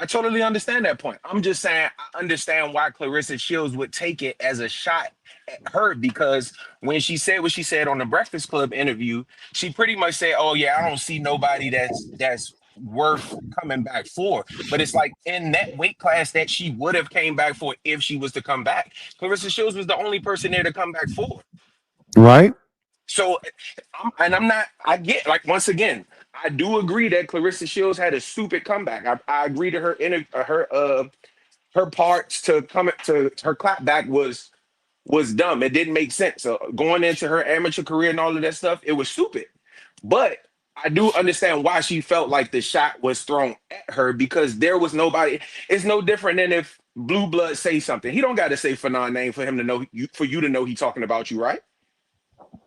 I totally understand that point. I'm just saying I understand why Clarissa Shields would take it as a shot at her because when she said what she said on the Breakfast Club interview, she pretty much said, "Oh yeah, I don't see nobody that's worth coming back for. But it's like in that weight class that she would have came back for if she was to come back, Claressa Shields was the only person there to come back for. Right. So, I get, like, once again, I do agree that Claressa Shields had a stupid comeback. I agree to her parts to come to her clapback was dumb. It didn't make sense. So going into her amateur career and all of that stuff, it was stupid. But I do understand why she felt like the shot was thrown at her, because there was nobody. It's no different than if Blue Blood say something. He don't got to say Fanon name for him to know you, for you to know he talking about you, right?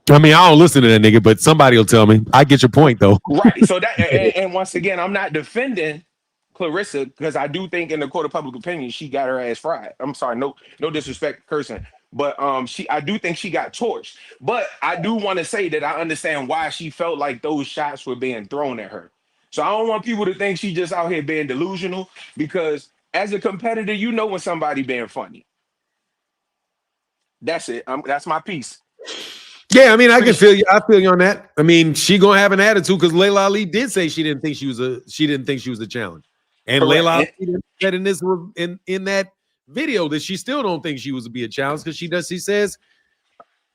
I mean, I don't listen to that nigga, but somebody will tell me. I get your point, though. Right. So that, and once again, I'm not defending Claressa, because I do think in the court of public opinion she got her ass fried. I'm sorry, no disrespect cursing, but I do think she got torched. But I do want to say that I understand why she felt like those shots were being thrown at her. So I don't want people to think she just out here being delusional, because as a competitor, you know when somebody being funny. That's it. That's my piece. Yeah, I mean, I can feel you. I feel you on that. I mean, she gonna have an attitude because Laila Ali did say she didn't think she was a challenge, and Correct. Laila Ali said in that video that she still don't think she was to be a challenge because she says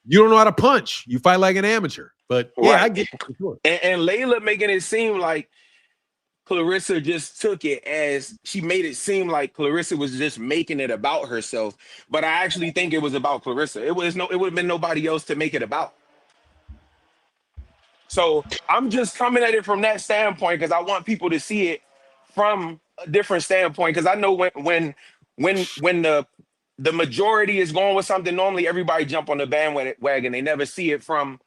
you don't know how to punch. You fight like an amateur. But yeah, Right. I get it for sure. And Laila making it seem like Claressa just took it as she made it seem like Claressa was just making it about herself. But I actually think it was about Claressa. It would have been nobody else to make it about. So I'm just coming at it from that standpoint because I want people to see it from a different standpoint. Because I know when the majority is going with something, normally everybody jump on the bandwagon. They never see it from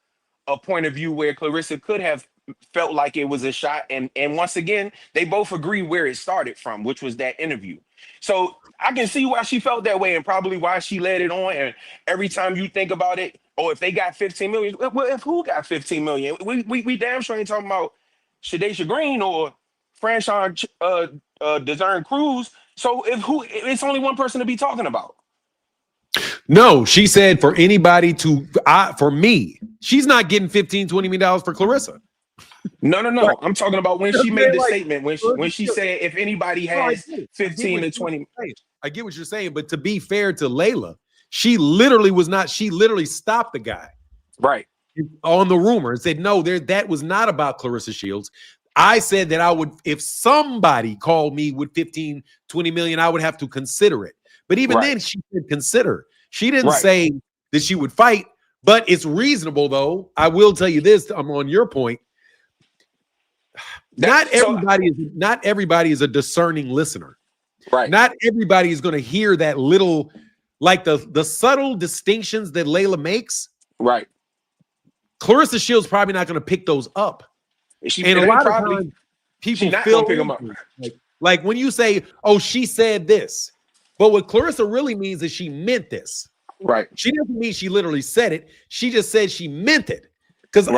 a point of view where Claressa could have felt like it was a shot. And once again, they both agree where it started from, which was that interview. So I can see why she felt that way and probably why she led it on. And every time you think about it, or if they got 15 million, well, if who got 15 million? We damn sure ain't talking about Shadesha Green or Franchon Desern Cruz. So it's only one person to be talking about. No, she said for anybody for me, she's not getting $15-20 million for Claressa. No. Right. I'm talking about when she made the statement, when she still, said if anybody has 15 to 20. I get what you're saying, but to be fair to Laila, she literally stopped the guy. Right. On the rumor and said, no, that was not about Claressa Shields. I said that I would, if somebody called me with 15-20 million, I would have to consider it. But even then, she said consider. She didn't say that she would fight, but it's reasonable, though. I will tell you this, I'm on your point. Not everybody is a discerning listener. Right. Not everybody is going to hear that little, like the subtle distinctions that Laila makes. Right. Claressa Shields probably not going to pick those up. And a lot of times people feel pick them up. Like when you say, oh, she said this. But what Claressa really means is she meant this. Right. She doesn't mean she literally said it. She just said she meant it. Because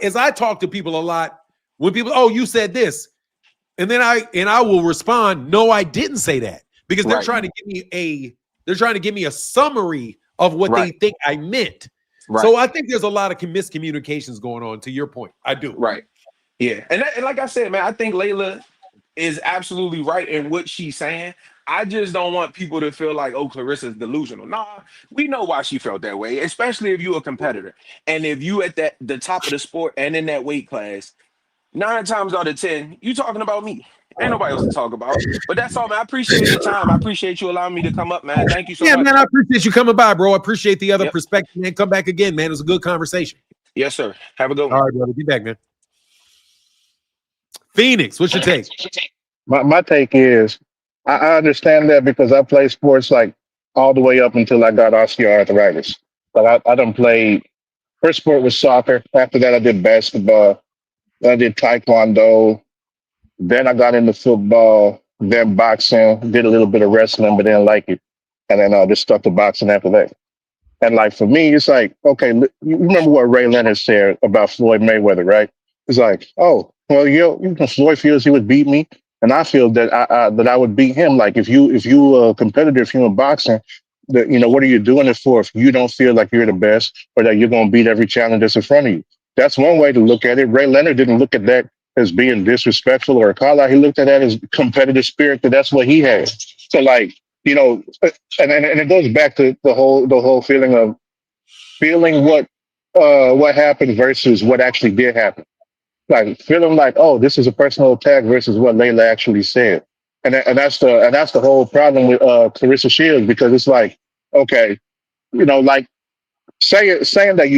as I talk to people a lot, when people, oh, you said this, and then I will respond, no, I didn't say that, because they're trying to give me a summary of what they think I meant. Right. So I think there's a lot of miscommunications going on. To your point, I do. Right. Yeah, and like I said, man, I think Laila is absolutely right in what she's saying. I just don't want people to feel like, oh, Claressa's delusional. Nah, we know why she felt that way, especially if you're a competitor. And if you at the top of the sport and in that weight class, 9 times out of 10, you talking about me. Ain't nobody else to talk about. But that's all, man. I appreciate the time. I appreciate you allowing me to come up, man. Thank you so much. Yeah, man, I appreciate you coming by, bro. I appreciate the other perspective, man. Come back again, man. It was a good conversation. Yes, sir. Have a good one. All right, brother. Get back, man. Phoenix, what's your take? My take is I understand that because I play sports like all the way up until I got osteoarthritis. But I done played, first sport was soccer. After that, I did basketball. Then I did taekwondo. Then I got into football, then boxing, did a little bit of wrestling, but didn't like it. And then I just stuck to boxing after that. And like for me, it's like, okay, you remember what Ray Leonard said about Floyd Mayweather, right? It's like, oh, well, Floyd feels he would beat me, and I feel that I would beat him. Like if you a competitor, if you're in boxing, what are you doing it for? If you don't feel like you're the best or that you're gonna beat every challenge that's in front of you, that's one way to look at it. Ray Leonard didn't look at that as being disrespectful or a call out. He looked at that as competitive spirit, that that's what he had. So like, and it goes back to the whole feeling of feeling what happened versus what actually did happen. Like feeling like, oh, this is a personal attack versus what Layla actually said. And that's the whole problem with Claressa Shields, because it's like, okay, like saying that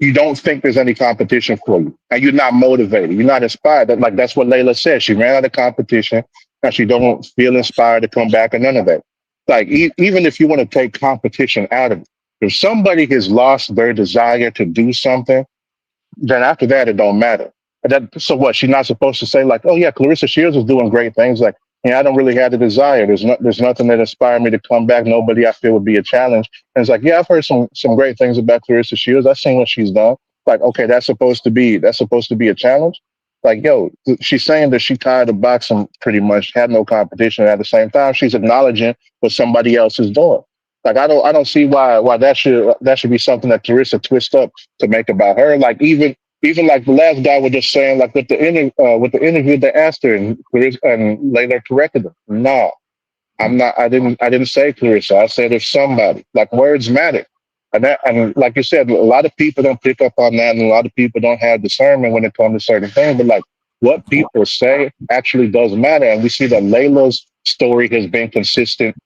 you don't think there's any competition for you, and you're not motivated, you're not inspired. That's what Layla said. She ran out of competition, and she don't feel inspired to come back, and none of that. Like even if you want to take competition out of it, if somebody has lost their desire to do something, then after that it don't matter. So what? She's not supposed to say like, oh yeah, Claressa Shields is doing great things. Like, yeah, I don't really have the desire. There's nothing that inspired me to come back. Nobody I feel would be a challenge. And it's like, yeah, I've heard some great things about Claressa Shields. I've seen what she's done. Like, okay, that's supposed to be a challenge. Like, yo, she's saying that she's tired of boxing, pretty much, had no competition. At the same time, she's acknowledging what somebody else is doing. Like, I don't see why that should be something that Claressa twist up to make about her. Like, even like the last guy was just saying, like with the interview they asked her, and Layla corrected him. No, I'm not. I didn't say Claressa. I said if somebody. Like, words matter, and like you said, a lot of people don't pick up on that, and a lot of people don't have discernment when it comes to certain things. But like what people say actually does matter, and we see that Layla's story has been consistent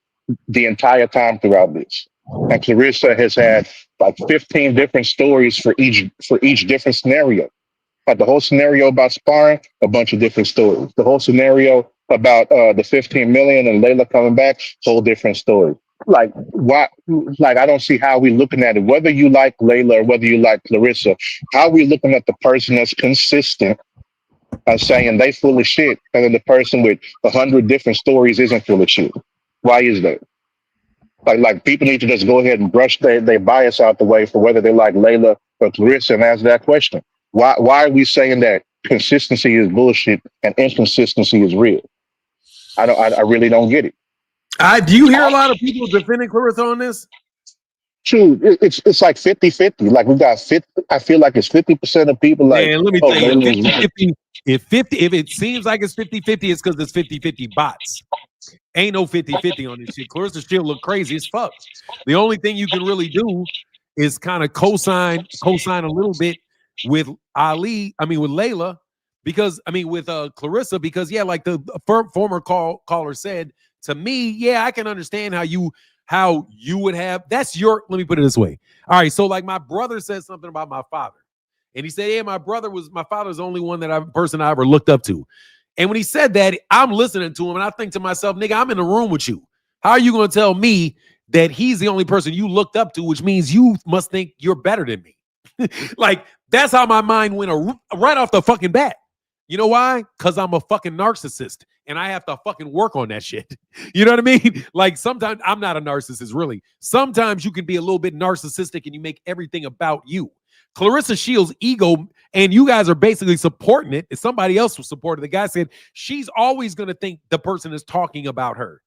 the entire time throughout this. And Claressa has had like 15 different stories for each different scenario. Like the whole scenario about sparring, a bunch of different stories. The whole scenario about the 15 million and Layla coming back, whole different story. Like why? Like I don't see how we looking at it. Whether you like Layla or whether you like Claressa, how we looking at the person that's consistent and saying they full of shit, and then the person with 100 different stories isn't full of shit. Why is that? Like people need to just go ahead and brush their bias out the way for whether they like Layla or Claressa and ask that question. Why are we saying that consistency is bullshit and inconsistency is real? I really don't get it. Do you hear a lot of people defending Claressa on this? True, it's like 50-50. Like we got 50. I feel like it's 50% of people like. Man, let me tell you, 50, if it seems like it's 50-50, it's because it's 50-50 bots. Ain't no 50-50 on this shit. Claressa Shields look crazy as fuck. The only thing you can really do is kind of co-sign a little bit with with Layla, because with Claressa, because yeah, like the former caller said to me, yeah, I can understand how you would have. That's your. Let me put it this way. All right, so like my brother said something about my father, and he said, yeah, my father's the only person I ever looked up to. And when he said that, I'm listening to him, and I think to myself, nigga, I'm in the room with you. How are you going to tell me that he's the only person you looked up to, which means you must think you're better than me? Like, that's how my mind went right off the fucking bat. You know why? Because I'm a fucking narcissist, and I have to fucking work on that shit. You know what I mean? Like, sometimes I'm not a narcissist, really. Sometimes you can be a little bit narcissistic, and you make everything about you. Claressa Shields' ego, and you guys are basically supporting it. If somebody else was supporting, the guy said she's always going to think the person is talking about her.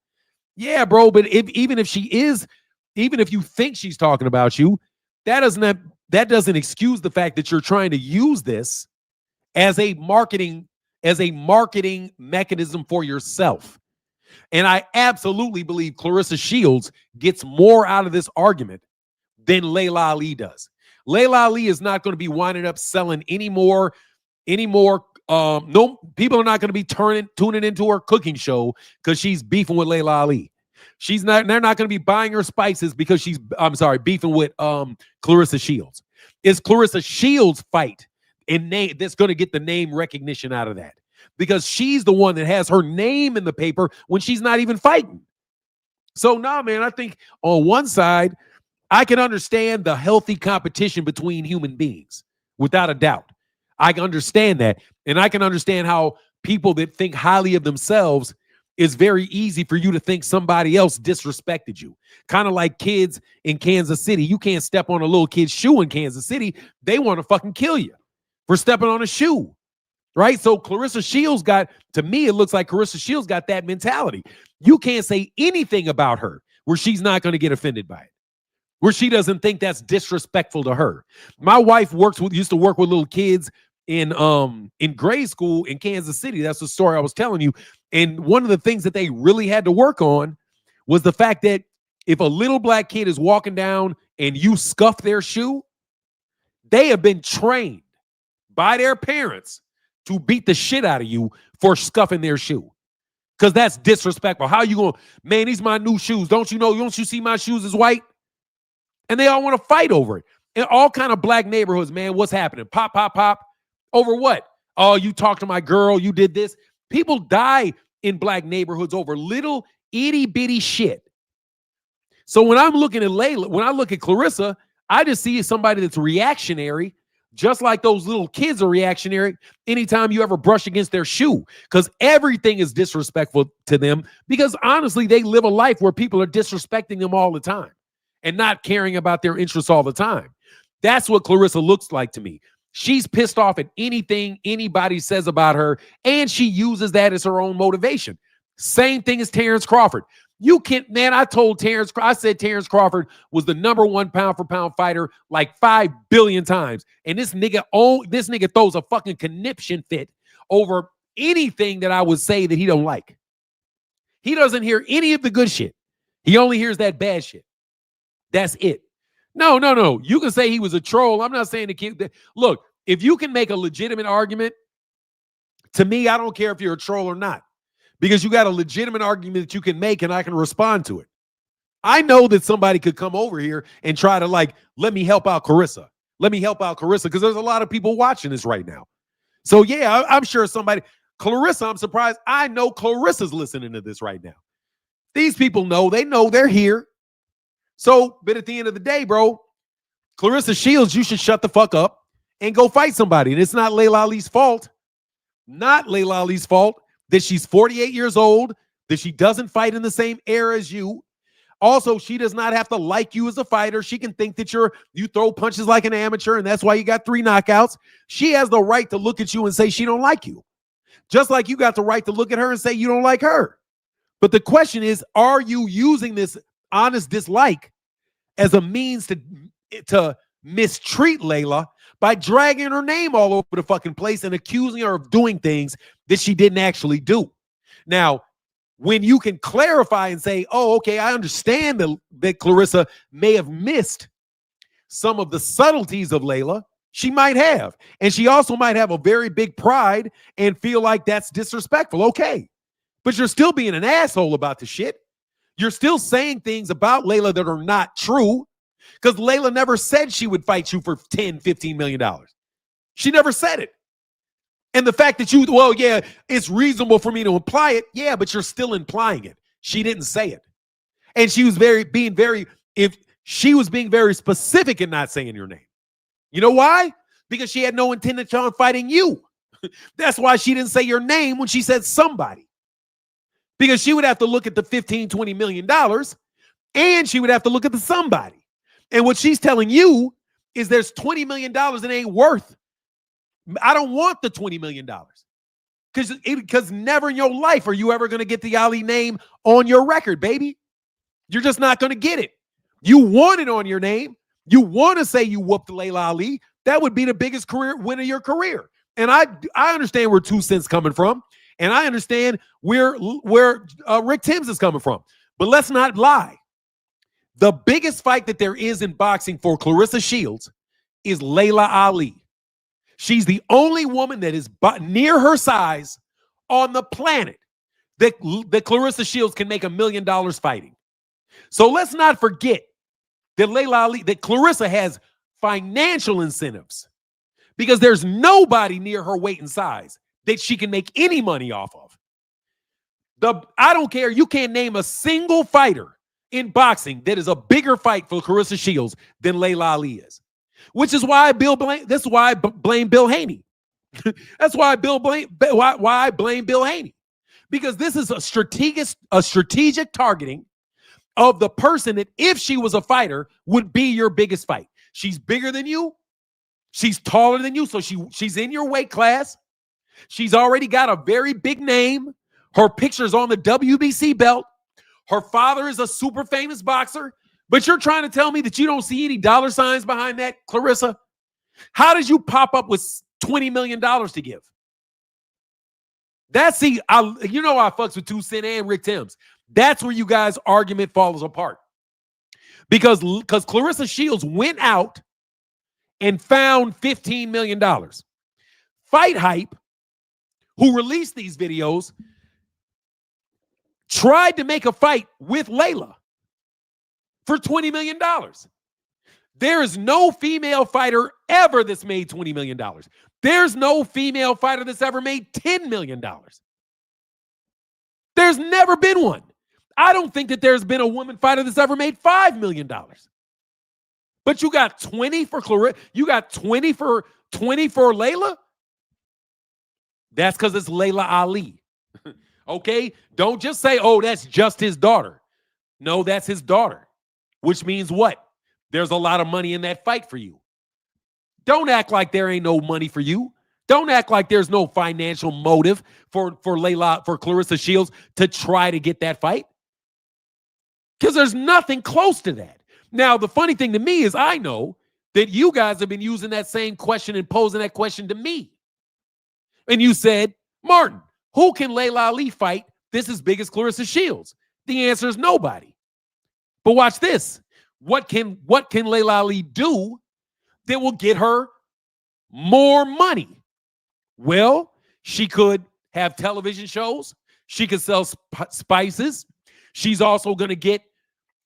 Yeah, bro, but even if you think she's talking about you, that doesn't excuse the fact that you're trying to use this as a marketing mechanism for yourself. And I absolutely believe Claressa Shields gets more out of this argument than Laila Ali does. Laila Ali is not going to be winding up selling anymore. No, people are not going to be tuning into her cooking show because she's beefing with Laila Ali. They're not going to be buying her spices because she's beefing with Claressa Shields. It's Claressa Shields' fight and name that's going to get the name recognition out of that, because she's the one that has her name in the paper when she's not even fighting. So man, I think on one side, I can understand the healthy competition between human beings, without a doubt. I can understand that. And I can understand how people that think highly of themselves, it's very easy for you to think somebody else disrespected you. Kind of like kids in Kansas City. You can't step on a little kid's shoe in Kansas City. They want to fucking kill you for stepping on a shoe, right? So Claressa Shields to me, it looks like Claressa Shields got that mentality. You can't say anything about her where she's not going to get offended by it, where she doesn't think that's disrespectful to her. My wife used to work with little kids in grade school in Kansas City. That's the story I was telling you. And one of the things that they really had to work on was the fact that if a little black kid is walking down and you scuff their shoe, they have been trained by their parents to beat the shit out of you for scuffing their shoe. Because that's disrespectful. How you going, man, these my new shoes. Don't you see my shoes is white? And they all want to fight over it. In all kind of black neighborhoods, man, what's happening? Pop, pop, pop. Over what? Oh, you talked to my girl. You did this. People die in black neighborhoods over little itty bitty shit. So when I'm looking at Laila, when I look at Claressa, I just see somebody that's reactionary, just like those little kids are reactionary anytime you ever brush against their shoe, because everything is disrespectful to them, because honestly, they live a life where people are disrespecting them all the time and not caring about their interests all the time. That's what Claressa looks like to me. She's pissed off at anything anybody says about her, and she uses that as her own motivation. Same thing as Terrence Crawford. You can't, man, I said Terrence Crawford was the #1 pound for pound fighter like 5 billion times. And this nigga throws a fucking conniption fit over anything that I would say that he don't like. He doesn't hear any of the good shit. He only hears that bad shit. That's it. No. You can say he was a troll. I'm not saying the kid. Look, if you can make a legitimate argument, to me, I don't care if you're a troll or not, because you got a legitimate argument that you can make and I can respond to it. I know that somebody could come over here and try to let me help out Claressa. Let me help out Claressa, because there's a lot of people watching this right now. So yeah, I'm sure somebody, Claressa, I'm surprised. I know Claressa's listening to this right now. These people know, they're here. So, but at the end of the day, bro, Claressa Shields, you should shut the fuck up and go fight somebody. And it's not Laila Ali's fault. Not Laila Ali's fault that she's 48 years old, that she doesn't fight in the same era as you. Also, she does not have to like you as a fighter. She can think that you throw punches like an amateur, and that's why you got 3 knockouts. She has the right to look at you and say she don't like you. Just like you got the right to look at her and say you don't like her. But the question is, are you using this honest dislike as a means to mistreat Laila by dragging her name all over the fucking place and accusing her of doing things that she didn't actually do? Now, when you can clarify and say, oh, okay, I understand that Claressa may have missed some of the subtleties of Laila, she might have. And she also might have a very big pride and feel like that's disrespectful. Okay. But you're still being an asshole about the shit. You're still saying things about Laila that are not true, because Laila never said she would fight you for $10, $15 million. She never said it. And the fact that yeah, it's reasonable for me to imply it. Yeah, but you're still implying it. She didn't say it. And she was being very specific in not saying your name. You know why? Because she had no intention on fighting you. That's why she didn't say your name when she said somebody. Because she would have to look at the $15, $20 million, and she would have to look at the somebody. And what she's telling you is there's $20 million it ain't worth. I don't want the $20 million. Because never in your life are you ever going to get the Ali name on your record, baby. You're just not going to get it. You want it on your name. You want to say you whooped Laila Ali. That would be the biggest career win of your career. And I understand where 2 Cents coming from. And I understand where Rick Timms is coming from. But let's not lie. The biggest fight that there is in boxing for Claressa Shields is Laila Ali. She's the only woman that is near her size on the planet that Claressa Shields can make $1 million fighting. So let's not forget that that Claressa has financial incentives, because there's nobody near her weight and size that she can make any money off of. I don't care. You can't name a single fighter in boxing that is a bigger fight for Claressa Shields than Laila Ali is. Which is why I blame Bill Haney. That's why I blame Bill Haney. Because this is a strategic targeting of the person that, if she was a fighter, would be your biggest fight. She's bigger than you. She's taller than you, so she's in your weight class. She's already got a very big name. Her picture's on the WBC belt. Her father is a super famous boxer. But you're trying to tell me that you don't see any dollar signs behind that, Claressa? How did you pop up with $20 million to give. That's I fucks with 2 Cent and Rick Timms. That's where you guys' argument falls apart. Because Claressa Shields went out and found $15 million. Fight Hype, who released these videos, tried to make a fight with Laila for $20 million. There is no female fighter ever that's made $20 million. There's no female fighter that's ever made $10 million. There's never been one. I don't think that there's been a woman fighter that's ever made $5 million. But you got 20 for Claressa. You got 20 for Laila? That's because it's Laila Ali. Okay? Don't just say, oh, that's just his daughter. No, that's his daughter. Which means what? There's a lot of money in that fight for you. Don't act like there ain't no money for you. Don't act like there's no financial motive for Claressa Shields to try to get that fight. Because there's nothing close to that. Now, the funny thing to me is I know that you guys have been using that same question and posing that question to me. And you said, Martin, who can Laila Ali fight this as big as Claressa Shields? The answer is nobody. But watch this. What can Laila Ali do that will get her more money? Well, she could have television shows. She could sell spices. She's also going to get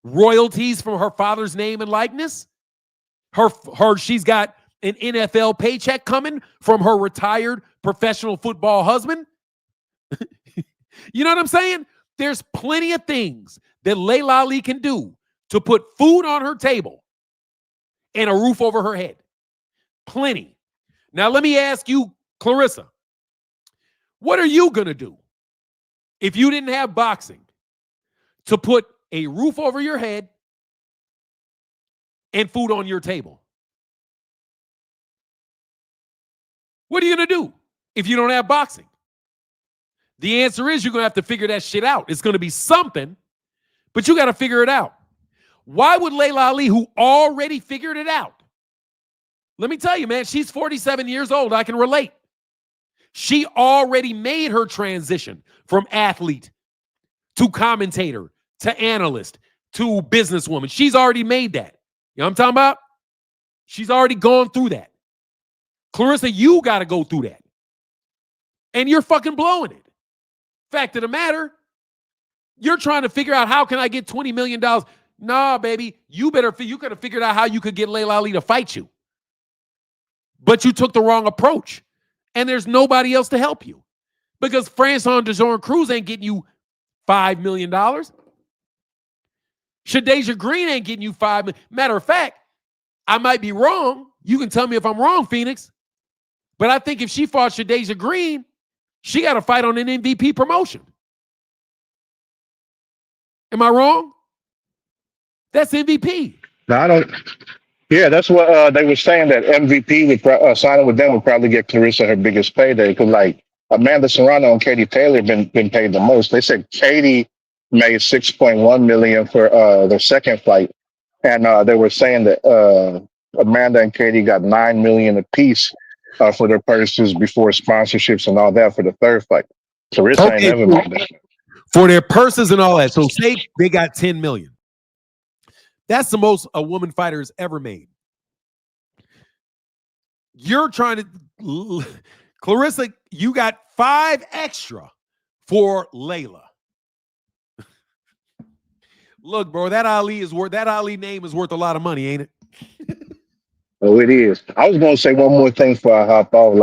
royalties from her father's name and likeness. She's got an NFL paycheck coming from her retired professional football husband. You know what I'm saying? There's plenty of things that Laila Ali can do to put food on her table and a roof over her head. Plenty. Now, let me ask you, Claressa, what are you going to do if you didn't have boxing to put a roof over your head and food on your table? What are you going to do if you don't have boxing? The answer is you're going to have to figure that shit out. It's going to be something, but you got to figure it out. Why would Laila Ali, who already figured it out, let me tell you, man, she's 47 years old. I can relate. She already made her transition from athlete to commentator to analyst to businesswoman. She's already made that. You know what I'm talking about? She's already gone through that. Claressa, you got to go through that. And you're fucking blowing it. Fact of the matter, you're trying to figure out how can I get $20 million. Nah, baby, you could have figured out how you could get Laila Ali to fight you. But you took the wrong approach. And there's nobody else to help you. Because Francis DeJourn Cruz ain't getting you $5 million. Shadeja Green ain't getting you $5 million. Matter of fact, I might be wrong. You can tell me if I'm wrong, Phoenix. But I think if she fought Shadeja Green, she got to fight on an MVP promotion. Am I wrong? That's MVP. No, I don't. Yeah, that's what they were saying, that MVP would signing with them would probably get Claressa her biggest payday, because like Amanda Serrano and Katie Taylor been paid the most. They said Katie made $6.1 million for their second fight, and they were saying that Amanda and Katie got $9 million apiece for their purses before sponsorships and all that for the third fight. Claressa ain't never made that. For their purses and all that. So say they got $10 million. That's the most a woman fighter has ever made. You're trying to, Claressa, you got 5 extra for Laila. Look, bro, that Ali name is worth a lot of money, ain't it? Oh, it is. I was going to say one more thing before I hop off.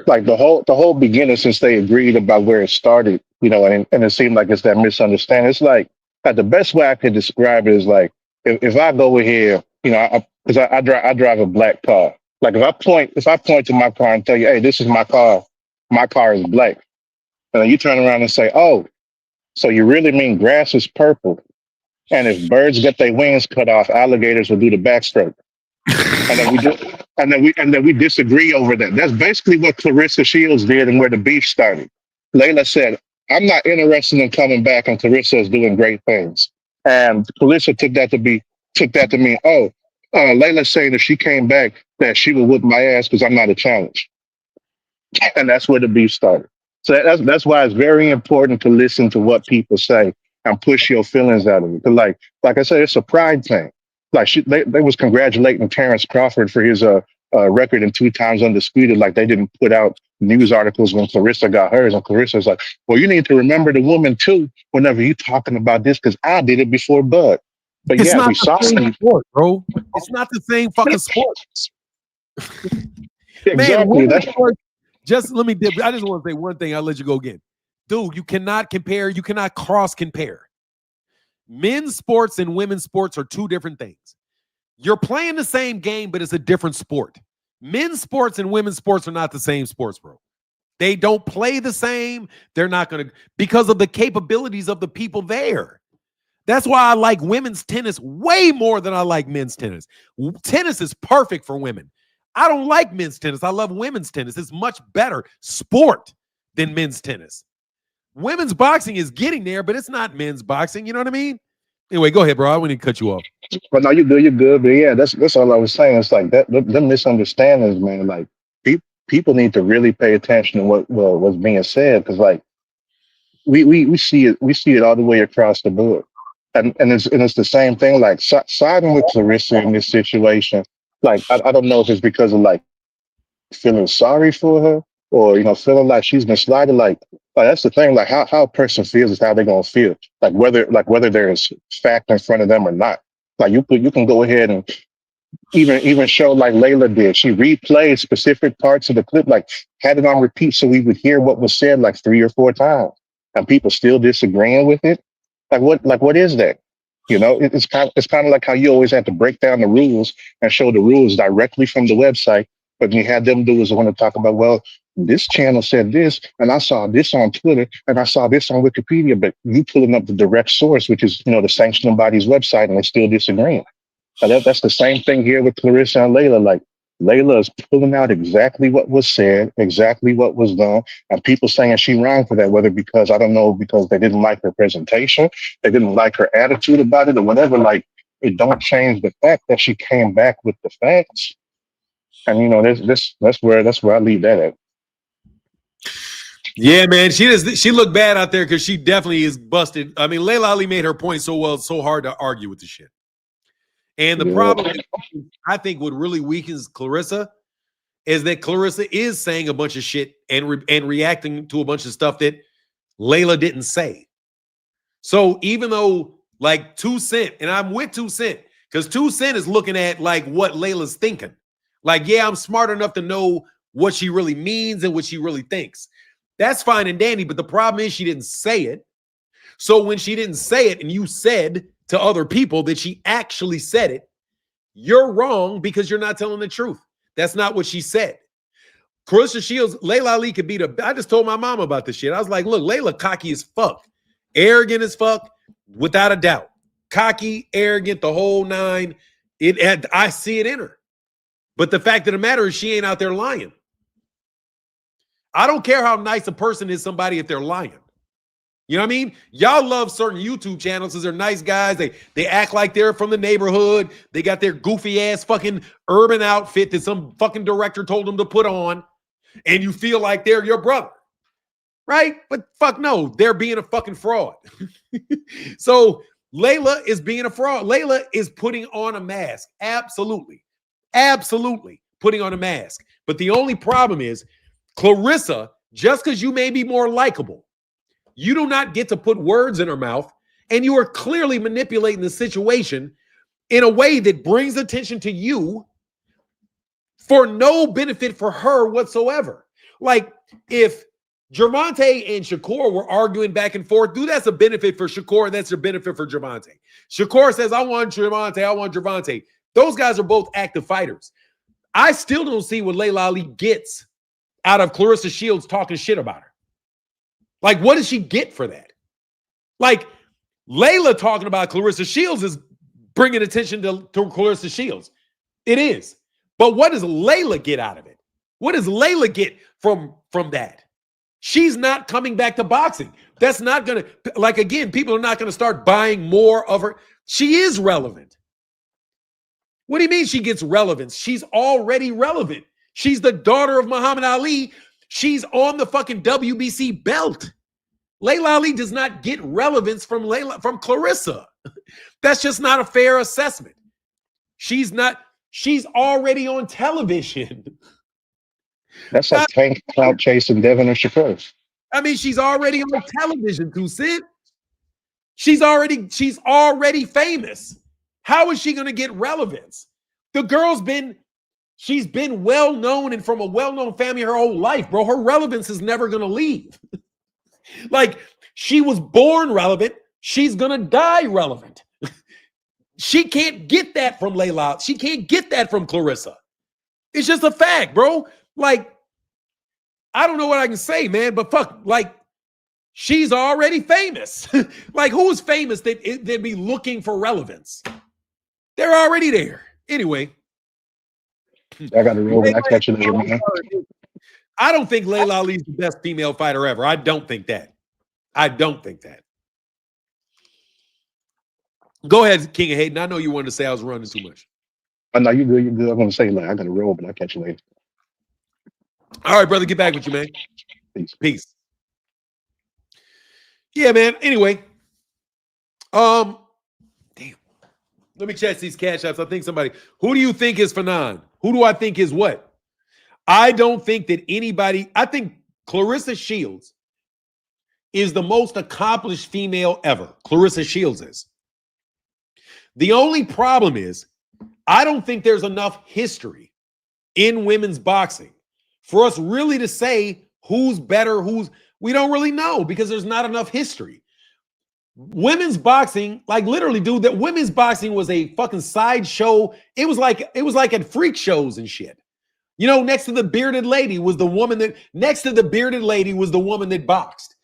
Like the whole beginning, since they agreed about where it started, you know, and it seemed like it's that misunderstanding. It's like the best way I could describe it is like if I go over here, you know, because I drive a black car. Like if I point to my car and tell you, hey, this is my car is black, and then you turn around and say, oh, so you really mean grass is purple, and if birds get their wings cut off, alligators will do the backstroke. And then we disagree over that. That's basically what Claressa Shields did and where the beef started. Laila said, I'm not interested in coming back, and Claressa is doing great things. And Claressa took that to mean, Layla's saying if she came back that she would whip my ass because I'm not a challenge. And that's where the beef started. So that's why it's very important to listen to what people say and push your feelings out of it. 'Cause like I said, it's a pride thing. Like they was congratulating Terrence Crawford for his record in 2 times undisputed. Like they didn't put out news articles when Claressa got hers, and Clarissa was like, "Well, you need to remember the woman too whenever you talking about this because I did it before Bud." But It's yeah, not we the saw same some. sport, bro. It's not the same fucking sport. Man, Exactly. women's That's sport, just let me dip. I just want to say one thing. I'll let you go again. Dude, you cannot compare, you cannot cross compare. Men's sports and women's sports are two different things. You're playing the same game, but it's a different sport. Men's sports and women's sports are not the same sports, bro. They don't play the same. They're not going to, because of the capabilities of the people there. That's why I like women's tennis way more than I like men's tennis. Tennis is perfect for women. I don't like men's tennis. I love women's tennis. It's much better sport than men's tennis. Women's boxing is getting there, but it's not men's boxing. You know what I mean? Anyway, go ahead, bro. I wouldn't cut you off. But no, you're good. You're good. But yeah, that's all I was saying. It's like that the misunderstandings, man. Like people need to really pay attention to what's being said because like we see it all the way across the board, and it's the same thing. Like siding with Clarissa in this situation. Like I don't know if it's because of like feeling sorry for her or feeling like she's been slighted. Like that's the thing. Like how a person feels is how they're gonna feel. Like whether there's fact in front of them or not. Like you can go ahead and even show like Laila did. She replayed specific parts of the clip, like had it on repeat so we would hear what was said like 3 or 4 times. And people still disagreeing with it. Like what is that? It's kind of like how you always have to break down the rules and show the rules directly from the website. But you had them do is want to talk about, well, this channel said this, and I saw this on Twitter, and I saw this on Wikipedia, but you pulling up the direct source, which is the sanctioning body's website, and they're still disagreeing. That's the same thing here with Clarissa and Laila. Like Laila is pulling out exactly what was said, exactly what was done, and people saying she wrong for that, whether because they didn't like her presentation, they didn't like her attitude about it, or whatever. Like it don't change the fact that she came back with the facts. And that's where I leave that at. Yeah, man, she looked bad out there because she definitely is busted. I mean, Laila Ali made her point so well, it's so hard to argue with the shit. And the problem, I think, what really weakens Clarissa is that Clarissa is saying a bunch of shit and reacting to a bunch of stuff that Laila didn't say. So even though like 2 Cent, and I'm with 2 Cent, because 2 Cent is looking at like what Layla's thinking. Like, yeah, I'm smart enough to know what she really means and what she really thinks. That's fine and dandy, but the problem is she didn't say it. So when she didn't say it and you said to other people that she actually said it, you're wrong because you're not telling the truth. That's not what she said. Claressa Shields, Laila Ali could be I just told my mom about this shit. I was like, look, Laila cocky as fuck. Arrogant as fuck, without a doubt. Cocky, arrogant, the whole nine. I see it in her. But the fact of the matter is she ain't out there lying. I don't care how nice a person is somebody if they're lying. You know what I mean? Y'all love certain YouTube channels because they're nice guys. They act like they're from the neighborhood. They got their goofy ass fucking urban outfit that some fucking director told them to put on. And you feel like they're your brother. Right? But fuck no, they're being a fucking fraud. So Laila is being a fraud. Laila is putting on a mask. Absolutely. Absolutely putting on a mask. But the only problem is Clarissa, just because you may be more likable, you do not get to put words in her mouth, and you are clearly manipulating the situation in a way that brings attention to you for no benefit for her whatsoever. Like if Gervonta and Shakur were arguing back and forth, dude, that's a benefit for Shakur, and that's a benefit for Gervonta. Shakur says, I want Gervonta. Those guys are both active fighters. I still don't see what Laila Ali gets out of Claressa Shields talking shit about her. Like, what does she get for that? Like, Laila talking about Claressa Shields is bringing attention to Claressa Shields. It is. But what does Laila get out of it? What does Laila get from that? She's not coming back to boxing. That's not going to, like, again, people are not going to start buying more of her. She is relevant. What do you mean she gets relevance? She's already relevant. She's the daughter of Muhammad Ali. She's on the fucking WBC belt. Laila Ali does not get relevance from Claressa. That's just not a fair assessment. She's already on television. That's like Tank clout chasing Devin or Shakur. I mean, she's already on television, Kusid. She's already famous. How is she going to get relevance? The girl's she's been well known and from a well-known family her whole life, bro. Her relevance is never going to leave. Like, she was born relevant. She's going to die relevant. She can't get that from Laila. She can't get that from Claressa. It's just a fact, bro. Like, I don't know what I can say, man, but fuck, like, she's already famous. Like, who's famous they'd be looking for relevance? They're already there. Anyway. I got to roll when I catch you later, man. I don't think Laila Ali's the best female fighter ever. I don't think that. Go ahead, King of Hayden. I know you wanted to say I was running too much. Oh, no, you good. I'm going to say, like, I got to roll, but I'll catch you later. All right, brother. Get back with you, man. Peace. Yeah, man. Anyway. Damn. Let me check these cash apps. I think somebody. Who do you think is Fanon? Who do I think is what? I don't think that anybody. I think Claressa Shields is the most accomplished female ever. Claressa Shields is. The only problem is, I don't think there's enough history in women's boxing for us really to say who's better, we don't really know because there's not enough history. Women's boxing, like literally, dude, that women's boxing was a fucking sideshow. It was like at freak shows and shit. You know, next to the bearded lady was the woman that boxed.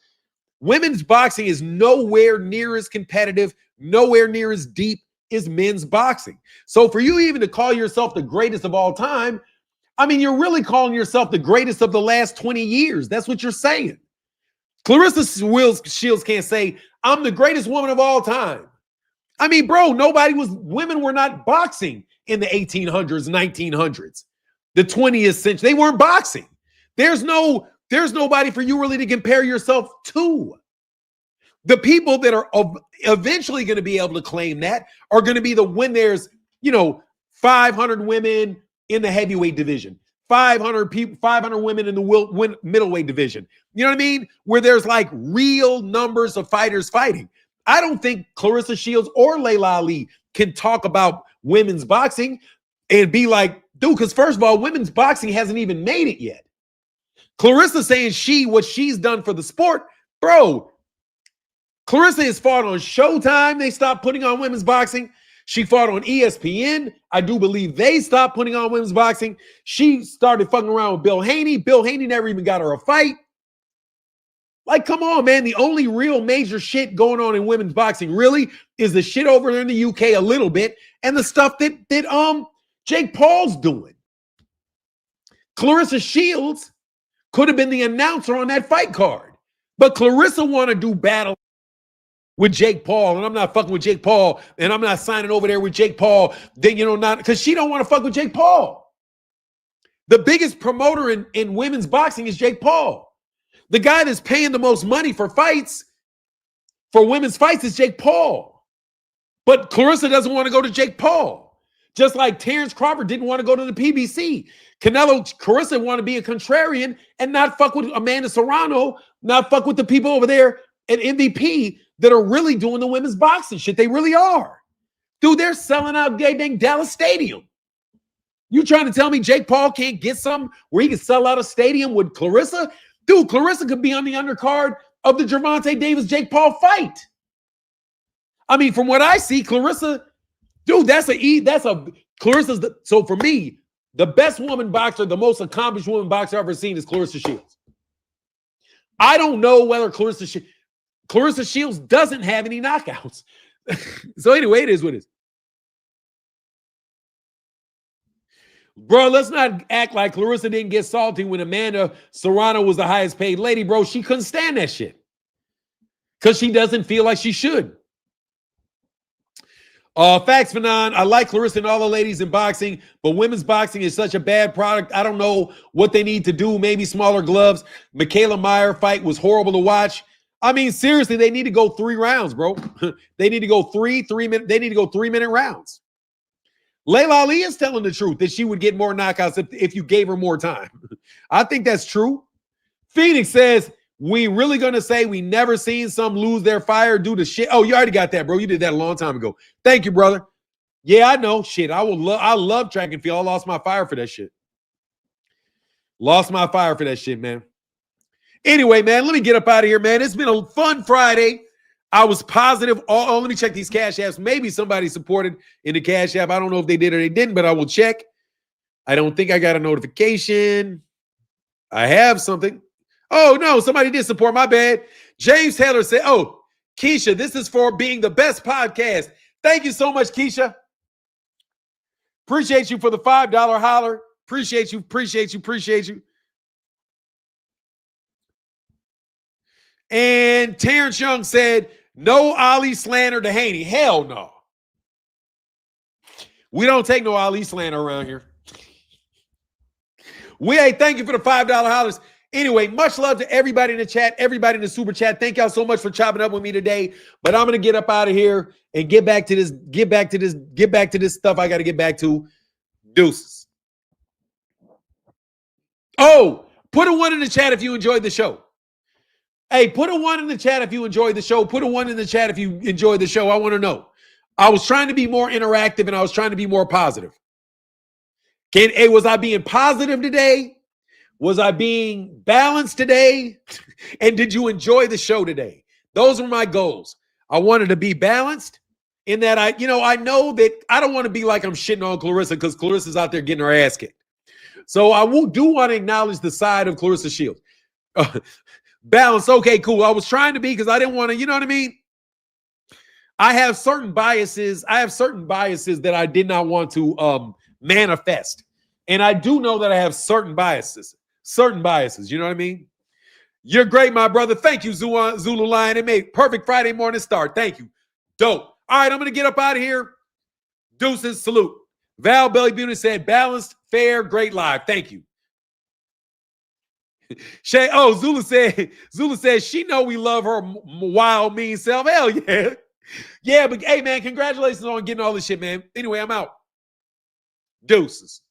Women's boxing is nowhere near as competitive, nowhere near as deep as men's boxing. So for you even to call yourself the greatest of all time, I mean, you're really calling yourself the greatest of the last 20 years. That's what you're saying. Claressa Shields can't say, I'm the greatest woman of all time. I mean, bro, women were not boxing in the 1800s, 1900s, the 20th century. They weren't boxing. There's nobody for you really to compare yourself to. The people that are eventually going to be able to claim that are going to be when there's, 500 women in the heavyweight division, 500 women in the middleweight division. You know what I mean? Where there's like real numbers of fighters fighting. I don't think Claressa Shields or Laila Ali can talk about women's boxing and be like, dude, because first of all, women's boxing hasn't even made it yet. Claressa saying what she's done for the sport, bro. Claressa has fought on Showtime. They stopped putting on women's boxing. She fought on ESPN. I do believe they stopped putting on women's boxing. She started fucking around with Bill Haney. Bill Haney never even got her a fight. Like, come on, man. The only real major shit going on in women's boxing really is the shit over there in the UK a little bit and the stuff that Jake Paul's doing. Claressa Shields could have been the announcer on that fight card. But Claressa want to do battle with Jake Paul, and I'm not fucking with Jake Paul, and I'm not signing over there with Jake Paul, then, not because she don't want to fuck with Jake Paul. The biggest promoter in women's boxing is Jake Paul. The guy that's paying the most money for women's fights is Jake Paul. But Claressa doesn't want to go to Jake Paul. Just like Terrence Crawford didn't want to go to the PBC. Claressa want to be a contrarian and not fuck with Amanda Serrano, not fuck with the people over there at MVP that are really doing the women's boxing shit. They really are. Dude, they're selling out dang Dallas Stadium. You trying to tell me Jake Paul can't get something where he can sell out a stadium with Claressa? Dude, Claressa could be on the undercard of the Gervonta Davis-Jake Paul fight. I mean, from what I see, Claressa, dude, so for me, the best woman boxer, the most accomplished woman boxer I've ever seen is Claressa Shields. I don't know whether Claressa Shields doesn't have any knockouts. So anyway, it is what it is. Bro, let's not act like Claressa didn't get salty when Amanda Serrano was the highest paid lady, bro. She couldn't stand that shit because she doesn't feel like she should. Facts, Fanon. I like Claressa and all the ladies in boxing, but women's boxing is such a bad product. I don't know what they need to do. Maybe smaller gloves. Michaela Meyer fight was horrible to watch. I mean, seriously, they need to go 3 rounds, bro. They need to go 3 minute. They need to go 3-minute rounds. Laila Ali is telling the truth that she would get more knockouts if you gave her more time. I think that's true. Phoenix says, we really going to say we never seen some lose their fire due to shit? Oh, you already got that, bro. You did that a long time ago. Thank you, brother. Yeah, I know. Shit, I love track and field. I lost my fire for that shit. Lost my fire for that shit, man. Anyway, man, let me get up out of here, man. It's been a fun Friday. I was positive. Oh, let me check these cash apps. Maybe somebody supported in the cash app. I don't know if they did or they didn't, but I will check. I don't think I got a notification. I have something. Oh, no, somebody did support. My bad. James Taylor said, oh, Keisha, this is for being the best podcast. Thank you so much, Keisha. Appreciate you for the $5 holler. Appreciate you. And Terrence Young said, no Ali slander to Haney. Hell no. We don't take no Ali slander around here. Thank you for the $5 hollers. Anyway, much love to everybody in the chat, everybody in the super chat. Thank y'all so much for chopping up with me today. But I'm gonna get up out of here and get back to this stuff I gotta get back to. Deuces. Oh, put a 1 in the chat if you enjoyed the show. Hey, put a 1 in the chat if you enjoyed the show. Put a 1 in the chat if you enjoyed the show. I want to know. I was trying to be more interactive and I was trying to be more positive. Was I being positive today? Was I being balanced today? And did you enjoy the show today? Those were my goals. I wanted to be balanced in that I know that I don't want to be like I'm shitting on Claressa because Clarissa's out there getting her ass kicked. So I do want to acknowledge the side of Claressa Shields. Balance. Okay, cool. I was trying to be because I didn't want to, you know what I mean? I have certain biases. That I did not want to manifest. And I do know that I have certain biases. You know what I mean? You're great, my brother. Thank you, Zulu Lion. It made perfect Friday morning start. Thank you. Dope. All right, I'm going to get up out of here. Deuces, salute. Val Belly Beauty said, balanced, fair, great live. Thank you. Shay, Zula said she know we love her wild, mean self. Hell yeah. Yeah, but hey, man, congratulations on getting all this shit, man. Anyway, I'm out. Deuces.